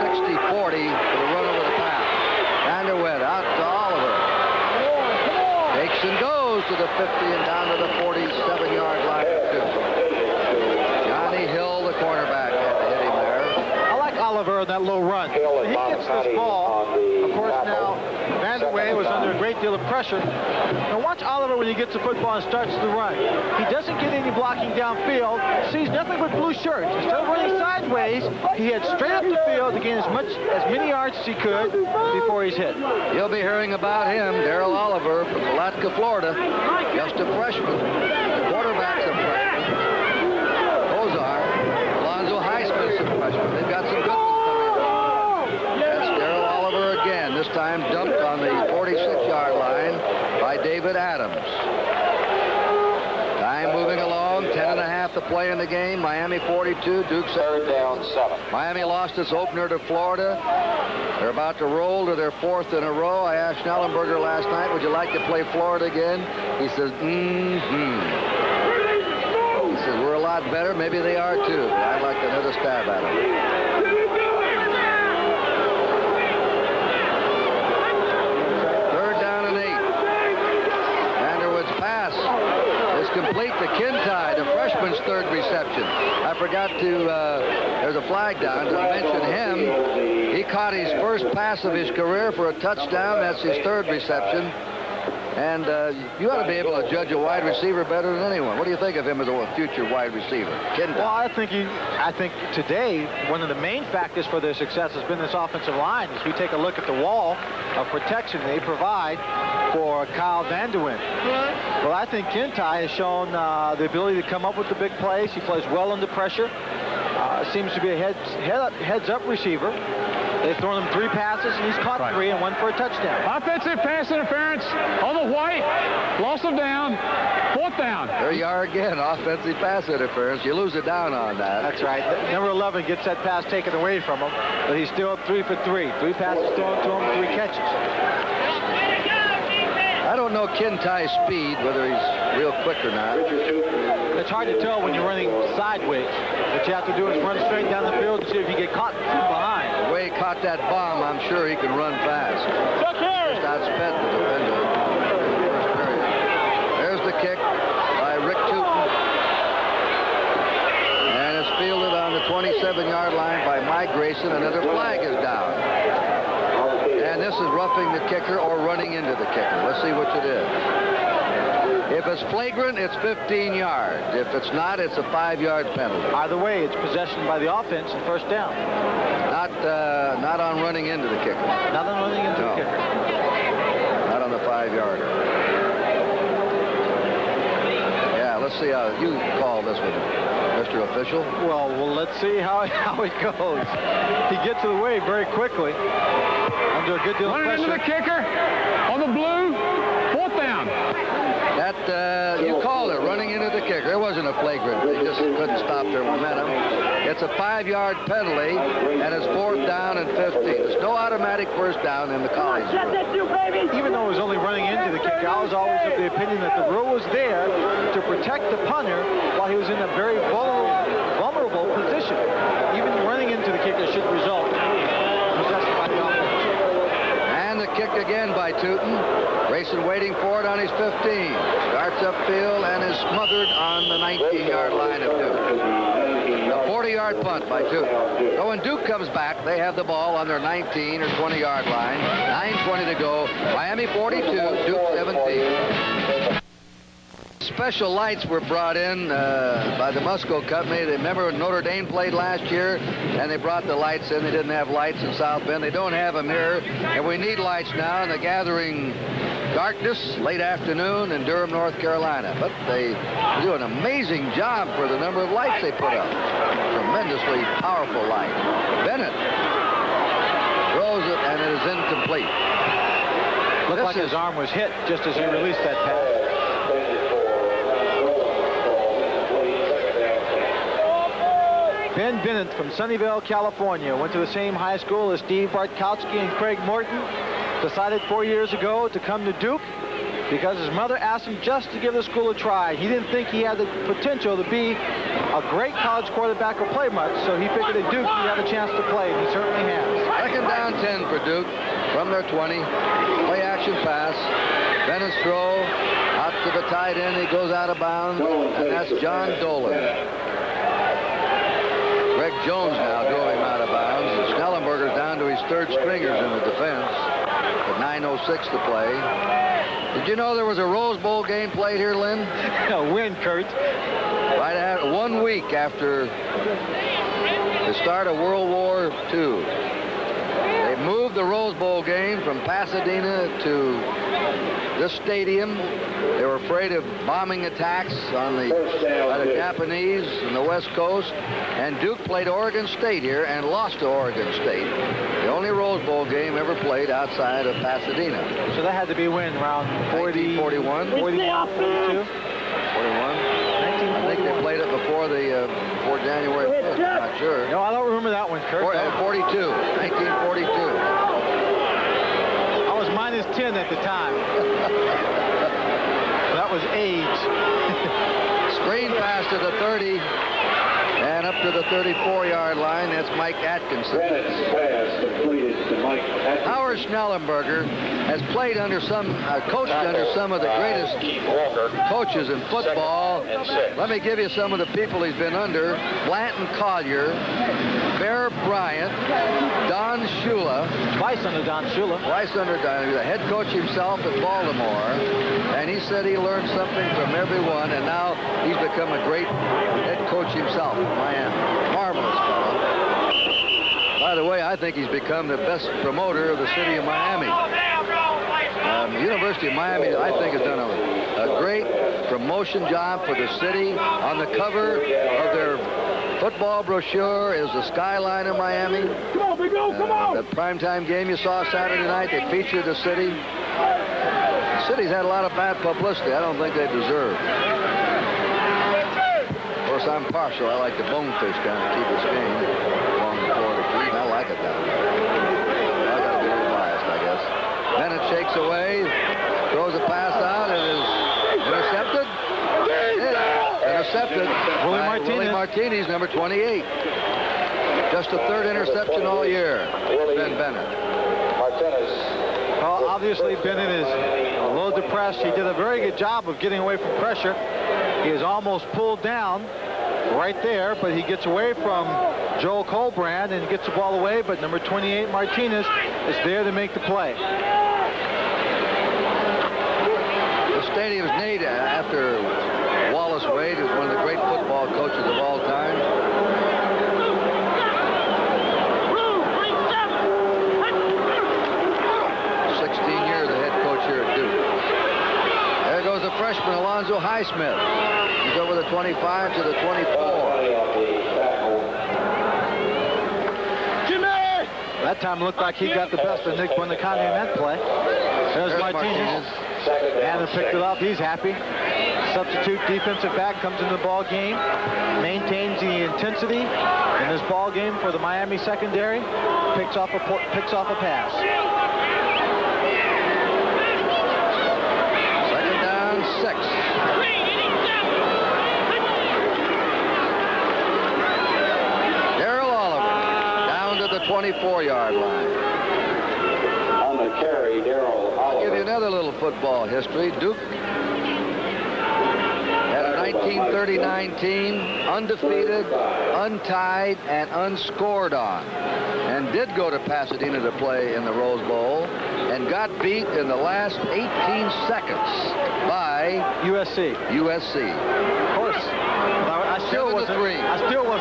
60-40 for the run over the pass. Vander Ven out to Oliver. Takes and goes to the 50 and down to the 47-yard line. Johnny Hill, the cornerback, had to hit him there.
I like Oliver on that low run. He gets this ball. Of course, now Vander Ven was under a great deal of pressure. Now watch Oliver when he gets the football and starts the run. He doesn't get any blocking downfield. Sees nothing but blue shirts. Instead of running sideways, he heads straight up the field to gain as many yards as he could before he's hit.
You'll be hearing about him, Darrell Oliver from Palatka, Florida. Just a freshman. The quarterback's a freshman. Those are. Alonzo Highsmith's a freshman. They've got some good ones coming along. That's Darrell Oliver again. This time dumped on the 46-yard line by David Adams. Time moving along. 10.5 to play in the game. Miami 42. Duke
3rd down 7.
Miami lost its opener to Florida. They're about to roll to their 4th in a row. I asked Schnellenberger last night, would you like to play Florida again? He says, He says, we're a lot better. Maybe they are too. But I'd like another stab at them. 3rd down and 8. Vanderwood's pass is complete to Kintai, the freshman's 3rd reception. I forgot to, there's a flag down to mention him. He caught his first pass of his career for a touchdown. That's his 3rd reception. And you ought to be able to judge a wide receiver better than anyone. What do you think of him as a future wide receiver? Kintai.
Well, I think today one of the main factors for their success has been this offensive line. As we take a look at the wall of protection they provide for Kyle Vander Ven. Well, I think Kintai has shown the ability to come up with the big plays. He plays well under pressure. Seems to be a heads-up receiver. They've thrown him 3 passes, and he's caught 3 and 1 for a touchdown.
Offensive pass interference on the white. Loss of down. 4th down.
There you are again, offensive pass interference. You lose it down on that.
That's right. Number 11 gets that pass taken away from him, but he's still up 3 for 3. 3 passes thrown to him, 3 catches.
I don't know Kintai's speed, whether he's real quick or not.
It's hard to tell when you're running sideways. What you have to do is run straight down the field and see if you get caught from behind.
The way he caught that bomb, I'm sure he can run fast. Just outsped the defender. First period. There's the kick by Rick Tootin. And it's fielded on the 27-yard line by Mike Grayson. Another flag is down. And this is roughing the kicker or running into the kicker. Let's see which it is. If it's flagrant, it's 15 yards. If it's not, it's a 5-yard penalty.
Either way, it's possession by the offense and 1st down.
Not on running into the kicker.
Not on running into the kicker.
Not on the 5-yarder. Yeah, let's see how you call this one, Mr. Official.
Well, let's see how it goes. He gets it away very quickly. under a good deal of
Running into
pressure.
the kicker on the blue. 4th down.
That, you called it, running into the kicker. It wasn't a flagrant. They just couldn't stop their momentum. It's a 5-yard penalty, and it's 4th down and 15. There's no automatic first down in the college.
Even though it was only running into the kicker, I was always of the opinion that the rule was there to protect the punter while he was in a very vulnerable position. Even running into the kicker should result in possession by the offense.
And the kick again by Tootin. Grayson waiting for it on his 15. Starts upfield and is smothered on the 19-yard line of Duke. A 40-yard punt by Duke. So when Duke comes back, they have the ball on their 19 or 20-yard line. 9:20 to go. Miami 42, Duke 17. Special lights were brought in by the Musco Company. Remember Notre Dame played last year, and they brought the lights in. They didn't have lights in South Bend. They don't have them here, and we need lights now in the gathering darkness, late afternoon in Durham, North Carolina. But they do an amazing job for the number of lights they put up. Tremendously powerful light. Bennett throws it, and it is incomplete.
Looked like his arm was hit just as he released that pass. Ben Bennett from Sunnyvale, California, went to the same high school as Steve Bartkowski and Craig Morton. Decided 4 years ago to come to Duke because his mother asked him just to give the school a try. He didn't think he had the potential to be a great college quarterback or play much, so he figured at Duke he'd have a chance to play, and he certainly has.
2nd down 10 for Duke from their 20. Play action pass. Bennett's throw out to the tight end. He goes out of bounds, and that's John Dolan. Greg Jones now drove him out of bounds. And Schnellenberger's down to his 3rd stringers in the defense. With 9:06 to play. Did you know there was a Rose Bowl game played here, Lynn?
A win, Kurt.
Right at 1 week after the start of World War II. They moved the Rose Bowl game from Pasadena to this stadium. They were afraid of bombing attacks by the Japanese on the West Coast. And Duke played Oregon State here and lost to Oregon State. The only Rose Bowl game ever played outside of Pasadena.
So that had to be a win around 40,
41.
41, 42.
41. I think they played it before January 5th. I'm not sure.
No, I don't remember that one, Kurt.
42. 1942.
I was minus 10 at the time. That was age.
Screen pass to the 30 and up to the 34-yard line. That's Mike Atkinson. Howard Schnellenberger has played under coached under some of the greatest coaches in football. Let me give you some of the people he's been under. Blanton Collier, Bear Bryant, Don Shula.
Twice under Don Shula.
Twice under Don. He was the head coach himself at Baltimore. And he said he learned something from everyone, and now he's become a great head coach himself in Miami. Marvelous fellow. By the way, I think he's become the best promoter of the city of Miami. The University of Miami, I think, has done a great promotion job for the city. On the cover of their football brochure is the skyline of Miami.
Come on, big O, come on!
The primetime game you saw Saturday night, they featured the city. The city's had a lot of bad publicity. I don't think they deserve. Of course, I'm partial. I like the Bonefish kind of keep this game along the Florida Keys. I like it down there. I got to be a little biased, I guess. Bennett shakes away, throws a pass out, and is intercepted. Intercepted by Willie Martinez, number 28. Just the 3rd interception all year. Ben Bennett.
Well, obviously Bennett is a little depressed. He did a very good job of getting away from pressure. He is almost pulled down right there, but he gets away from Joel Colbrand and gets the ball away, but number 28, Martinez, is there to make the play.
The stadium's named after Wallace Wade, who's one of the great football coaches of all time. There goes the freshman, Alonzo Highsmith. He's over the 25 to the 24.
That time looked like he got the best of Nick Buoniconti in that play. There's Martinez. And picked it up. He's happy. Substitute defensive back comes into the ball game, maintains the intensity in this ball game for the Miami secondary. Picks off a pass.
Second down, 6. Darrell Oliver down to the 24-yard line.
On the carry, Darrell Oliver.
I'll give you another little football history. Duke had a 1939 team, undefeated, untied, and unscored on, and did go to Pasadena to play in the Rose Bowl, and got beat in the last 18 seconds by
USC.
USC.
Of course. I still wasn't there.
Neither was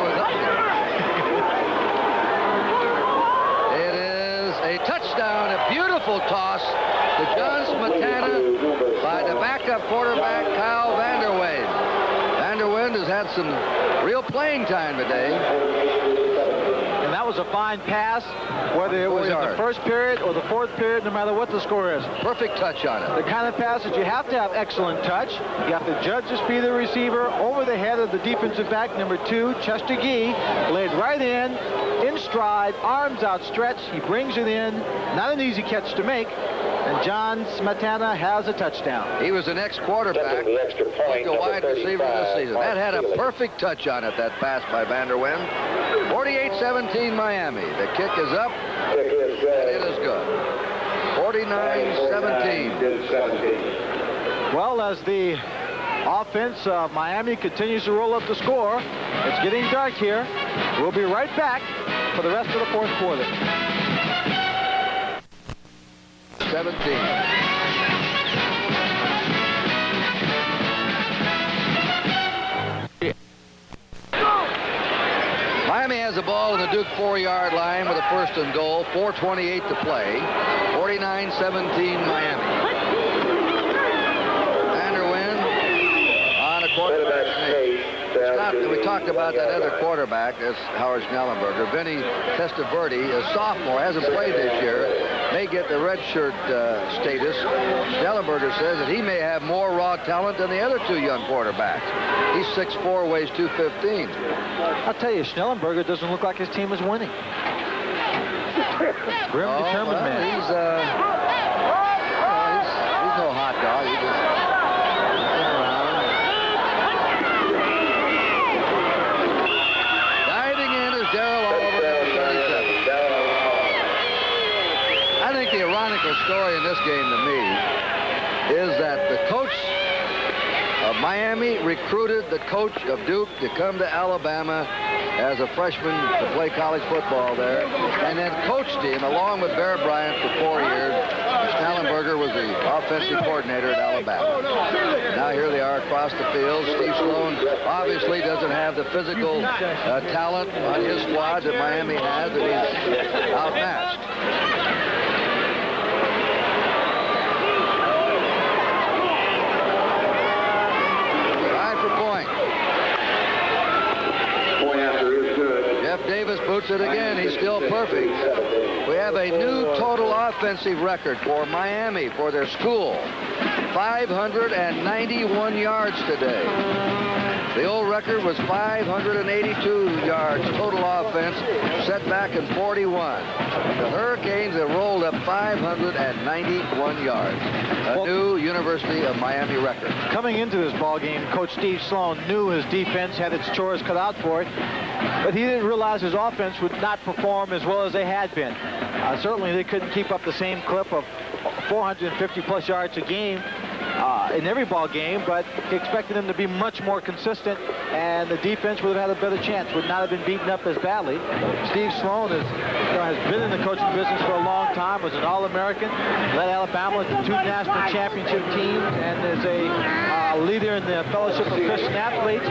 I. It is a touchdown, a beautiful toss to John Smetana by the backup quarterback, Kyle Vanderwende. Vanderwende has had some real playing time today.
And that was a fine pass, whether it was in the first period or the fourth period, no matter what the score is.
Perfect touch on it.
The kind of pass that you have to have excellent touch. You have to judge the speed of the receiver over the head of the defensive back, number 2, Chester Gee, laid right in stride, arms outstretched. He brings it in. Not an easy catch to make. And John Smetana has a touchdown.
He was an ex-quarterback, a wide receiver this season. That had a perfect touch on it, that pass by Vanderwende. 48-17 Miami. The kick is up, and it is good. 49-17.
Well, as the offense of Miami continues to roll up the score, it's getting dark here. We'll be right back for the rest of the fourth quarter.
17. Miami has the ball in the Duke 4-yard line with a first and goal. 4:28 to play. 49-17 Miami. Vanderwende on a quarterback sneak. We talked about that other quarterback, that's Howard Schnellenberger. Vinny Testaverde, a sophomore, hasn't played this year, may get the red shirt status. Schnellenberger says that he may have more raw talent than the other two young quarterbacks. He's 6'4", weighs 215.
I'll tell you, Schnellenberger doesn't look like his team is winning. Grim, determined man.
He's no hot dog. He just diving in is Darrell Oliver, number 37. I think the ironical story in this game to me is that the coach of Miami recruited the coach of Duke to come to Alabama as a freshman to play college football there, and then coached him along with Bear Bryant for 4 years. Schnellenberger was the offensive coordinator at Alabama. Now here they are across the field. Steve Sloan obviously doesn't have the physical talent on his squad that Miami has, and he's outmatched. Davis boots it again. He's still perfect. We have a new total offensive record for Miami for their school. 591 yards today. The old record was 582 yards total offense, set back in 41. The Hurricanes have rolled up 591 yards. A new University of Miami record.
Coming into this ball game, Coach Steve Sloan knew his defense had its chores cut out for it, but he didn't realize his offense would not perform as well as they had been. Certainly they couldn't keep up the same clip of 450-plus yards a game in every ball game, but he expected them to be much more consistent, and the defense would have had a better chance, would not have been beaten up as badly. Steve Sloan has been in the coaching business for a long time, was an All-American, led Alabama to 2 national championship teams, and is a leader in the Fellowship of Christian Athletes.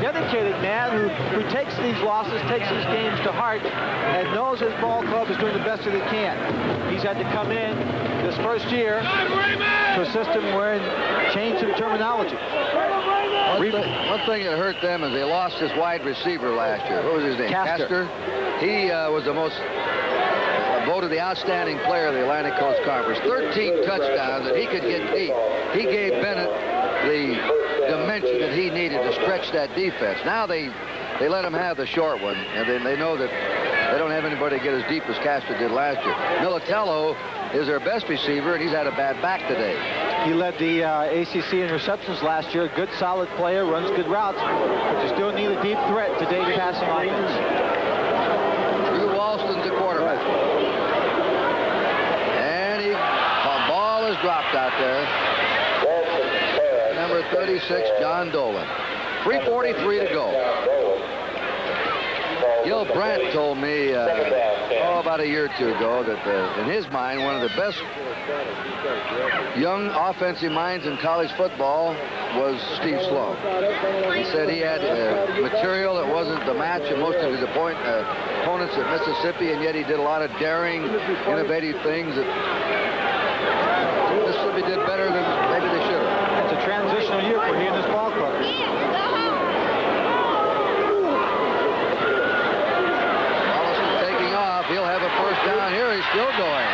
Dedicated man who takes these losses, takes these games to heart, and knows his ball club is doing the best that it can. He's had to come in this first year to a system where change some terminology.
One thing that hurt them is they lost this wide receiver last year. What was his name?
Castor.
He was the most voted the outstanding player of the Atlantic Coast Conference. 13 touchdowns that he could get deep. He gave Bennett the dimension that he needed to stretch that defense. Now they let him have the short one, and then they know that they don't have anybody to get as deep as Castor did last year. Militello is their best receiver, and he's had a bad back today.
He led the ACC in receptions last year. Good, solid player, runs good routes, but you still need a deep threat today's passing offense.
Drew Walston's the quarterback. And the ball is dropped out there. Number 36, John Dolan. 3:43 to go. Gil Brandt told me about a year or two ago that in his mind, one of the best young offensive minds in college football was Steve Sloan. He said he had material that wasn't the match of most of his opponents at Mississippi, and yet he did a lot of daring, innovative things that Mississippi did better than maybe they should have.
It's a transitional year for he and his ball club.
He'll have a first down here. He's still going.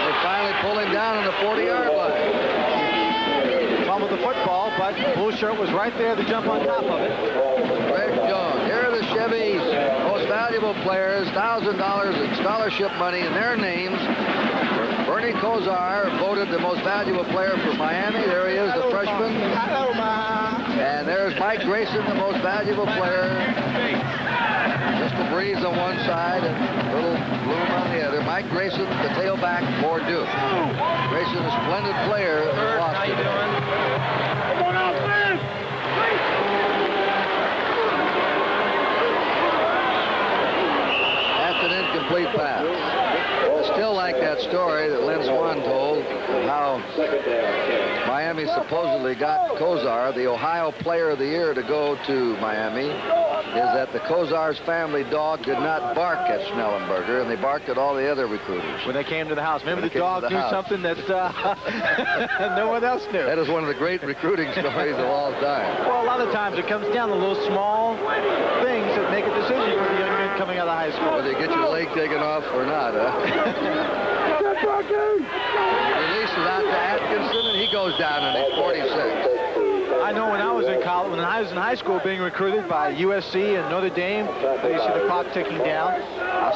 They finally pull him down on the 40-yard line.
Fumbled the football, but Blue Shirt was right there to jump on top of it.
Greg Jones. Here are the Chevy's most valuable players. $1,000 in scholarship money in their names. Bernie Kosar voted the most valuable player for Miami. There he is, the freshman. And there's Mike Grayson, the most valuable player. Just a breeze on one side and a little bloom on the other. Mike Grayson, the tailback for Duke. Grayson, a splendid player, lost today. That's an incomplete pass. I still like that story that Lynn Swan told of how Miami supposedly got Kosar, the Ohio Player of the Year, to go to Miami, is that the Kosar's family dog did not bark at Schnellenberger, and they barked at all the other recruiters.
When they came to the house. Maybe the dog knew something that no one else knew.
That is one of the great recruiting stories of all time.
Well, a lot of times it comes down to little small things that make a decision for the young men coming out of high school.
Whether you get your leg taken off or not, huh? Releases out to Atkinson, and he goes down on it, 46.
I know when I was in college, when I was in high school being recruited by USC and Notre Dame, I used to see the clock ticking down.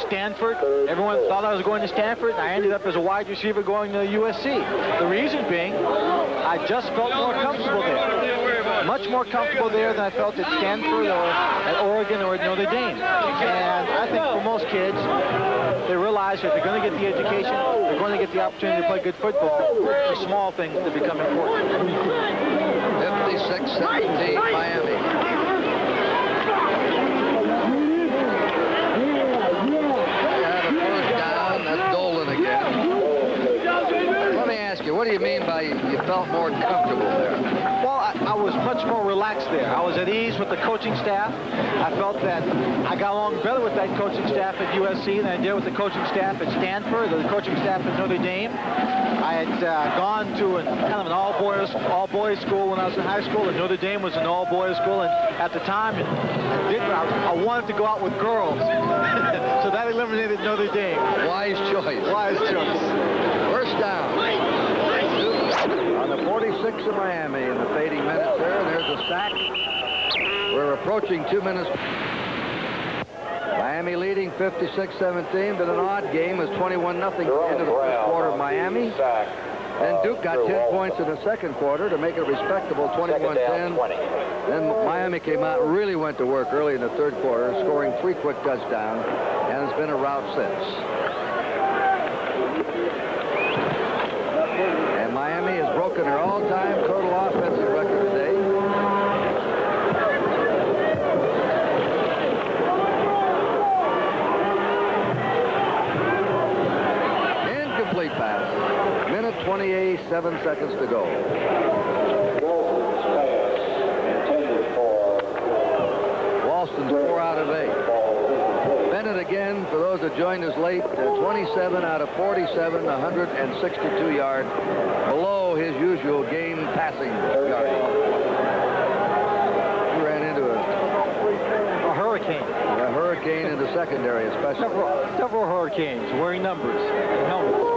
Stanford, everyone thought I was going to Stanford, and I ended up as a wide receiver going to USC. The reason being, I just felt more comfortable there. Much more comfortable there than I felt at Stanford or at Oregon or at Notre Dame. And I think for most kids, they realize that if they're going to get the education, they're going to get the opportunity to play good football. The small things that become important.
56-17 Miami. They have a first down. That's Dolan again. Let me ask you, what do you mean by you felt more comfortable there?
Well, I was much more relaxed there. I was at ease with the coaching staff. I felt that I got along better with that coaching staff at USC than I did with the coaching staff at Stanford or the coaching staff at Notre Dame. I had gone to kind of an all-boys school when I was in high school, and Notre Dame was an all-boys school, and at the time, I wanted to go out with girls. So that eliminated Notre Dame.
Wise choice.
Wise choice.
First down. On the 46 of Miami in the fading minutes there, and there's a sack. We're approaching 2 minutes. Miami leading 56-17, but an odd game is 21-0 into the first quarter of Miami. Then Duke got 10 points in the second quarter to make it respectable 21-10. Then Miami came out and really went to work early in the third quarter, scoring 3 quick touchdowns, and it's been a rout since. And Miami has broken their all-time total offensive record today. Incomplete pass. Minute 28, 7 seconds to go. Walston's 4 out of 8. Bennett again, for those that joined us late, 27 out of 47, 162 yards, below his usual game passing yardage. secondary especially.
Several Hurricanes wearing numbers and helmets.